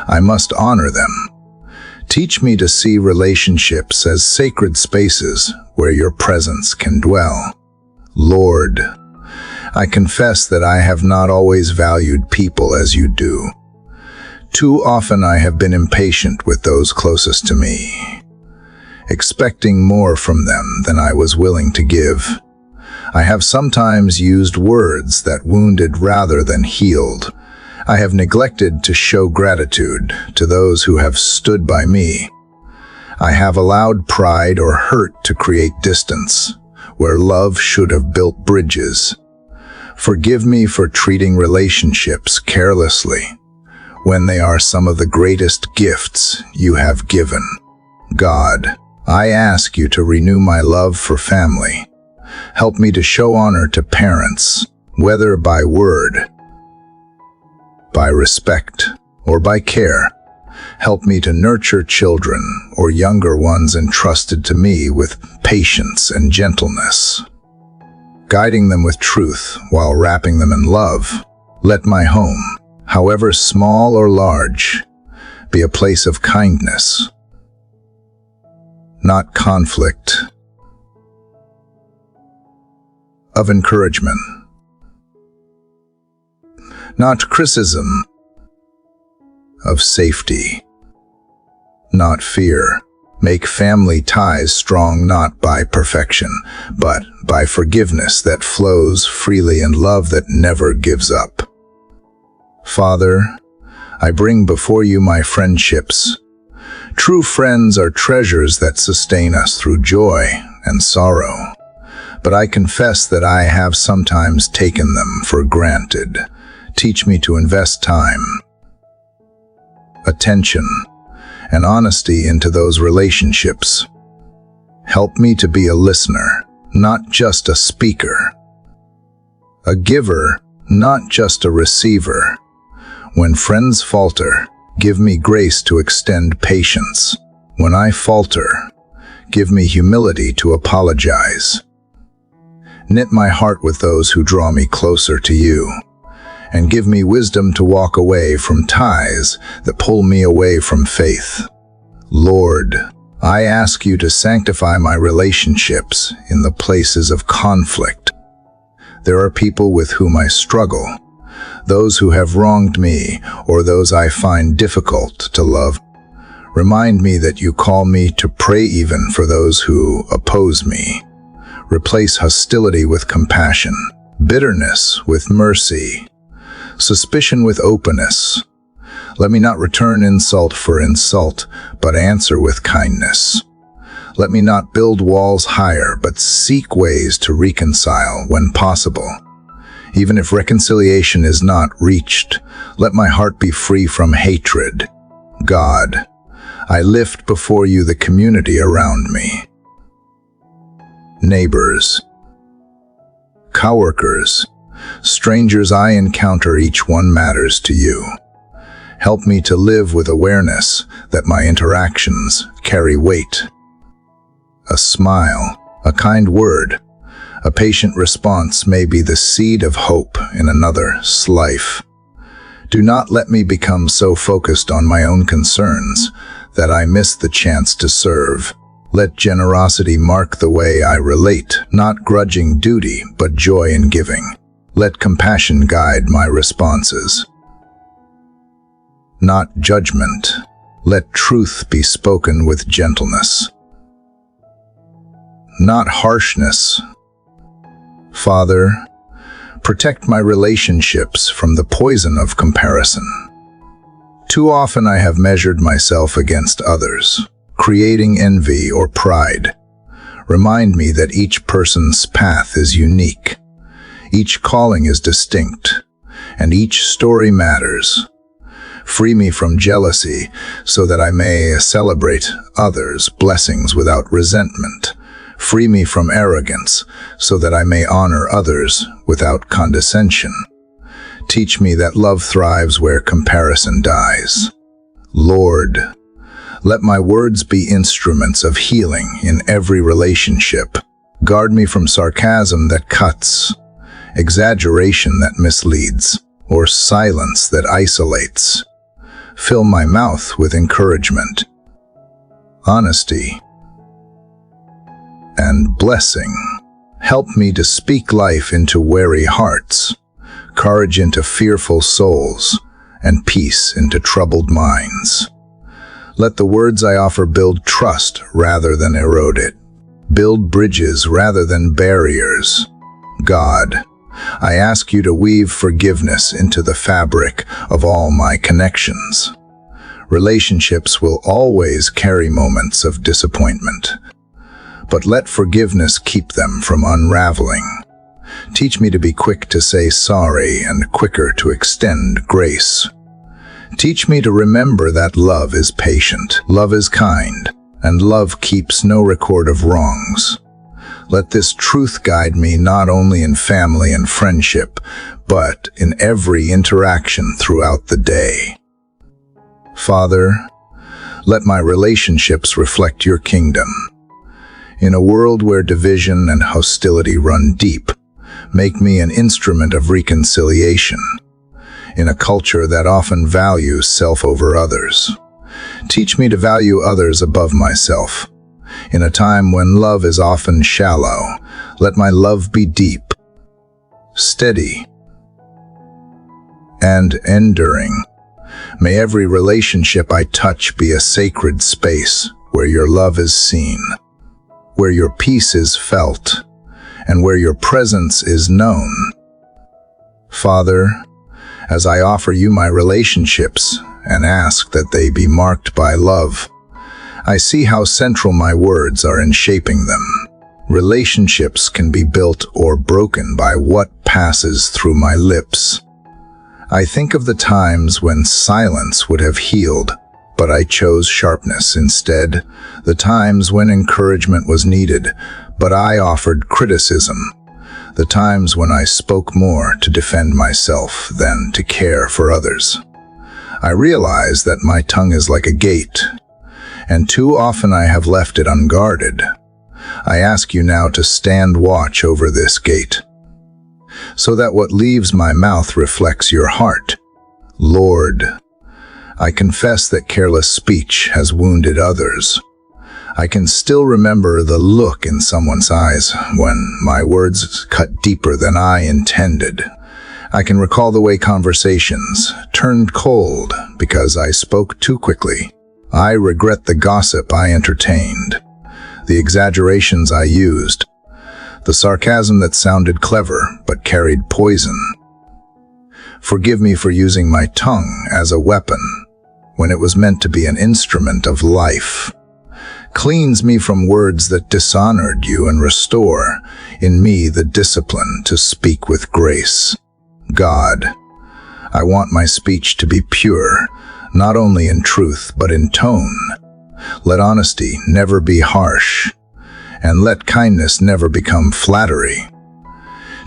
I must honor them. Teach me to see relationships as sacred spaces where your presence can dwell. Lord, I confess that I have not always valued people as you do. Too often I have been impatient with those closest to me, expecting more from them than I was willing to give. I have sometimes used words that wounded rather than healed. I have neglected to show gratitude to those who have stood by me. I have allowed pride or hurt to create distance, where love should have built bridges. Forgive me for treating relationships carelessly, when they are some of the greatest gifts you have given. God, I ask you to renew my love for family. Help me to show honor to parents, whether by word, by respect, or by care. Help me to nurture children or younger ones entrusted to me with patience and gentleness, guiding them with truth while wrapping them in love. Let my home, however small or large, be a place of kindness, not conflict, of encouragement, not criticism, of safety, not fear. Make family ties strong not by perfection, but by forgiveness that flows freely and love that never gives up. Father, I bring before you my friendships. True friends are treasures that sustain us through joy and sorrow, but I confess that I have sometimes taken them for granted. Teach me to invest time, attention, and honesty into those relationships. Help me to be a listener, not just a speaker, a giver, not just a receiver. When friends falter, give me grace to extend patience. When I falter, give me humility to apologize. Knit my heart with those who draw me closer to you, and give me wisdom to walk away from ties that pull me away from faith. Lord, I ask you to sanctify my relationships in the places of conflict. There are people with whom I struggle, those who have wronged me or those I find difficult to love. Remind me that you call me to pray even for those who oppose me. Replace hostility with compassion, bitterness with mercy, suspicion with openness. Let me not return insult for insult, but answer with kindness. Let me not build walls higher, but seek ways to reconcile when possible. Even if reconciliation is not reached, let my heart be free from hatred. God, I lift before you the community around me. Neighbors, coworkers, strangers I encounter, each one matters to you. Help me to live with awareness that my interactions carry weight. A smile, a kind word, a patient response may be the seed of hope in another's life. Do not let me become so focused on my own concerns that I miss the chance to serve. Let generosity mark the way I relate, not grudging duty, but joy in giving. Let compassion guide my responses, not judgment. Let truth be spoken with gentleness, not harshness. Father, protect my relationships from the poison of comparison. Too often I have measured myself against others, creating envy or pride. Remind me that each person's path is unique. Each calling is distinct, and each story matters. Free me from jealousy so that I may celebrate others' blessings without resentment. Free me from arrogance so that I may honor others without condescension. Teach me that love thrives where comparison dies. Lord, let my words be instruments of healing in every relationship. Guard me from sarcasm that cuts, exaggeration that misleads, or silence that isolates. Fill my mouth with encouragement, honesty, and blessing. Help me to speak life into weary hearts, courage into fearful souls, and peace into troubled minds. Let the words I offer build trust rather than erode it, build bridges rather than barriers. God, I ask you to weave forgiveness into the fabric of all my connections. Relationships will always carry moments of disappointment, but let forgiveness keep them from unraveling. Teach me to be quick to say sorry and quicker to extend grace. Teach me to remember that love is patient, love is kind, and love keeps no record of wrongs. Let this truth guide me not only in family and friendship, but in every interaction throughout the day. Father, Let my relationships reflect your kingdom. In a world where division and hostility run deep, make me an instrument of reconciliation. In a culture that often values self over others, teach me to value others above myself. In a time when love is often shallow, let my love be deep, steady, and enduring. May every relationship I touch be a sacred space where your love is seen, where your peace is felt, and where your presence is known. Father, as I offer you my relationships and ask that they be marked by love, I see how central my words are in shaping them. Relationships can be built or broken by what passes through my lips. I think of the times when silence would have healed, but I chose sharpness instead. The times when encouragement was needed, but I offered criticism. The times when I spoke more to defend myself than to care for others. I realize that my tongue is like a gate, and too often I have left it unguarded. I ask you now to stand watch over this gate, so that what leaves my mouth reflects your heart. Lord, I confess that careless speech has wounded others. I can still remember the look in someone's eyes when my words cut deeper than I intended. I can recall the way conversations turned cold because I spoke too quickly. I regret the gossip I entertained, the exaggerations I used, the sarcasm that sounded clever but carried poison. Forgive me for using my tongue as a weapon when it was meant to be an instrument of life. Cleanse me from words that dishonored you and restore in me the discipline to speak with grace. God, I want my speech to be pure, not only in truth but in tone. Let honesty never be harsh, and let kindness never become flattery.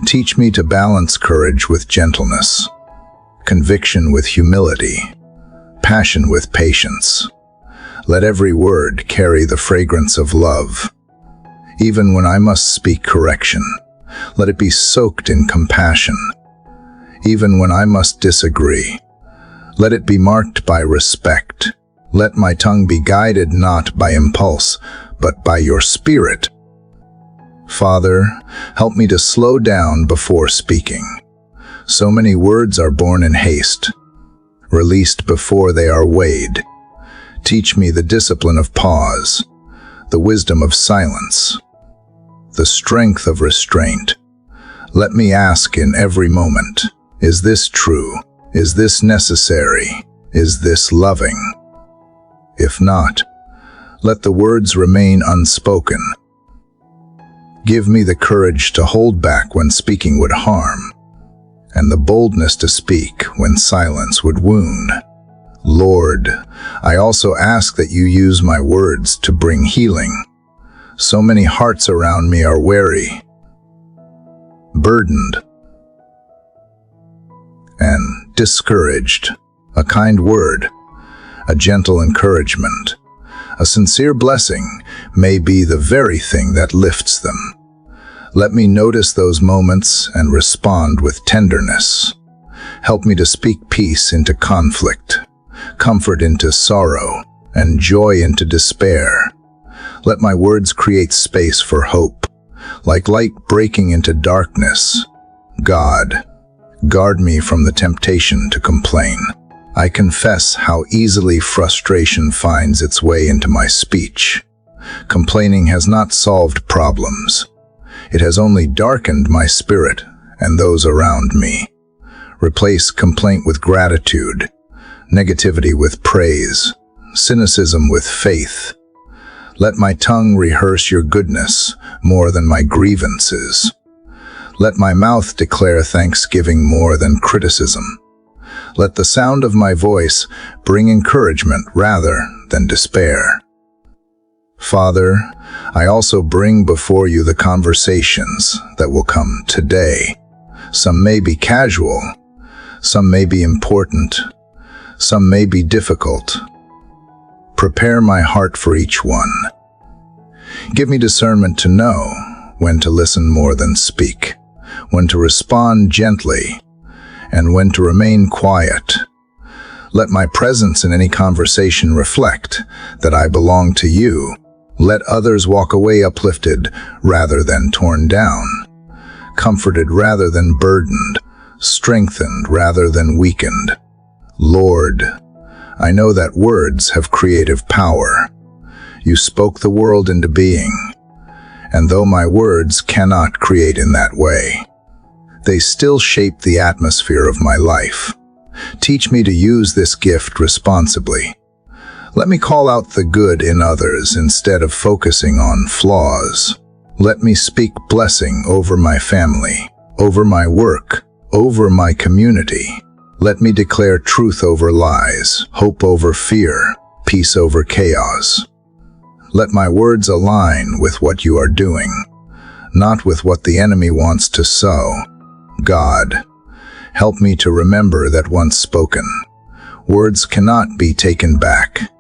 Teach me to balance courage with gentleness, conviction with humility, passion with patience. Let every word carry the fragrance of love. Even when I must speak correction, let it be soaked in compassion. Even when I must disagree, let it be marked by respect. Let my tongue be guided not by impulse, but by your Spirit. Father, help me to slow down before speaking. So many words are born in haste, released before they are weighed. Teach me the discipline of pause, the wisdom of silence, the strength of restraint. Let me ask in every moment, is this true? Is this necessary? Is this loving? If not, let the words remain unspoken. Give me the courage to hold back when speaking would harm, and the boldness to speak when silence would wound. Lord, I also ask that you use my words to bring healing. So many hearts around me are weary, burdened, and discouraged. A kind word, a gentle encouragement, a sincere blessing may be the very thing that lifts them. Let me notice those moments and respond with tenderness. Help me to speak peace into conflict, comfort into sorrow, and joy into despair. Let my words create space for hope, like light breaking into darkness. God, guard me from the temptation to complain. I confess how easily frustration finds its way into my speech. Complaining has not solved problems. It has only darkened my spirit and those around me. Replace complaint with gratitude, negativity with praise, cynicism with faith. Let my tongue rehearse your goodness more than my grievances. Let my mouth declare thanksgiving more than criticism. Let the sound of my voice bring encouragement rather than despair. Father, I also bring before you the conversations that will come today. Some may be casual, some may be important, some may be difficult. Prepare my heart for each one. Give me discernment to know when to listen more than speak, when to respond gently, and when to remain quiet. Let my presence in any conversation reflect that I belong to you. Let others walk away uplifted rather than torn down, comforted rather than burdened, strengthened rather than weakened. Lord, I know that words have creative power. You spoke the world into being, and though my words cannot create in that way, they still shape the atmosphere of my life. Teach me to use this gift responsibly. Let me call out the good in others instead of focusing on flaws. Let me speak blessing over my family, over my work, over my community. Let me declare truth over lies, hope over fear, peace over chaos. Let my words align with what you are doing, not with what the enemy wants to sow. God, help me to remember that once spoken, words cannot be taken back.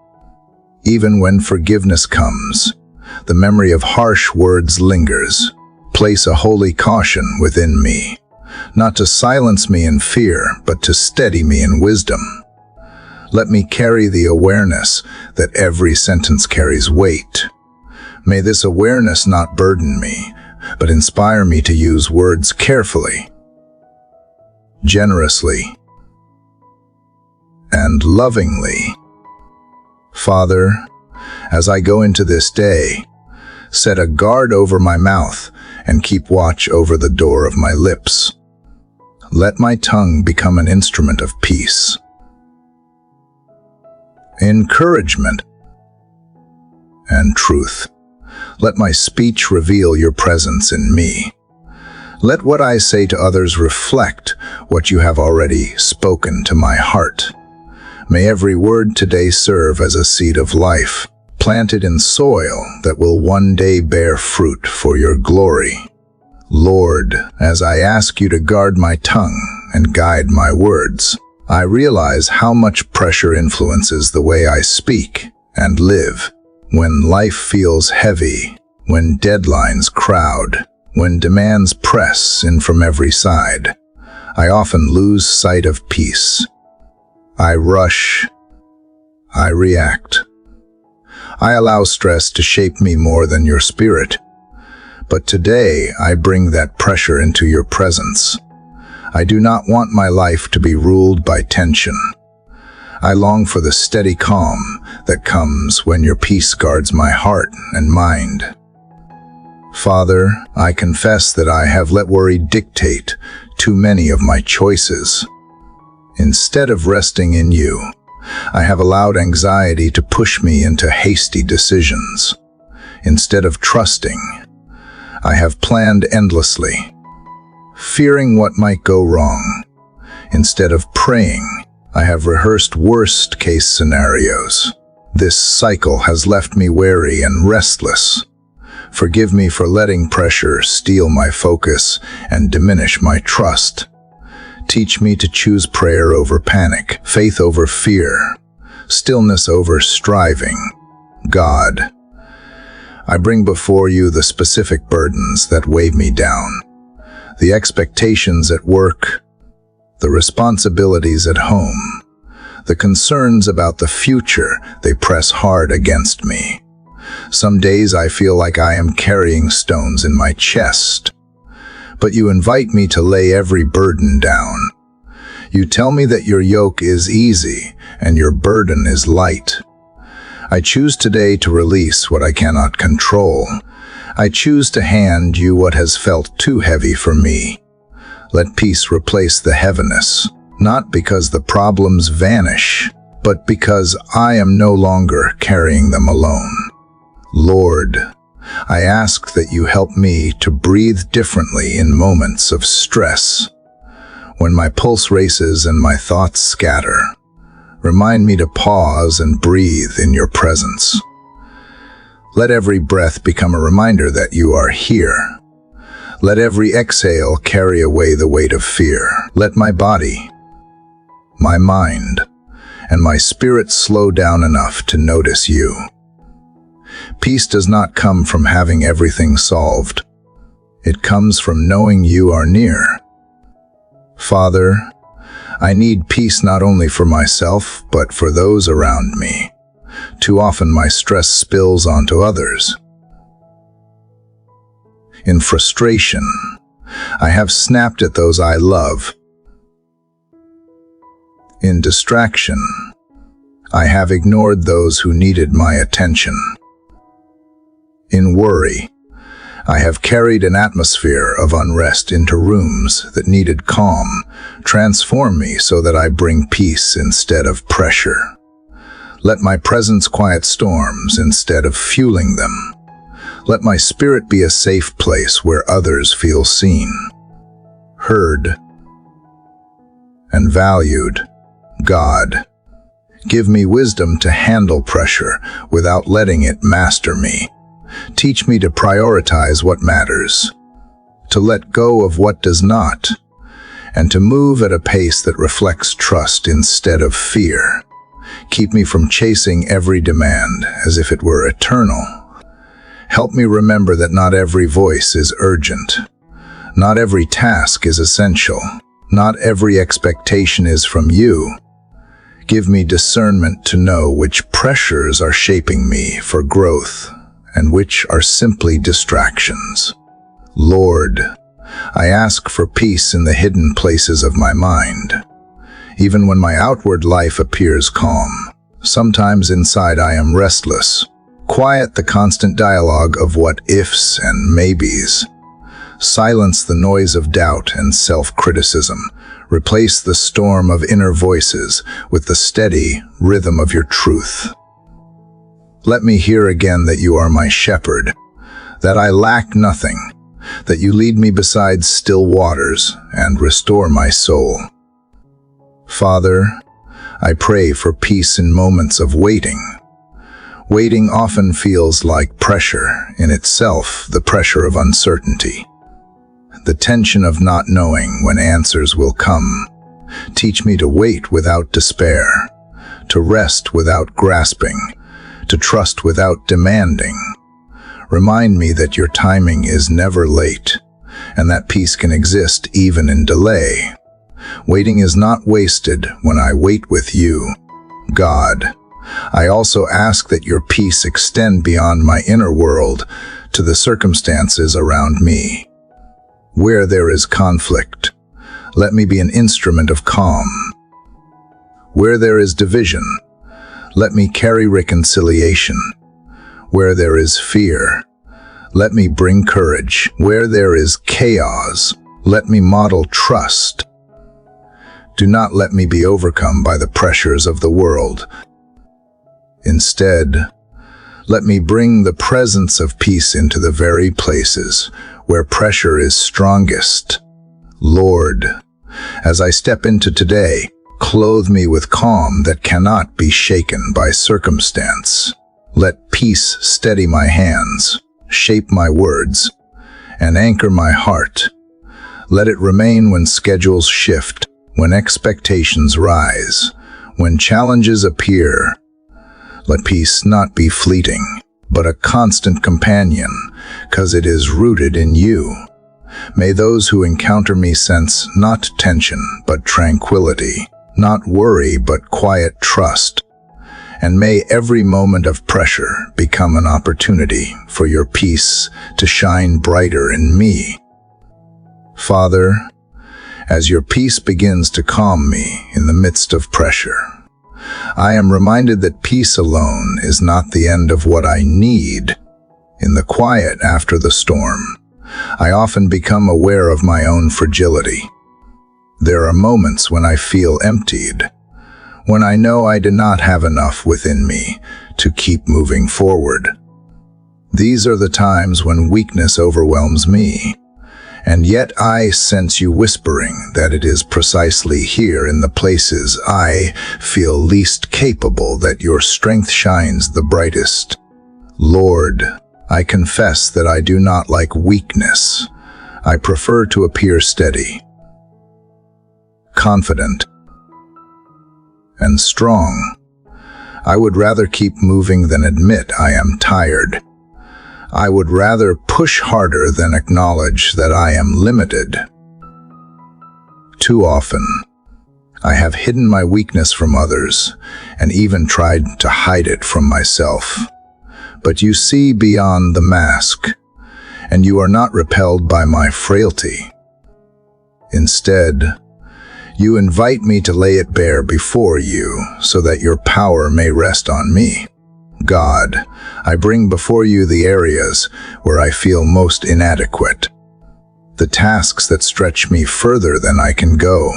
Even when forgiveness comes, the memory of harsh words lingers. Place a holy caution within me, not to silence me in fear, but to steady me in wisdom. Let me carry the awareness that every sentence carries weight. May this awareness not burden me, but inspire me to use words carefully, generously, and lovingly. Father, as I go into this day, set a guard over my mouth and keep watch over the door of my lips. Let my tongue become an instrument of peace, encouragement, and truth. Let my speech reveal your presence in me. Let what I say to others reflect what you have already spoken to my heart. May every word today serve as a seed of life, planted in soil that will one day bear fruit for your glory. Lord, as I ask you to guard my tongue and guide my words, I realize how much pressure influences the way I speak and live. When life feels heavy, when deadlines crowd, when demands press in from every side, I often lose sight of peace. I rush. I react. I allow stress to shape me more than your spirit. But today I bring that pressure into your presence. I do not want my life to be ruled by tension. I long for the steady calm that comes when your peace guards my heart and mind. Father, I confess that I have let worry dictate too many of my choices. Instead of resting in you, I have allowed anxiety to push me into hasty decisions. Instead of trusting, I have planned endlessly, fearing what might go wrong. Instead of praying, I have rehearsed worst-case scenarios. This cycle has left me weary and restless. Forgive me for letting pressure steal my focus and diminish my trust. Teach me to choose prayer over panic, faith over fear, stillness over striving. God, I bring before you the specific burdens that weigh me down, the expectations at work, the responsibilities at home, the concerns about the future. They press hard against me. Some days I feel like I am carrying stones in my chest, but you invite me to lay every burden down. You tell me that your yoke is easy and your burden is light. I choose today to release what I cannot control. I choose to hand you what has felt too heavy for me. Let peace replace the heaviness, not because the problems vanish, but because I am no longer carrying them alone. Lord, I ask that you help me to breathe differently in moments of stress. When my pulse races and my thoughts scatter, remind me to pause and breathe in your presence. Let every breath become a reminder that you are here. Let every exhale carry away the weight of fear. Let my body, my mind, and my spirit slow down enough to notice you. Peace does not come from having everything solved. It comes from knowing you are near. Father, I need peace not only for myself, but for those around me. Too often my stress spills onto others. In frustration, I have snapped at those I love. In distraction, I have ignored those who needed my attention. In worry, I have carried an atmosphere of unrest into rooms that needed calm. Transform me so that I bring peace instead of pressure. Let my presence quiet storms instead of fueling them. Let my spirit be a safe place where others feel seen, heard, and valued. God, give me wisdom to handle pressure without letting it master me. Teach me to prioritize what matters, to let go of what does not, and to move at a pace that reflects trust instead of fear. Keep me from chasing every demand as if it were eternal. Help me remember that not every voice is urgent. Not every task is essential. Not every expectation is from you. Give me discernment to know which pressures are shaping me for growth and which are simply distractions. Lord, I ask for peace in the hidden places of my mind. Even when my outward life appears calm, sometimes inside I am restless. Quiet the constant dialogue of what-ifs and maybes. Silence the noise of doubt and self-criticism. Replace the storm of inner voices with the steady rhythm of your truth. Let me hear again that you are my shepherd, that I lack nothing, that you lead me beside still waters and restore my soul. Father, I pray for peace in moments of waiting. Waiting often feels like pressure in itself, the pressure of uncertainty. The tension of not knowing when answers will come. Teach me to wait without despair, to rest without grasping, to trust without demanding. Remind me that your timing is never late, and that peace can exist even in delay. Waiting is not wasted when I wait with you, God. I also ask that your peace extend beyond my inner world to the circumstances around me. Where there is conflict, let me be an instrument of calm. Where there is division, let me carry reconciliation. Where there is fear, let me bring courage. Where there is chaos, let me model trust. Do not let me be overcome by the pressures of the world. Instead, let me bring the presence of peace into the very places where pressure is strongest. Lord, as I step into today, clothe me with calm that cannot be shaken by circumstance. Let peace steady my hands, shape my words, and anchor my heart. Let it remain when schedules shift, when expectations rise, when challenges appear. Let peace not be fleeting, but a constant companion, 'cause it is rooted in you. May those who encounter me sense not tension, but tranquility, not worry, but quiet trust. And may every moment of pressure become an opportunity for your peace to shine brighter in me. Father, as your peace begins to calm me in the midst of pressure, I am reminded that peace alone is not the end of what I need. In the quiet after the storm, I often become aware of my own fragility. There are moments when I feel emptied, when I know I do not have enough within me to keep moving forward. These are the times when weakness overwhelms me, and yet I sense you whispering that it is precisely here in the places I feel least capable that your strength shines the brightest. Lord, I confess that I do not like weakness. I prefer to appear steady, confident, and strong. I would rather keep moving than admit I am tired. I would rather push harder than acknowledge that I am limited. Too often, I have hidden my weakness from others and even tried to hide it from myself. But you see beyond the mask, and you are not repelled by my frailty. Instead, you invite me to lay it bare before you so that your power may rest on me. God, I bring before you the areas where I feel most inadequate, the tasks that stretch me further than I can go,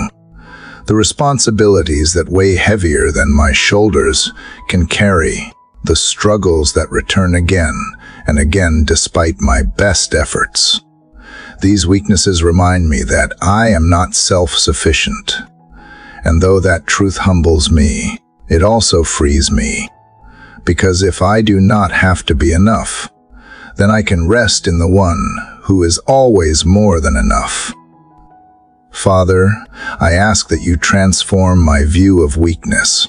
the responsibilities that weigh heavier than my shoulders can carry, the struggles that return again and again despite my best efforts. These weaknesses remind me that I am not self-sufficient, and though that truth humbles me, it also frees me, because if I do not have to be enough, then I can rest in the one who is always more than enough. Father, I ask that you transform my view of weakness.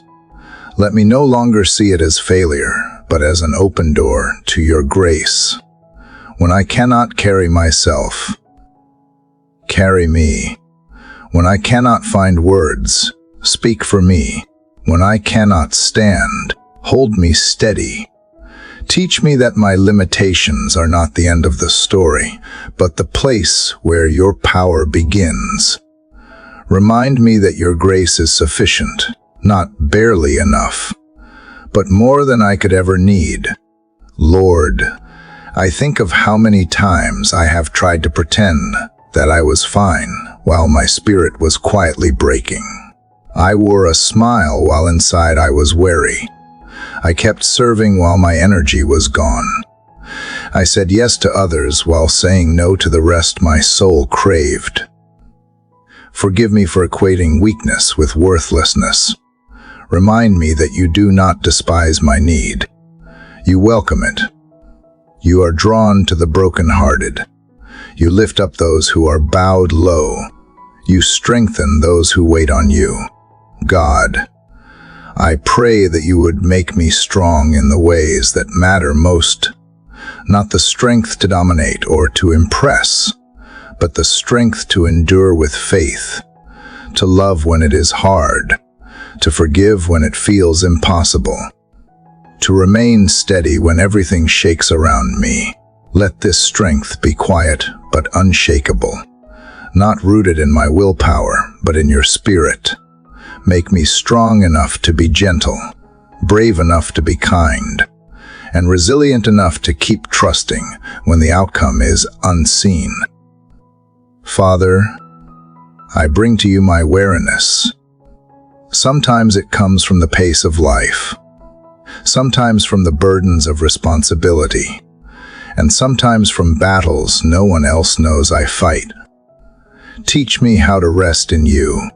Let me no longer see it as failure, but as an open door to your grace. When I cannot carry myself, carry me. When I cannot find words, speak for me. When I cannot stand, hold me steady. Teach me that my limitations are not the end of the story, but the place where your power begins. Remind me that your grace is sufficient, not barely enough, but more than I could ever need. Lord, I think of how many times I have tried to pretend that I was fine while my spirit was quietly breaking. I wore a smile while inside I was weary. I kept serving while my energy was gone. I said yes to others while saying no to the rest my soul craved. Forgive me for equating weakness with worthlessness. Remind me that you do not despise my need. You welcome it. You are drawn to the brokenhearted. You lift up those who are bowed low. You strengthen those who wait on you. God, I pray that you would make me strong in the ways that matter most, not the strength to dominate or to impress, but the strength to endure with faith, to love when it is hard, to forgive when it feels impossible, to remain steady when everything shakes around me. Let this strength be quiet but unshakable, not rooted in my willpower, but in your spirit. Make me strong enough to be gentle, brave enough to be kind, and resilient enough to keep trusting when the outcome is unseen. Father, I bring to you my weariness. Sometimes it comes from the pace of life, sometimes from the burdens of responsibility, and sometimes from battles no one else knows I fight. Teach me how to rest in you.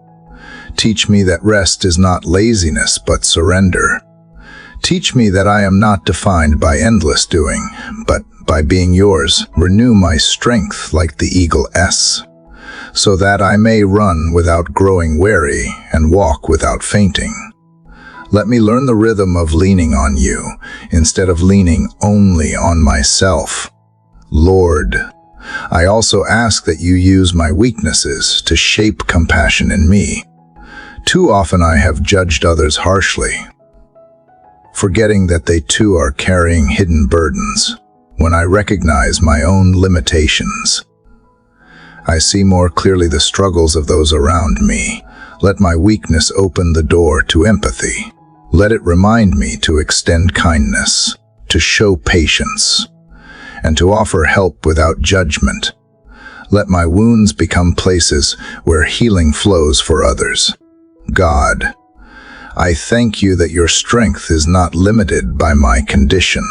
Teach me that rest is not laziness but surrender. Teach me that I am not defined by endless doing, but by being yours. Renew my strength like the eagle S, so that I may run without growing weary and walk without fainting. Let me learn the rhythm of leaning on you instead of leaning only on myself. Lord, I also ask that you use my weaknesses to shape compassion in me. Too often I have judged others harshly, forgetting that they too are carrying hidden burdens. When I recognize my own limitations, I see more clearly the struggles of those around me. Let my weakness open the door to empathy. Let it remind me to extend kindness, to show patience, and to offer help without judgment. Let my wounds become places where healing flows for others. God, I thank you that your strength is not limited by my condition.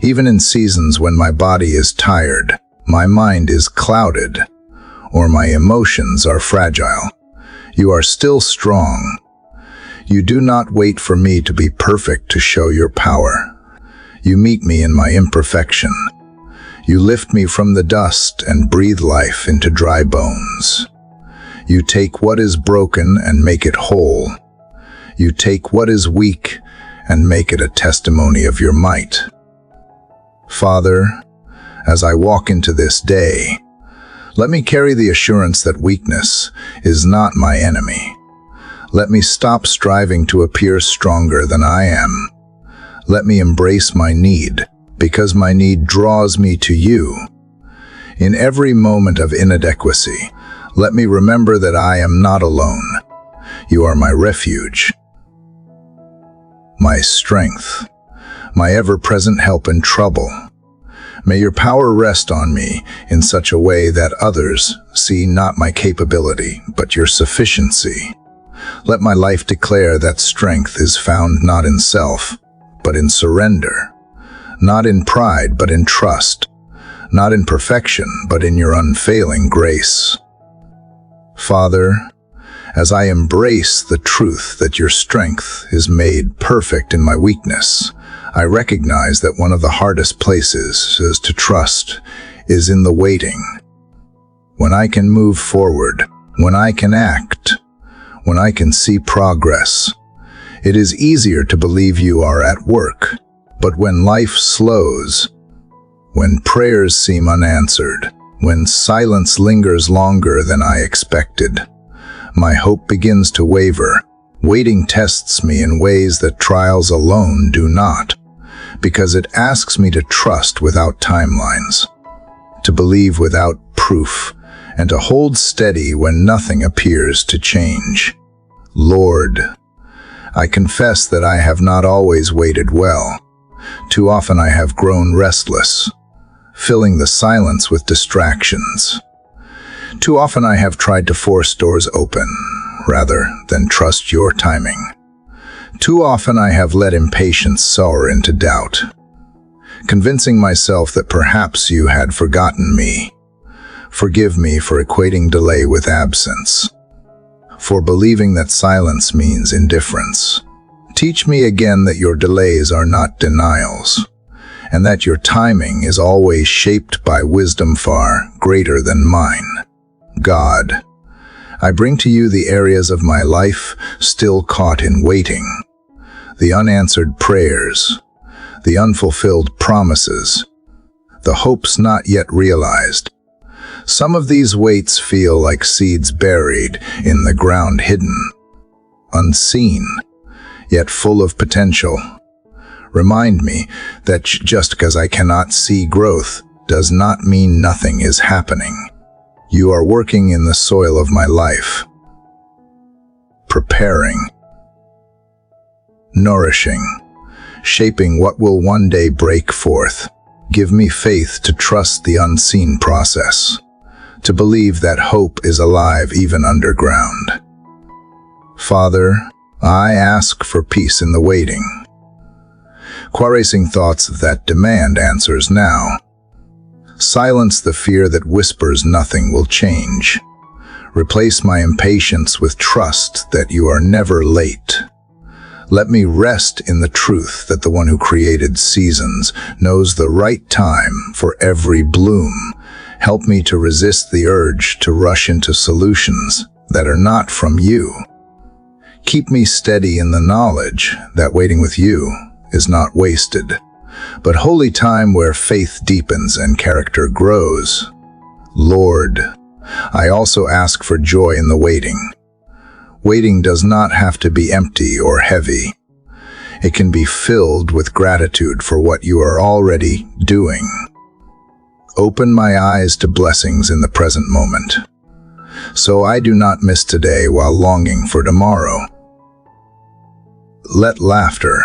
Even in seasons when my body is tired, my mind is clouded, or my emotions are fragile, you are still strong. You do not wait for me to be perfect to show your power. You meet me in my imperfection. You lift me from the dust and breathe life into dry bones. You take what is broken and make it whole. You take what is weak and make it a testimony of your might. Father, as I walk into this day, let me carry the assurance that weakness is not my enemy. Let me stop striving to appear stronger than I am. Let me embrace my need, because my need draws me to you. In every moment of inadequacy, let me remember that I am not alone. You are my refuge, my strength, my ever-present help in trouble. May your power rest on me in such a way that others see not my capability, but your sufficiency. Let my life declare that strength is found not in self, but in surrender, not in pride, but in trust, not in perfection, but in your unfailing grace. Father, as I embrace the truth that your strength is made perfect in my weakness, I recognize that one of the hardest places to trust is in the waiting. When I can move forward, when I can act, when I can see progress, it is easier to believe you are at work. But when life slows, when prayers seem unanswered, when silence lingers longer than I expected, my hope begins to waver. Waiting tests me in ways that trials alone do not, because it asks me to trust without timelines, to believe without proof, and to hold steady when nothing appears to change. Lord, I confess that I have not always waited well. Too often I have grown restless, filling the silence with distractions. Too often I have tried to force doors open, rather than trust your timing. Too often I have let impatience sour into doubt, convincing myself that perhaps you had forgotten me. Forgive me for equating delay with absence, for believing that silence means indifference. Teach me again that your delays are not denials, and that your timing is always shaped by wisdom far greater than mine. God, I bring to you the areas of my life still caught in waiting, the unanswered prayers, the unfulfilled promises, the hopes not yet realized. Some of these waits feel like seeds buried in the ground, hidden, unseen, yet full of potential. Remind me that just because I cannot see growth does not mean nothing is happening. You are working in the soil of my life, preparing, nourishing, shaping what will one day break forth. Give me faith to trust the unseen process, to believe that hope is alive even underground. Father, I ask for peace in the waiting, erasing thoughts that demand answers now. Silence the fear that whispers nothing will change. Replace my impatience with trust that you are never late. Let me rest in the truth that the one who created seasons knows the right time for every bloom. Help me to resist the urge to rush into solutions that are not from you. Keep me steady in the knowledge that waiting with you is not wasted, but holy time where faith deepens and character grows. Lord, I also ask for joy in the waiting. Waiting does not have to be empty or heavy. It can be filled with gratitude for what you are already doing. Open my eyes to blessings in the present moment, so I do not miss today while longing for tomorrow. Let laughter,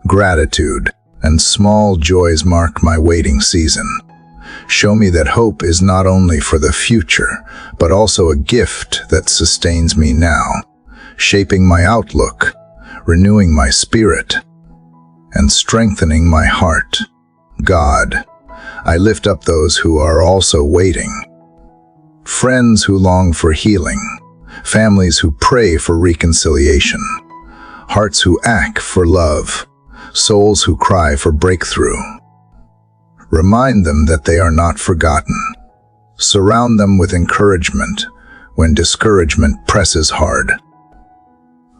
gratitude, and small joys mark my waiting season. Show me that hope is not only for the future, but also a gift that sustains me now, shaping my outlook, renewing my spirit, and strengthening my heart. God, I lift up those who are also waiting. Friends who long for healing, families who pray for reconciliation, hearts who ache for love, souls who cry for breakthrough. Remind them that they are not forgotten. Surround them with encouragement when discouragement presses hard.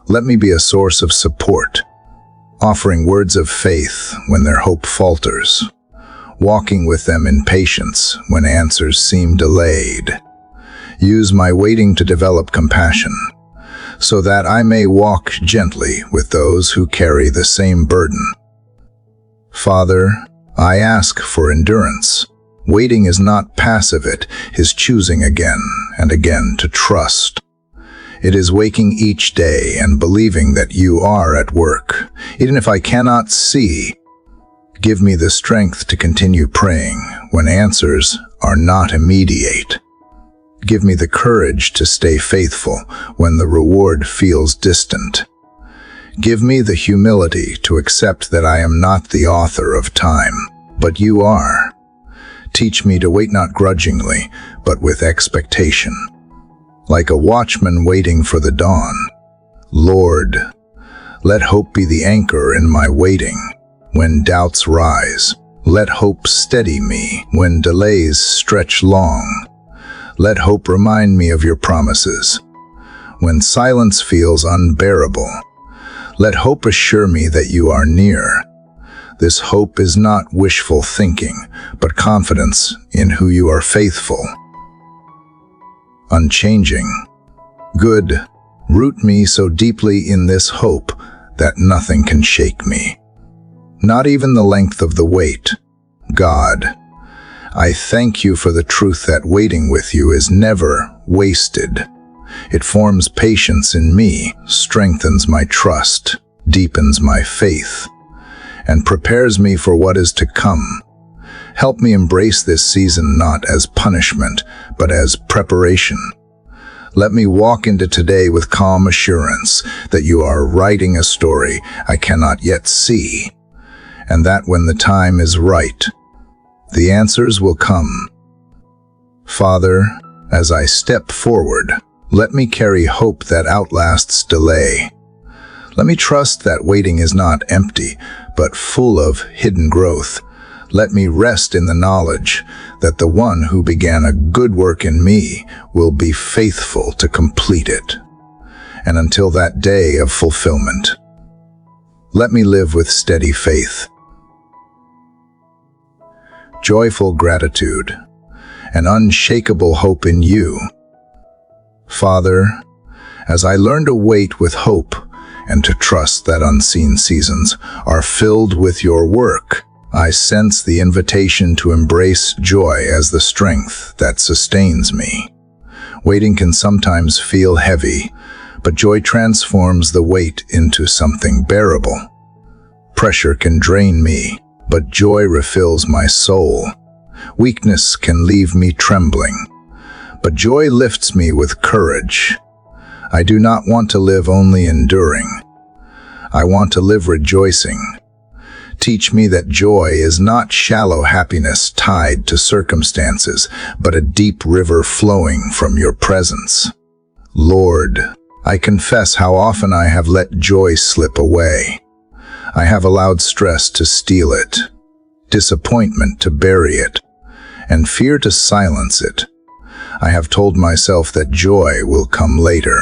Let me be a source of support, offering words of faith when their hope falters, walking with them in patience when answers seem delayed. Use my waiting to develop compassion, so that I may walk gently with those who carry the same burden. Father, I ask for endurance. Waiting is not passive, it is choosing again and again to trust. It is waking each day and believing that you are at work, even if I cannot see. Give me the strength to continue praying when answers are not immediate. Give me the courage to stay faithful when the reward feels distant. Give me the humility to accept that I am not the author of time, but you are. Teach me to wait not grudgingly, but with expectation, like a watchman waiting for the dawn. Lord, let hope be the anchor in my waiting. When doubts rise, let hope steady me. When delays stretch long, let hope remind me of your promises. When silence feels unbearable, let hope assure me that you are near. This hope is not wishful thinking, but confidence in who you are faithful, unchanging, good. Root me so deeply in this hope that nothing can shake me, not even the length of the wait. God, I thank you for the truth that waiting with you is never wasted. It forms patience in me, strengthens my trust, deepens my faith, and prepares me for what is to come. Help me embrace this season not as punishment, but as preparation. Let me walk into today with calm assurance that you are writing a story I cannot yet see, and that when the time is right, the answers will come. Father, as I step forward, let me carry hope that outlasts delay. Let me trust that waiting is not empty, but full of hidden growth. Let me rest in the knowledge that the one who began a good work in me will be faithful to complete it. And until that day of fulfillment, let me live with steady faith, joyful gratitude, and unshakable hope in you. Father, as I learn to wait with hope and to trust that unseen seasons are filled with your work, I sense the invitation to embrace joy as the strength that sustains me. Waiting can sometimes feel heavy, but joy transforms the weight into something bearable. Pressure can drain me, but joy refills my soul. Weakness can leave me trembling, but joy lifts me with courage. I do not want to live only enduring. I want to live rejoicing. Teach me that joy is not shallow happiness tied to circumstances, but a deep river flowing from your presence. Lord, I confess how often I have let joy slip away. I have allowed stress to steal it, disappointment to bury it, and fear to silence it. I have told myself that joy will come later,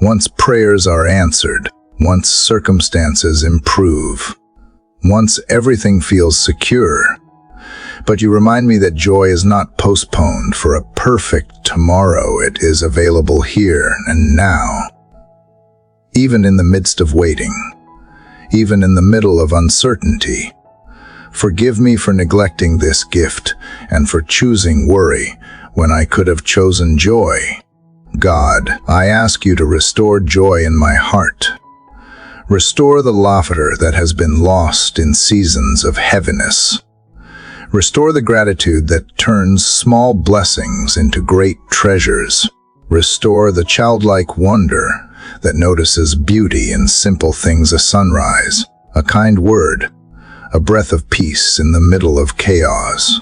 once prayers are answered, once circumstances improve, once everything feels secure. But you remind me that joy is not postponed for a perfect tomorrow. It is available here and now. Even in the midst of waiting, even in the middle of uncertainty, forgive me for neglecting this gift and for choosing worry when I could have chosen joy. God, I ask you to restore joy in my heart. Restore the laughter that has been lost in seasons of heaviness. Restore the gratitude that turns small blessings into great treasures. Restore the childlike wonder that notices beauty in simple things: a sunrise, a kind word, a breath of peace in the middle of chaos.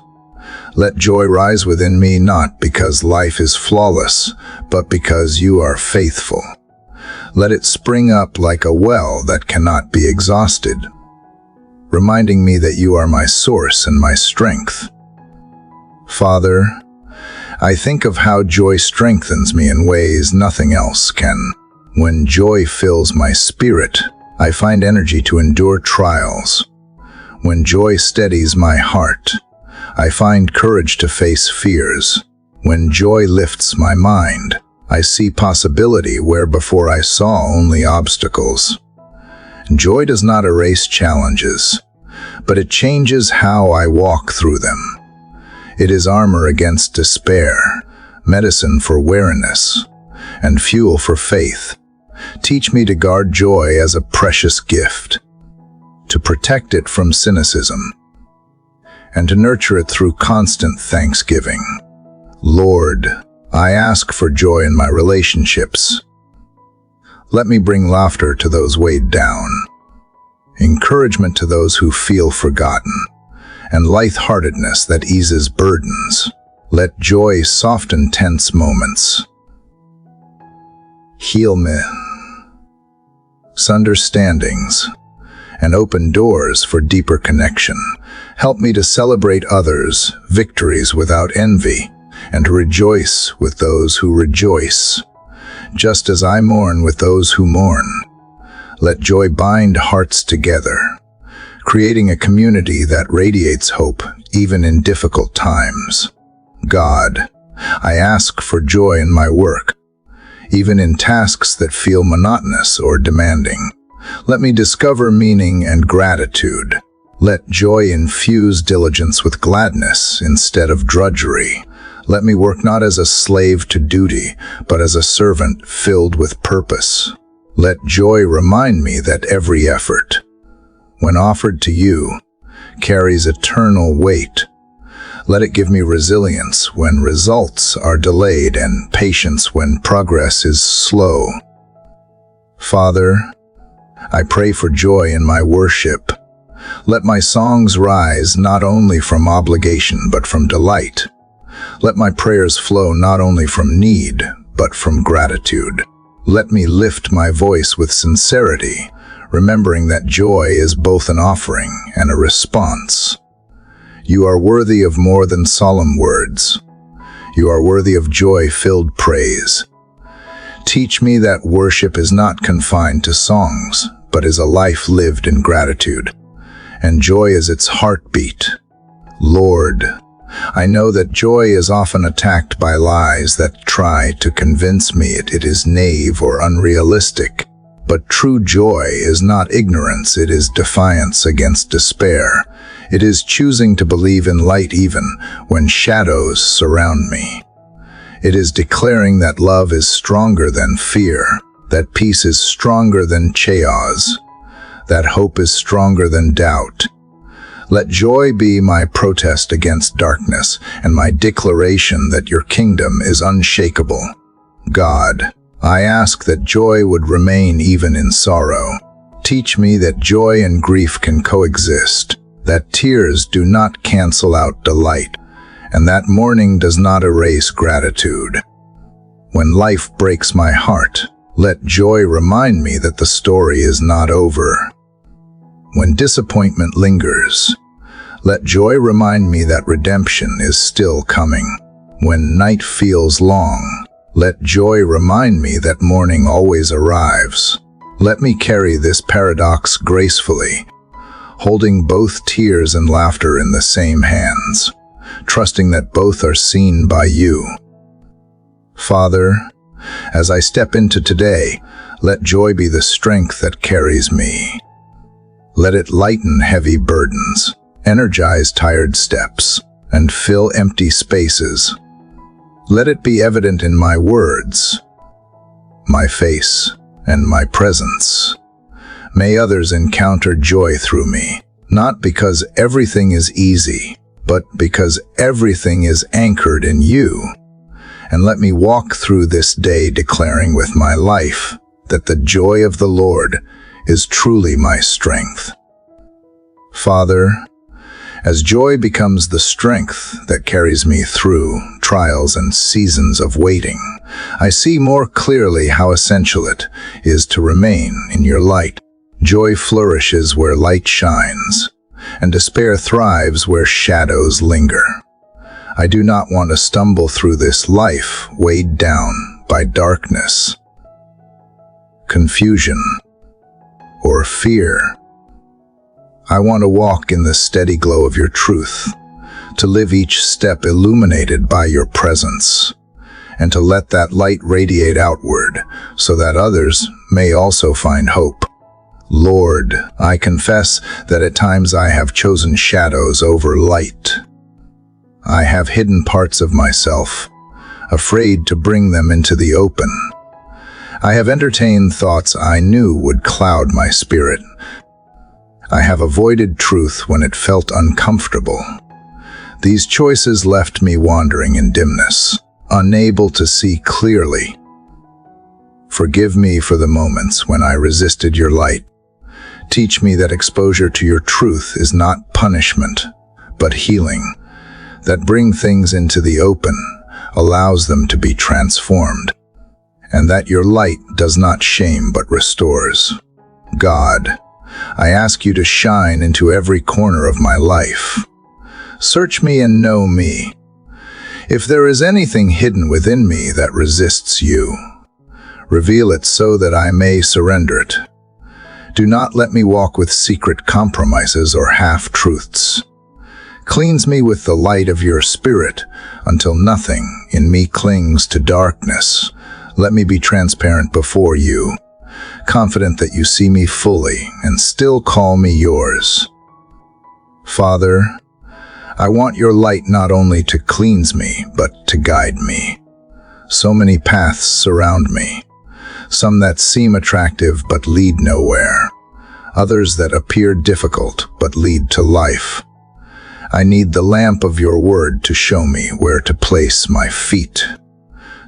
Let joy rise within me, not because life is flawless, but because you are faithful. Let it spring up like a well that cannot be exhausted, reminding me that you are my source and my strength. Father, I think of how joy strengthens me in ways nothing else can. When joy fills my spirit, I find energy to endure trials. When joy steadies my heart, I find courage to face fears. When joy lifts my mind, I see possibility where before I saw only obstacles. Joy does not erase challenges, but it changes how I walk through them. It is armor against despair, medicine for weariness, and fuel for faith. Teach me to guard joy as a precious gift, to protect it from cynicism, and to nurture it through constant thanksgiving. Lord, I ask for joy in my relationships. Let me bring laughter to those weighed down, encouragement to those who feel forgotten, and lightheartedness that eases burdens. Let joy soften tense moments. Heal misunderstandings and open doors for deeper connection. Help me to celebrate others' victories without envy, and to rejoice with those who rejoice, just as I mourn with those who mourn. Let joy bind hearts together, creating a community that radiates hope even in difficult times. God, I ask for joy in my work, even in tasks that feel monotonous or demanding. Let me discover meaning and gratitude. Let joy infuse diligence with gladness instead of drudgery. Let me work not as a slave to duty, but as a servant filled with purpose. Let joy remind me that every effort, when offered to you, carries eternal weight. Let it give me resilience when results are delayed and patience when progress is slow. Father, I pray for joy in my worship. Let my songs rise not only from obligation but from delight. Let my prayers flow not only from need but from gratitude. Let me lift my voice with sincerity, remembering that joy is both an offering and a response. You are worthy of more than solemn words. You are worthy of joy-filled praise. Teach me that worship is not confined to songs, but is a life lived in gratitude, and joy is its heartbeat. Lord, I know that joy is often attacked by lies that try to convince me it is naive or unrealistic. But true joy is not ignorance, it is defiance against despair. It is choosing to believe in light even when shadows surround me. It is declaring that love is stronger than fear, that peace is stronger than chaos, that hope is stronger than doubt. Let joy be my protest against darkness and my declaration that your kingdom is unshakable. God, I ask that joy would remain even in sorrow. Teach me that joy and grief can coexist, that tears do not cancel out delight, and that mourning does not erase gratitude. When life breaks my heart, let joy remind me that the story is not over. When disappointment lingers, let joy remind me that redemption is still coming. When night feels long, let joy remind me that morning always arrives. Let me carry this paradox gracefully, holding both tears and laughter in the same hands, trusting that both are seen by you. Father, as I step into today, let joy be the strength that carries me. Let it lighten heavy burdens, energize tired steps, and fill empty spaces. Let it be evident in my words, my face, and my presence. May others encounter joy through me, not because everything is easy, but because everything is anchored in you. And let me walk through this day declaring with my life that the joy of the Lord is truly my strength. Father, as joy becomes the strength that carries me through trials and seasons of waiting, I see more clearly how essential it is to remain in your light. Joy flourishes where light shines, and despair thrives where shadows linger. I do not want to stumble through this life weighed down by darkness. confusion, or fear. I want to walk in the steady glow of your truth, to live each step illuminated by your presence, and to let that light radiate outward so that others may also find hope. Lord, I confess that at times I have chosen shadows over light. I have hidden parts of myself, afraid to bring them into the open. I have entertained thoughts I knew would cloud my spirit. I have avoided truth when it felt uncomfortable. These choices left me wandering in dimness, unable to see clearly. Forgive me for the moments when I resisted your light. Teach me that exposure to your truth is not punishment, but healing, that bring things into the open, allows them to be transformed, and that your light does not shame but restores. God, I ask you to shine into every corner of my life. Search me and know me. If there is anything hidden within me that resists you, reveal it so that I may surrender it. Do not let me walk with secret compromises or half-truths. Cleanse me with the light of your Spirit until nothing in me clings to darkness. Let me be transparent before you, confident that you see me fully and still call me yours. Father, I want your light not only to cleanse me, but to guide me. So many paths surround me, some that seem attractive but lead nowhere, others that appear difficult but lead to life. I need the lamp of your word to show me where to place my feet.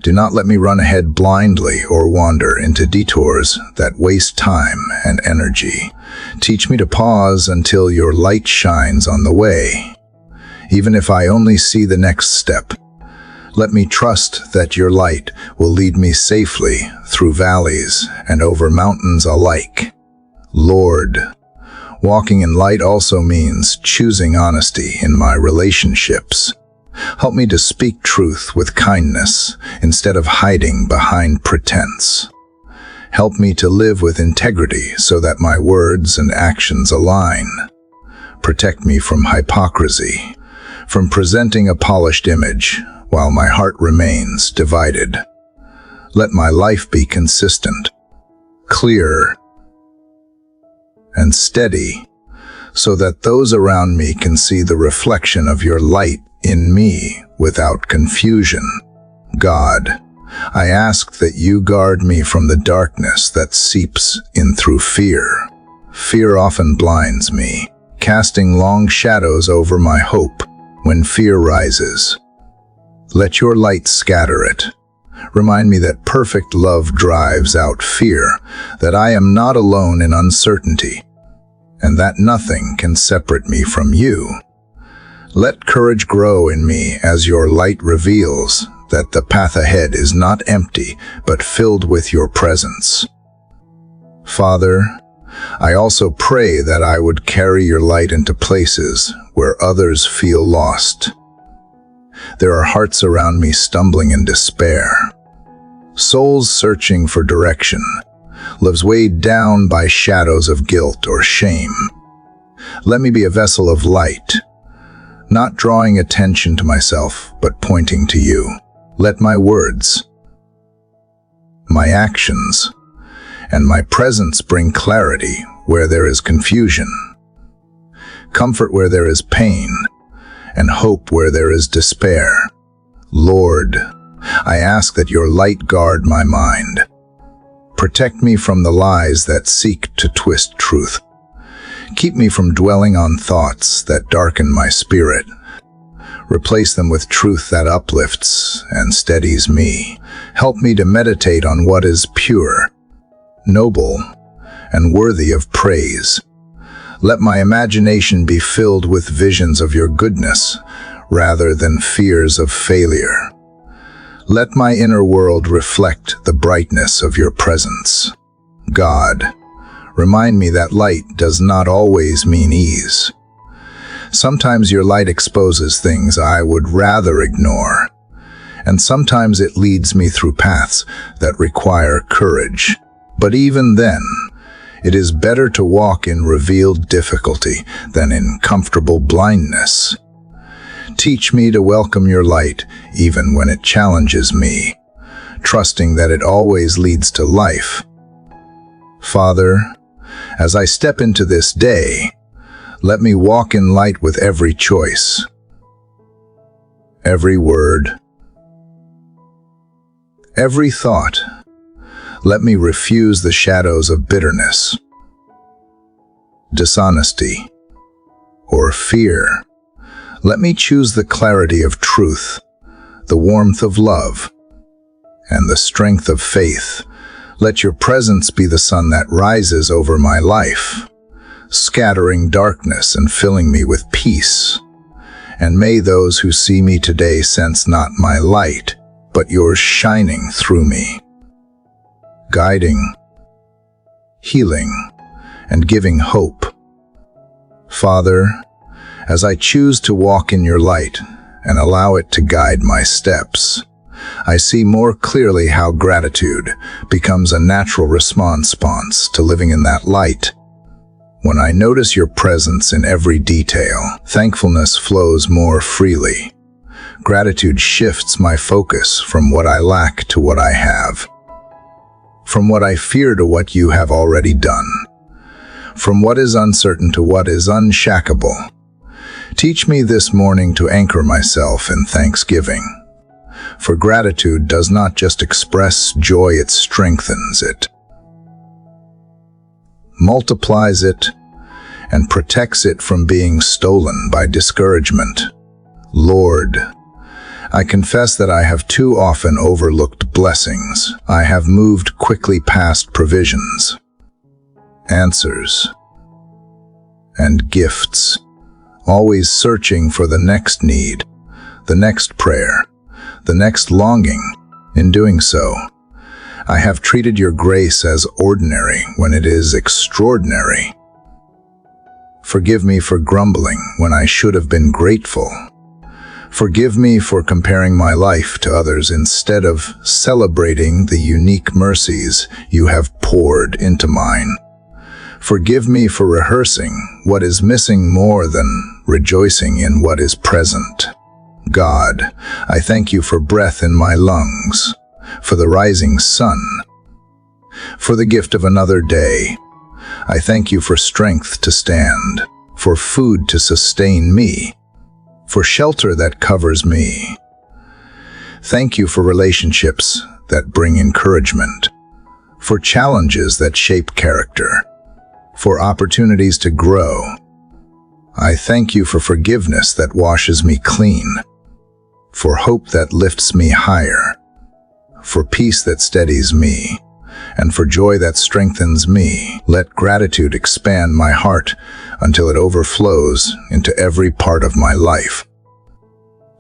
Do not let me run ahead blindly or wander into detours that waste time and energy. Teach me to pause until your light shines on the way. Even if I only see the next step, let me trust that your light will lead me safely through valleys and over mountains alike. Lord, walking in light also means choosing honesty in my relationships. Help me to speak truth with kindness instead of hiding behind pretense. Help me to live with integrity so that my words and actions align. Protect me from hypocrisy, from presenting a polished image while my heart remains divided. Let my life be consistent, clear, and steady, so that those around me can see the reflection of your light in me without confusion. God, I ask that you guard me from the darkness that seeps in through fear. Fear often blinds me, casting long shadows over my hope when fear rises. Let your light scatter it. Remind me that perfect love drives out fear, that I am not alone in uncertainty, and that nothing can separate me from you. Let courage grow in me as your light reveals that the path ahead is not empty, but filled with your presence. Father, I also pray that I would carry your light into places where others feel lost. There are hearts around me stumbling in despair, souls searching for direction, lives weighed down by shadows of guilt or shame. Let me be a vessel of light, not drawing attention to myself, but pointing to you. Let my words, my actions, and my presence bring clarity where there is confusion, comfort where there is pain, and hope where there is despair. Lord, I ask that your light guard my mind. Protect me from the lies that seek to twist truth. Keep me from dwelling on thoughts that darken my spirit. Replace them with truth that uplifts and steadies me. Help me to meditate on what is pure, noble, and worthy of praise. Let my imagination be filled with visions of your goodness rather than fears of failure. Let my inner world reflect the brightness of your presence. God, remind me that light does not always mean ease. Sometimes your light exposes things I would rather ignore, and sometimes it leads me through paths that require courage. But even then, it is better to walk in revealed difficulty than in comfortable blindness. Teach me to welcome your light even when it challenges me, trusting that it always leads to life. Father, as I step into this day, let me walk in light with every choice, every word, every thought. Let me refuse the shadows of bitterness, dishonesty, or fear. Let me choose the clarity of truth, the warmth of love, and the strength of faith. Let your presence be the sun that rises over my life, scattering darkness and filling me with peace. And may those who see me today sense not my light, but yours shining through me, guiding, healing, and giving hope. Father, as I choose to walk in your light and allow it to guide my steps, I see more clearly how gratitude becomes a natural response to living in that light. When I notice your presence in every detail, thankfulness flows more freely. Gratitude shifts my focus from what I lack to what I have, from what I fear to what you have already done, from what is uncertain to what is unshakable. Teach me this morning to anchor myself in thanksgiving. For gratitude does not just express joy, it strengthens it, multiplies it, and protects it from being stolen by discouragement. Lord, I confess that I have too often overlooked blessings. I have moved quickly past provisions, answers, and gifts, always searching for the next need, the next prayer, the next longing. In doing so, I have treated your grace as ordinary when it is extraordinary. Forgive me for grumbling when I should have been grateful. Forgive me for comparing my life to others instead of celebrating the unique mercies you have poured into mine. Forgive me for rehearsing what is missing more than rejoicing in what is present. God, I thank you for breath in my lungs, for the rising sun, for the gift of another day. I thank you for strength to stand, for food to sustain me, for shelter that covers me. Thank you for relationships that bring encouragement, for challenges that shape character, for opportunities to grow. I thank you for forgiveness that washes me clean, for hope that lifts me higher, for peace that steadies me, and for joy that strengthens me. Let gratitude expand my heart until it overflows into every part of my life.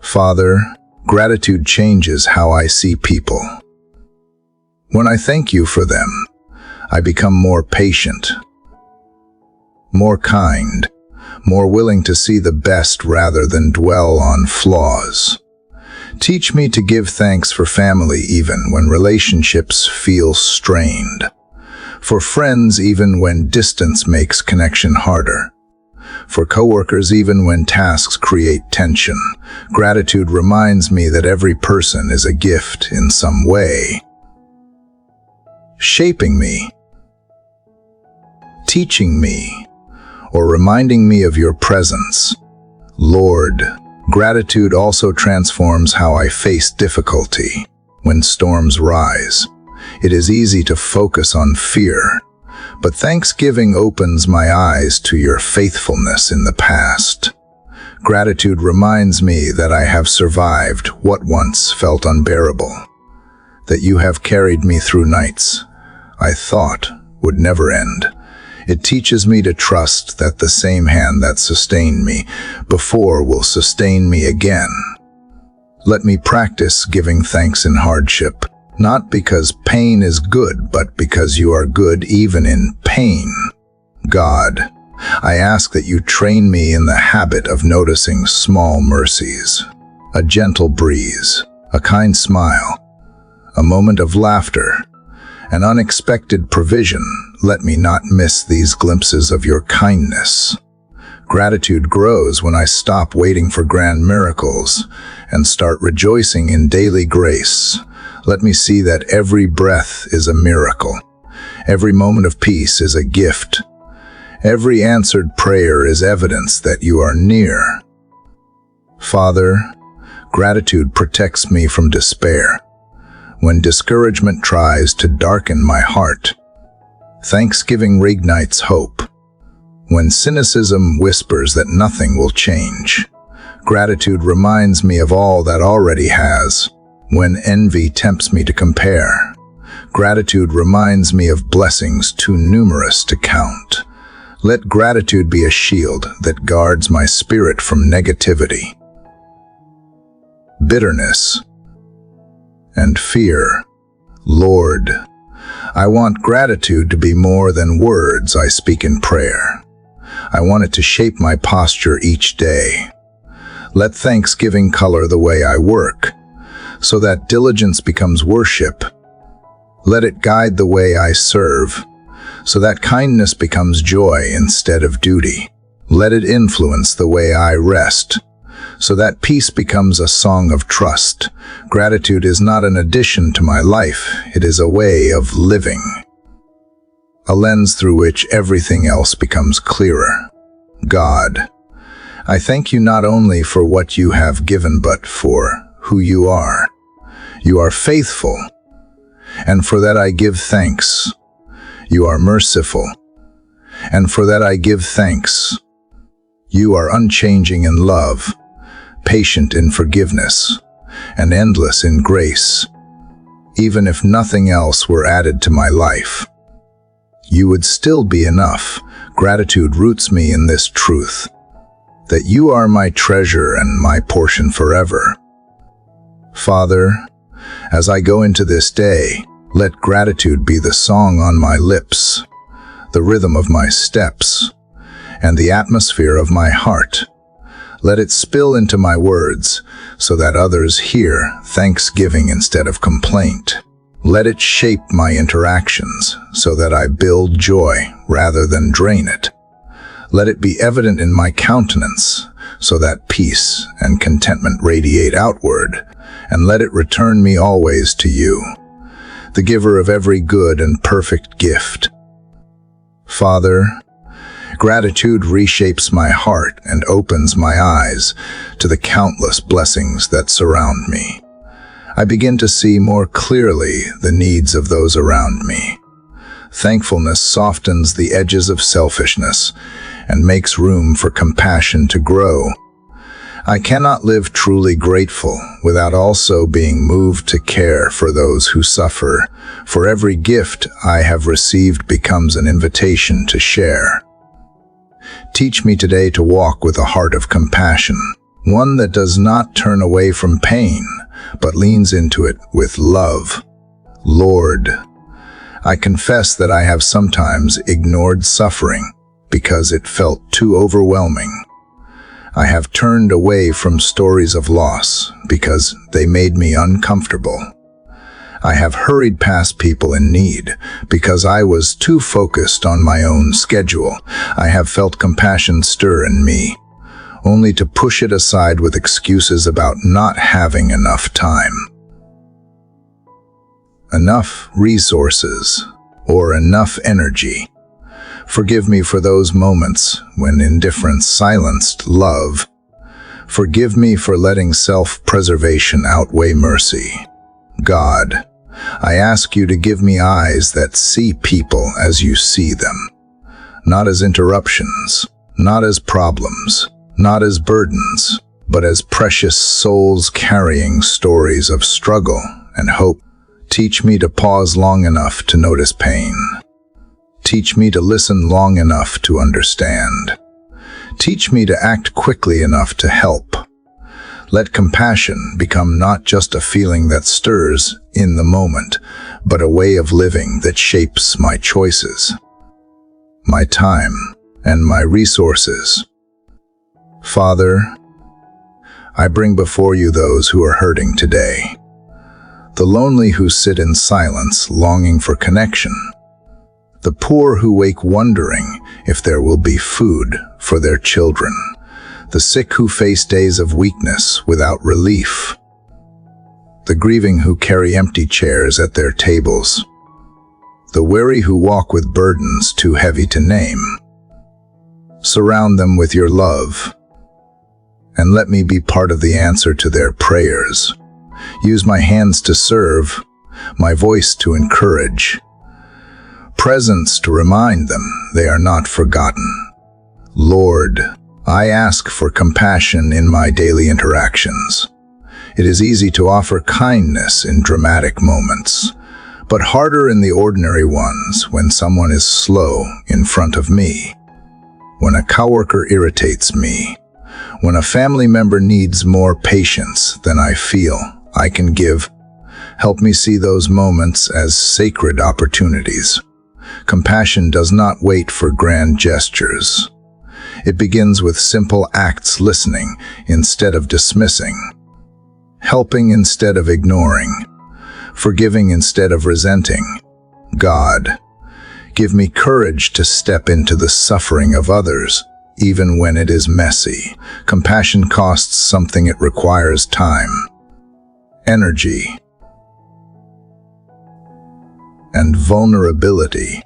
Father, gratitude changes how I see people. When I thank you for them, I become more patient, more kind, more willing to see the best rather than dwell on flaws. Teach me to give thanks for family even when relationships feel strained, for friends even when distance makes connection harder, for coworkers even when tasks create tension. Gratitude reminds me that every person is a gift in some way, shaping me, teaching me, or reminding me of your presence. Lord, gratitude also transforms how I face difficulty. When storms rise, it is easy to focus on fear, but thanksgiving opens my eyes to your faithfulness in the past. Gratitude reminds me that I have survived what once felt unbearable, that you have carried me through nights I thought would never end. It teaches me to trust that the same hand that sustained me before will sustain me again. Let me practice giving thanks in hardship, not because pain is good, but because you are good even in pain. God, I ask that you train me in the habit of noticing small mercies, a gentle breeze, a kind smile, a moment of laughter, and unexpected provision. Let me not miss these glimpses of your kindness. Gratitude grows when I stop waiting for grand miracles and start rejoicing in daily grace. Let me see that every breath is a miracle. Every moment of peace is a gift. Every answered prayer is evidence that you are near. Father, gratitude protects me from despair. When discouragement tries to darken my heart, thanksgiving reignites hope. When cynicism whispers that nothing will change, gratitude reminds me of all that already has. When envy tempts me to compare, gratitude reminds me of blessings too numerous to count. Let gratitude be a shield that guards my spirit from negativity, bitterness, and fear. Lord, I want gratitude to be more than words I speak in prayer. I want it to shape my posture each day. Let thanksgiving color the way I work, so that diligence becomes worship. Let it guide the way I serve, so that kindness becomes joy instead of duty. Let it influence the way I rest, so that peace becomes a song of trust. Gratitude is not an addition to my life, it is a way of living, a lens through which everything else becomes clearer. God, I thank you not only for what you have given, but for who you are. You are faithful, and for that I give thanks. You are merciful, and for that I give thanks. You are unchanging in love, patient in forgiveness, and endless in grace. Even if nothing else were added to my life, you would still be enough. Gratitude roots me in this truth, that you are my treasure and my portion forever. Father, as I go into this day, let gratitude be the song on my lips, the rhythm of my steps, and the atmosphere of my heart. Let it spill into my words, so that others hear thanksgiving instead of complaint. Let it shape my interactions, so that I build joy rather than drain it. Let it be evident in my countenance, so that peace and contentment radiate outward, and let it return me always to you, the giver of every good and perfect gift. Father, gratitude reshapes my heart and opens my eyes to the countless blessings that surround me. I begin to see more clearly the needs of those around me. Thankfulness softens the edges of selfishness and makes room for compassion to grow. I cannot live truly grateful without also being moved to care for those who suffer, for every gift I have received becomes an invitation to share. Teach me today to walk with a heart of compassion, one that does not turn away from pain, but leans into it with love. Lord, I confess that I have sometimes ignored suffering because it felt too overwhelming. I have turned away from stories of loss because they made me uncomfortable. I have hurried past people in need because I was too focused on my own schedule. I have felt compassion stir in me, only to push it aside with excuses about not having enough time, enough resources, or enough energy. Forgive me for those moments when indifference silenced love. Forgive me for letting self-preservation outweigh mercy. God, I ask you to give me eyes that see people as you see them, not as interruptions, not as problems, not as burdens, but as precious souls carrying stories of struggle and hope. Teach me to pause long enough to notice pain. Teach me to listen long enough to understand. Teach me to act quickly enough to help. Let compassion become not just a feeling that stirs in the moment, but a way of living that shapes my choices, my time, and my resources. Father, I bring before you those who are hurting today, the lonely who sit in silence, longing for connection, the poor who wake wondering if there will be food for their children, the sick who face days of weakness without relief, the grieving who carry empty chairs at their tables, the weary who walk with burdens too heavy to name. Surround them with your love, and let me be part of the answer to their prayers. Use my hands to serve, my voice to encourage, presence to remind them they are not forgotten. Lord, I ask for compassion in my daily interactions. It is easy to offer kindness in dramatic moments, but harder in the ordinary ones when someone is slow in front of me, when a coworker irritates me, when a family member needs more patience than I feel I can give. Help me see those moments as sacred opportunities. Compassion does not wait for grand gestures. It begins with simple acts, listening instead of dismissing, helping instead of ignoring, forgiving instead of resenting. God, give me courage to step into the suffering of others, even when it is messy. Compassion costs something. It requires time, energy, and vulnerability.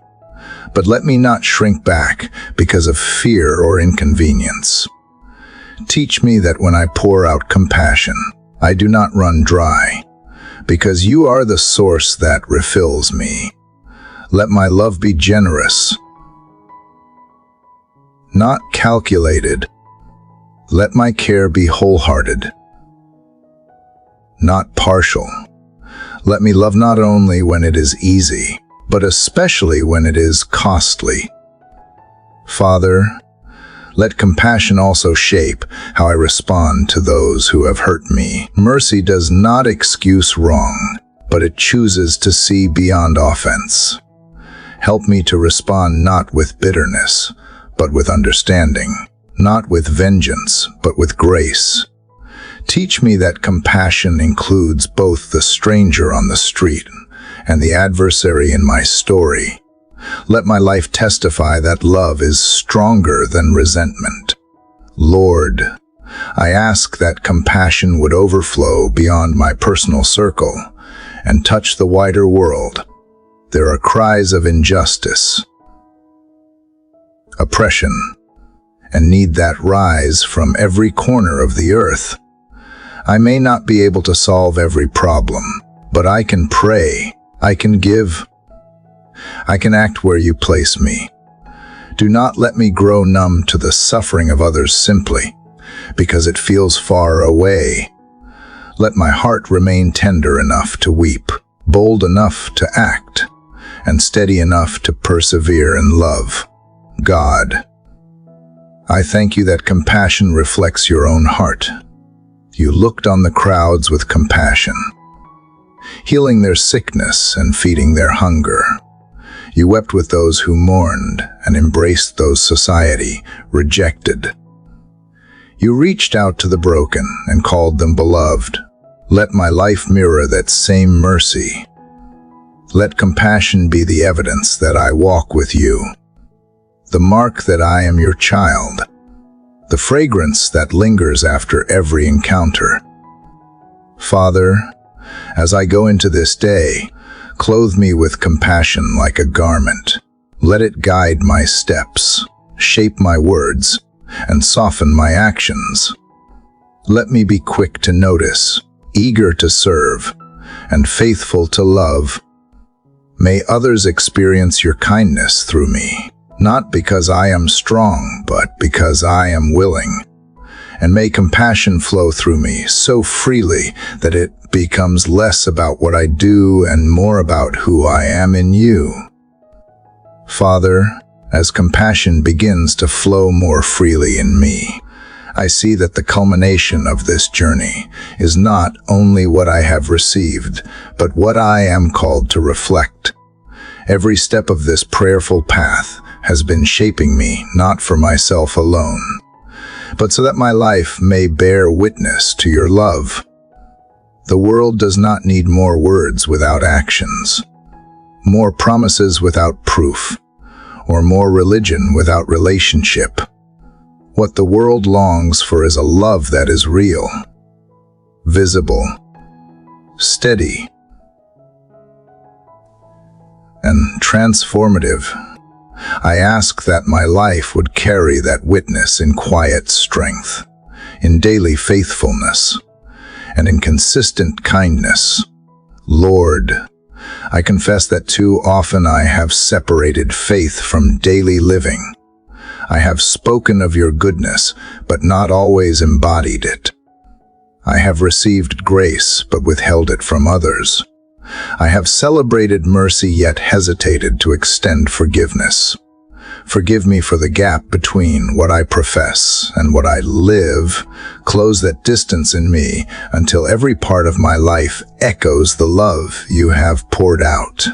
But let me not shrink back because of fear or inconvenience. Teach me that when I pour out compassion, I do not run dry, because you are the source that refills me. Let my love be generous, not calculated. Let my care be wholehearted, not partial. Let me love not only when it is easy, but especially when it is costly. Father, let compassion also shape how I respond to those who have hurt me. Mercy does not excuse wrong, but it chooses to see beyond offense. Help me to respond not with bitterness, but with understanding, not with vengeance, but with grace. Teach me that compassion includes both the stranger on the street and the adversary in my story. Let my life testify that love is stronger than resentment. Lord, I ask that compassion would overflow beyond my personal circle and touch the wider world. There are cries of injustice, oppression, and need that rise from every corner of the earth. I may not be able to solve every problem, but I can pray, I can give, I can act where you place me. Do not let me grow numb to the suffering of others simply because it feels far away. Let my heart remain tender enough to weep, bold enough to act, and steady enough to persevere in love. God, I thank you that compassion reflects your own heart. You looked on the crowds with compassion, healing their sickness and feeding their hunger. You wept with those who mourned and embraced those society rejected. You reached out to the broken and called them beloved. Let my life mirror that same mercy. Let compassion be the evidence that I walk with you, the mark that I am your child, the fragrance that lingers after every encounter. Father, as I go into this day, clothe me with compassion like a garment. Let it guide my steps, shape my words, and soften my actions. Let me be quick to notice, eager to serve, and faithful to love. May others experience your kindness through me, not because I am strong, but because I am willing. And may compassion flow through me so freely that it becomes less about what I do and more about who I am in you. Father, as compassion begins to flow more freely in me, I see that the culmination of this journey is not only what I have received, but what I am called to reflect. Every step of this prayerful path has been shaping me, not for myself alone, but so that my life may bear witness to your love. The world does not need more words without actions, more promises without proof, or more religion without relationship. What the world longs for is a love that is real, visible, steady, and transformative. I ask that my life would carry that witness in quiet strength, in daily faithfulness, and in consistent kindness. Lord, I confess that too often I have separated faith from daily living. I have spoken of your goodness, but not always embodied it. I have received grace, but withheld it from others. I have celebrated mercy, yet hesitated to extend forgiveness. Forgive me for the gap between what I profess and what I live. Close that distance in me until every part of my life echoes the love you have poured out.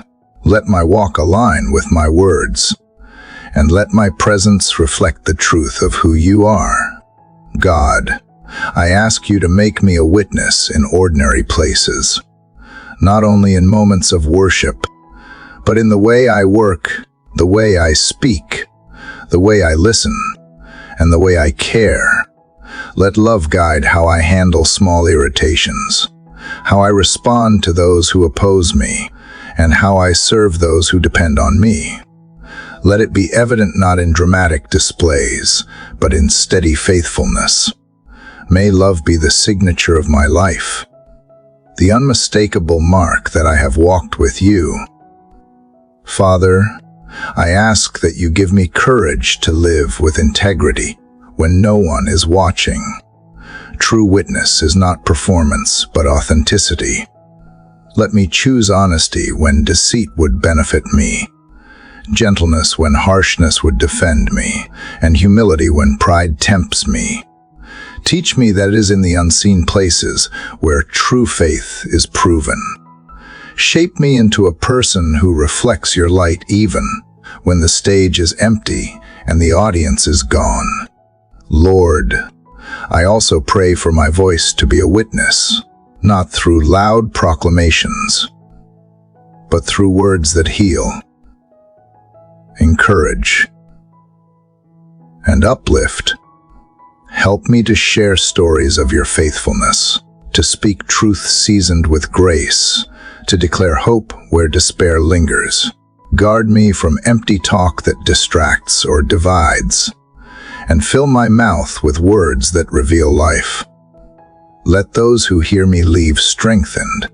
Let my walk align with my words, and let my presence reflect the truth of who you are. God, I ask you to make me a witness in ordinary places, not only in moments of worship, but in the way I work, the way I speak, the way I listen, and the way I care. Let love guide how I handle small irritations, how I respond to those who oppose me, and how I serve those who depend on me. Let it be evident not in dramatic displays, but in steady faithfulness. May love be the signature of my life, the unmistakable mark that I have walked with you. Father, I ask that you give me courage to live with integrity when no one is watching. True witness is not performance, but authenticity. Let me choose honesty when deceit would benefit me, gentleness when harshness would defend me, and humility when pride tempts me. Teach me that it is in the unseen places where true faith is proven. Shape me into a person who reflects your light even when the stage is empty and the audience is gone. Lord, I also pray for my voice to be a witness, not through loud proclamations, but through words that heal, encourage, and uplift. Help me to share stories of your faithfulness, to speak truth seasoned with grace, to declare hope where despair lingers. Guard me from empty talk that distracts or divides, and fill my mouth with words that reveal life. Let those who hear me leave strengthened,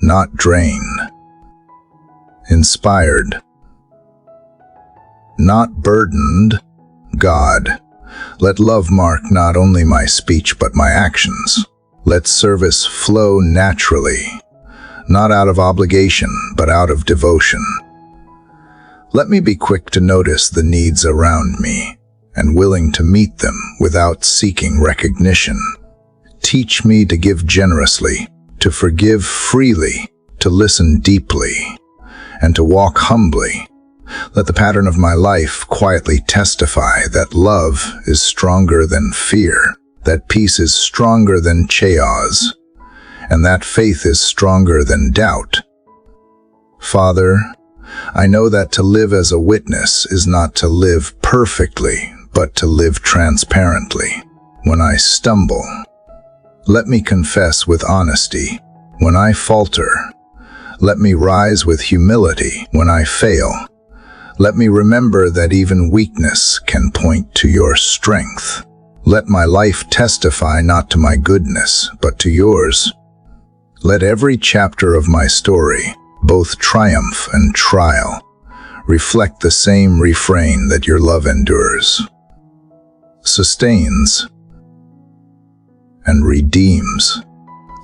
not drained, inspired, not burdened. God, let love mark not only my speech but my actions. Let service flow naturally, not out of obligation but out of devotion. Let me be quick to notice the needs around me and willing to meet them without seeking recognition. Teach me to give generously, to forgive freely, to listen deeply, and to walk humbly. Let the pattern of my life quietly testify that love is stronger than fear, that peace is stronger than chaos, and that faith is stronger than doubt. Father, I know that to live as a witness is not to live perfectly, but to live transparently. When I stumble, let me confess with honesty. When I falter, let me rise with humility. When I fail, let me remember that even weakness can point to your strength. Let my life testify not to my goodness, but to yours. Let every chapter of my story, both triumph and trial, reflect the same refrain that your love endures, sustains, and redeems.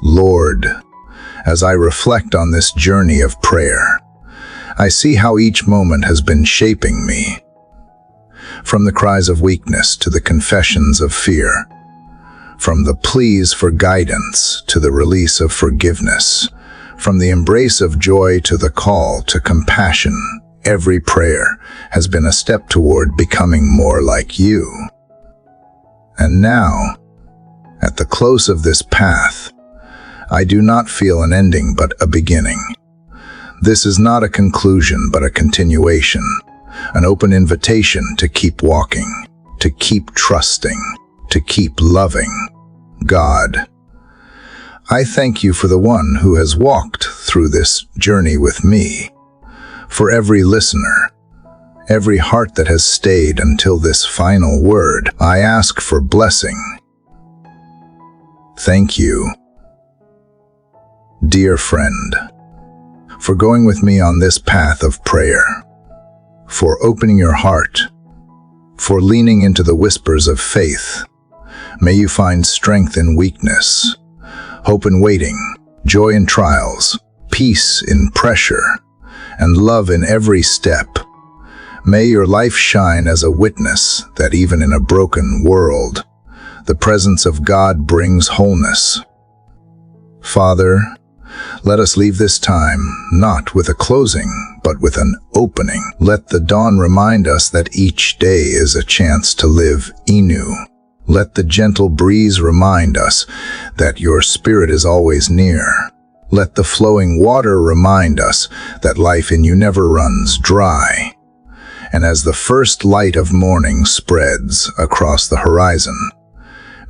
Lord, as I reflect on this journey of prayer, I see how each moment has been shaping me. From the cries of weakness to the confessions of fear, from the pleas for guidance to the release of forgiveness, from the embrace of joy to the call to compassion, every prayer has been a step toward becoming more like you. And now, at the close of this path, I do not feel an ending but a beginning. This is not a conclusion but a continuation, an open invitation to keep walking, to keep trusting, to keep loving. God, I thank you for the one who has walked through this journey with me, for every listener, every heart that has stayed until this final word. I ask for blessing. Thank you, dear friend, for going with me on this path of prayer, for opening your heart, for leaning into the whispers of faith. May you find strength in weakness, hope in waiting, joy in trials, peace in pressure, and love in every step. May your life shine as a witness that even in a broken world, the presence of God brings wholeness. Father, let us leave this time not with a closing, but with an opening. Let the dawn remind us that each day is a chance to live anew. Let the gentle breeze remind us that your spirit is always near. Let the flowing water remind us that life in you never runs dry. And as the first light of morning spreads across the horizon,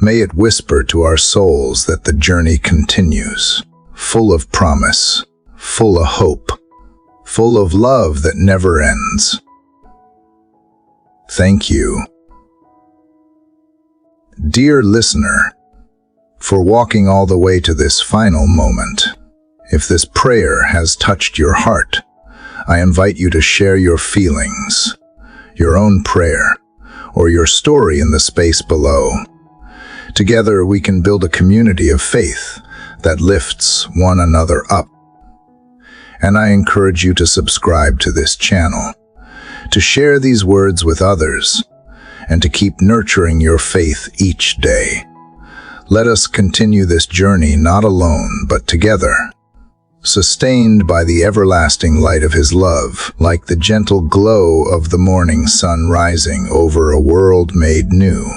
may it whisper to our souls that the journey continues, full of promise, full of hope, full of love that never ends. Thank you, dear listener, for walking all the way to this final moment. If this prayer has touched your heart, I invite you to share your feelings, your own prayer, or your story in the space below. Together we can build a community of faith that lifts one another up. And I encourage you to subscribe to this channel, to share these words with others, and to keep nurturing your faith each day. Let us continue this journey not alone, but together, sustained by the everlasting light of His love, like the gentle glow of the morning sun rising over a world made new.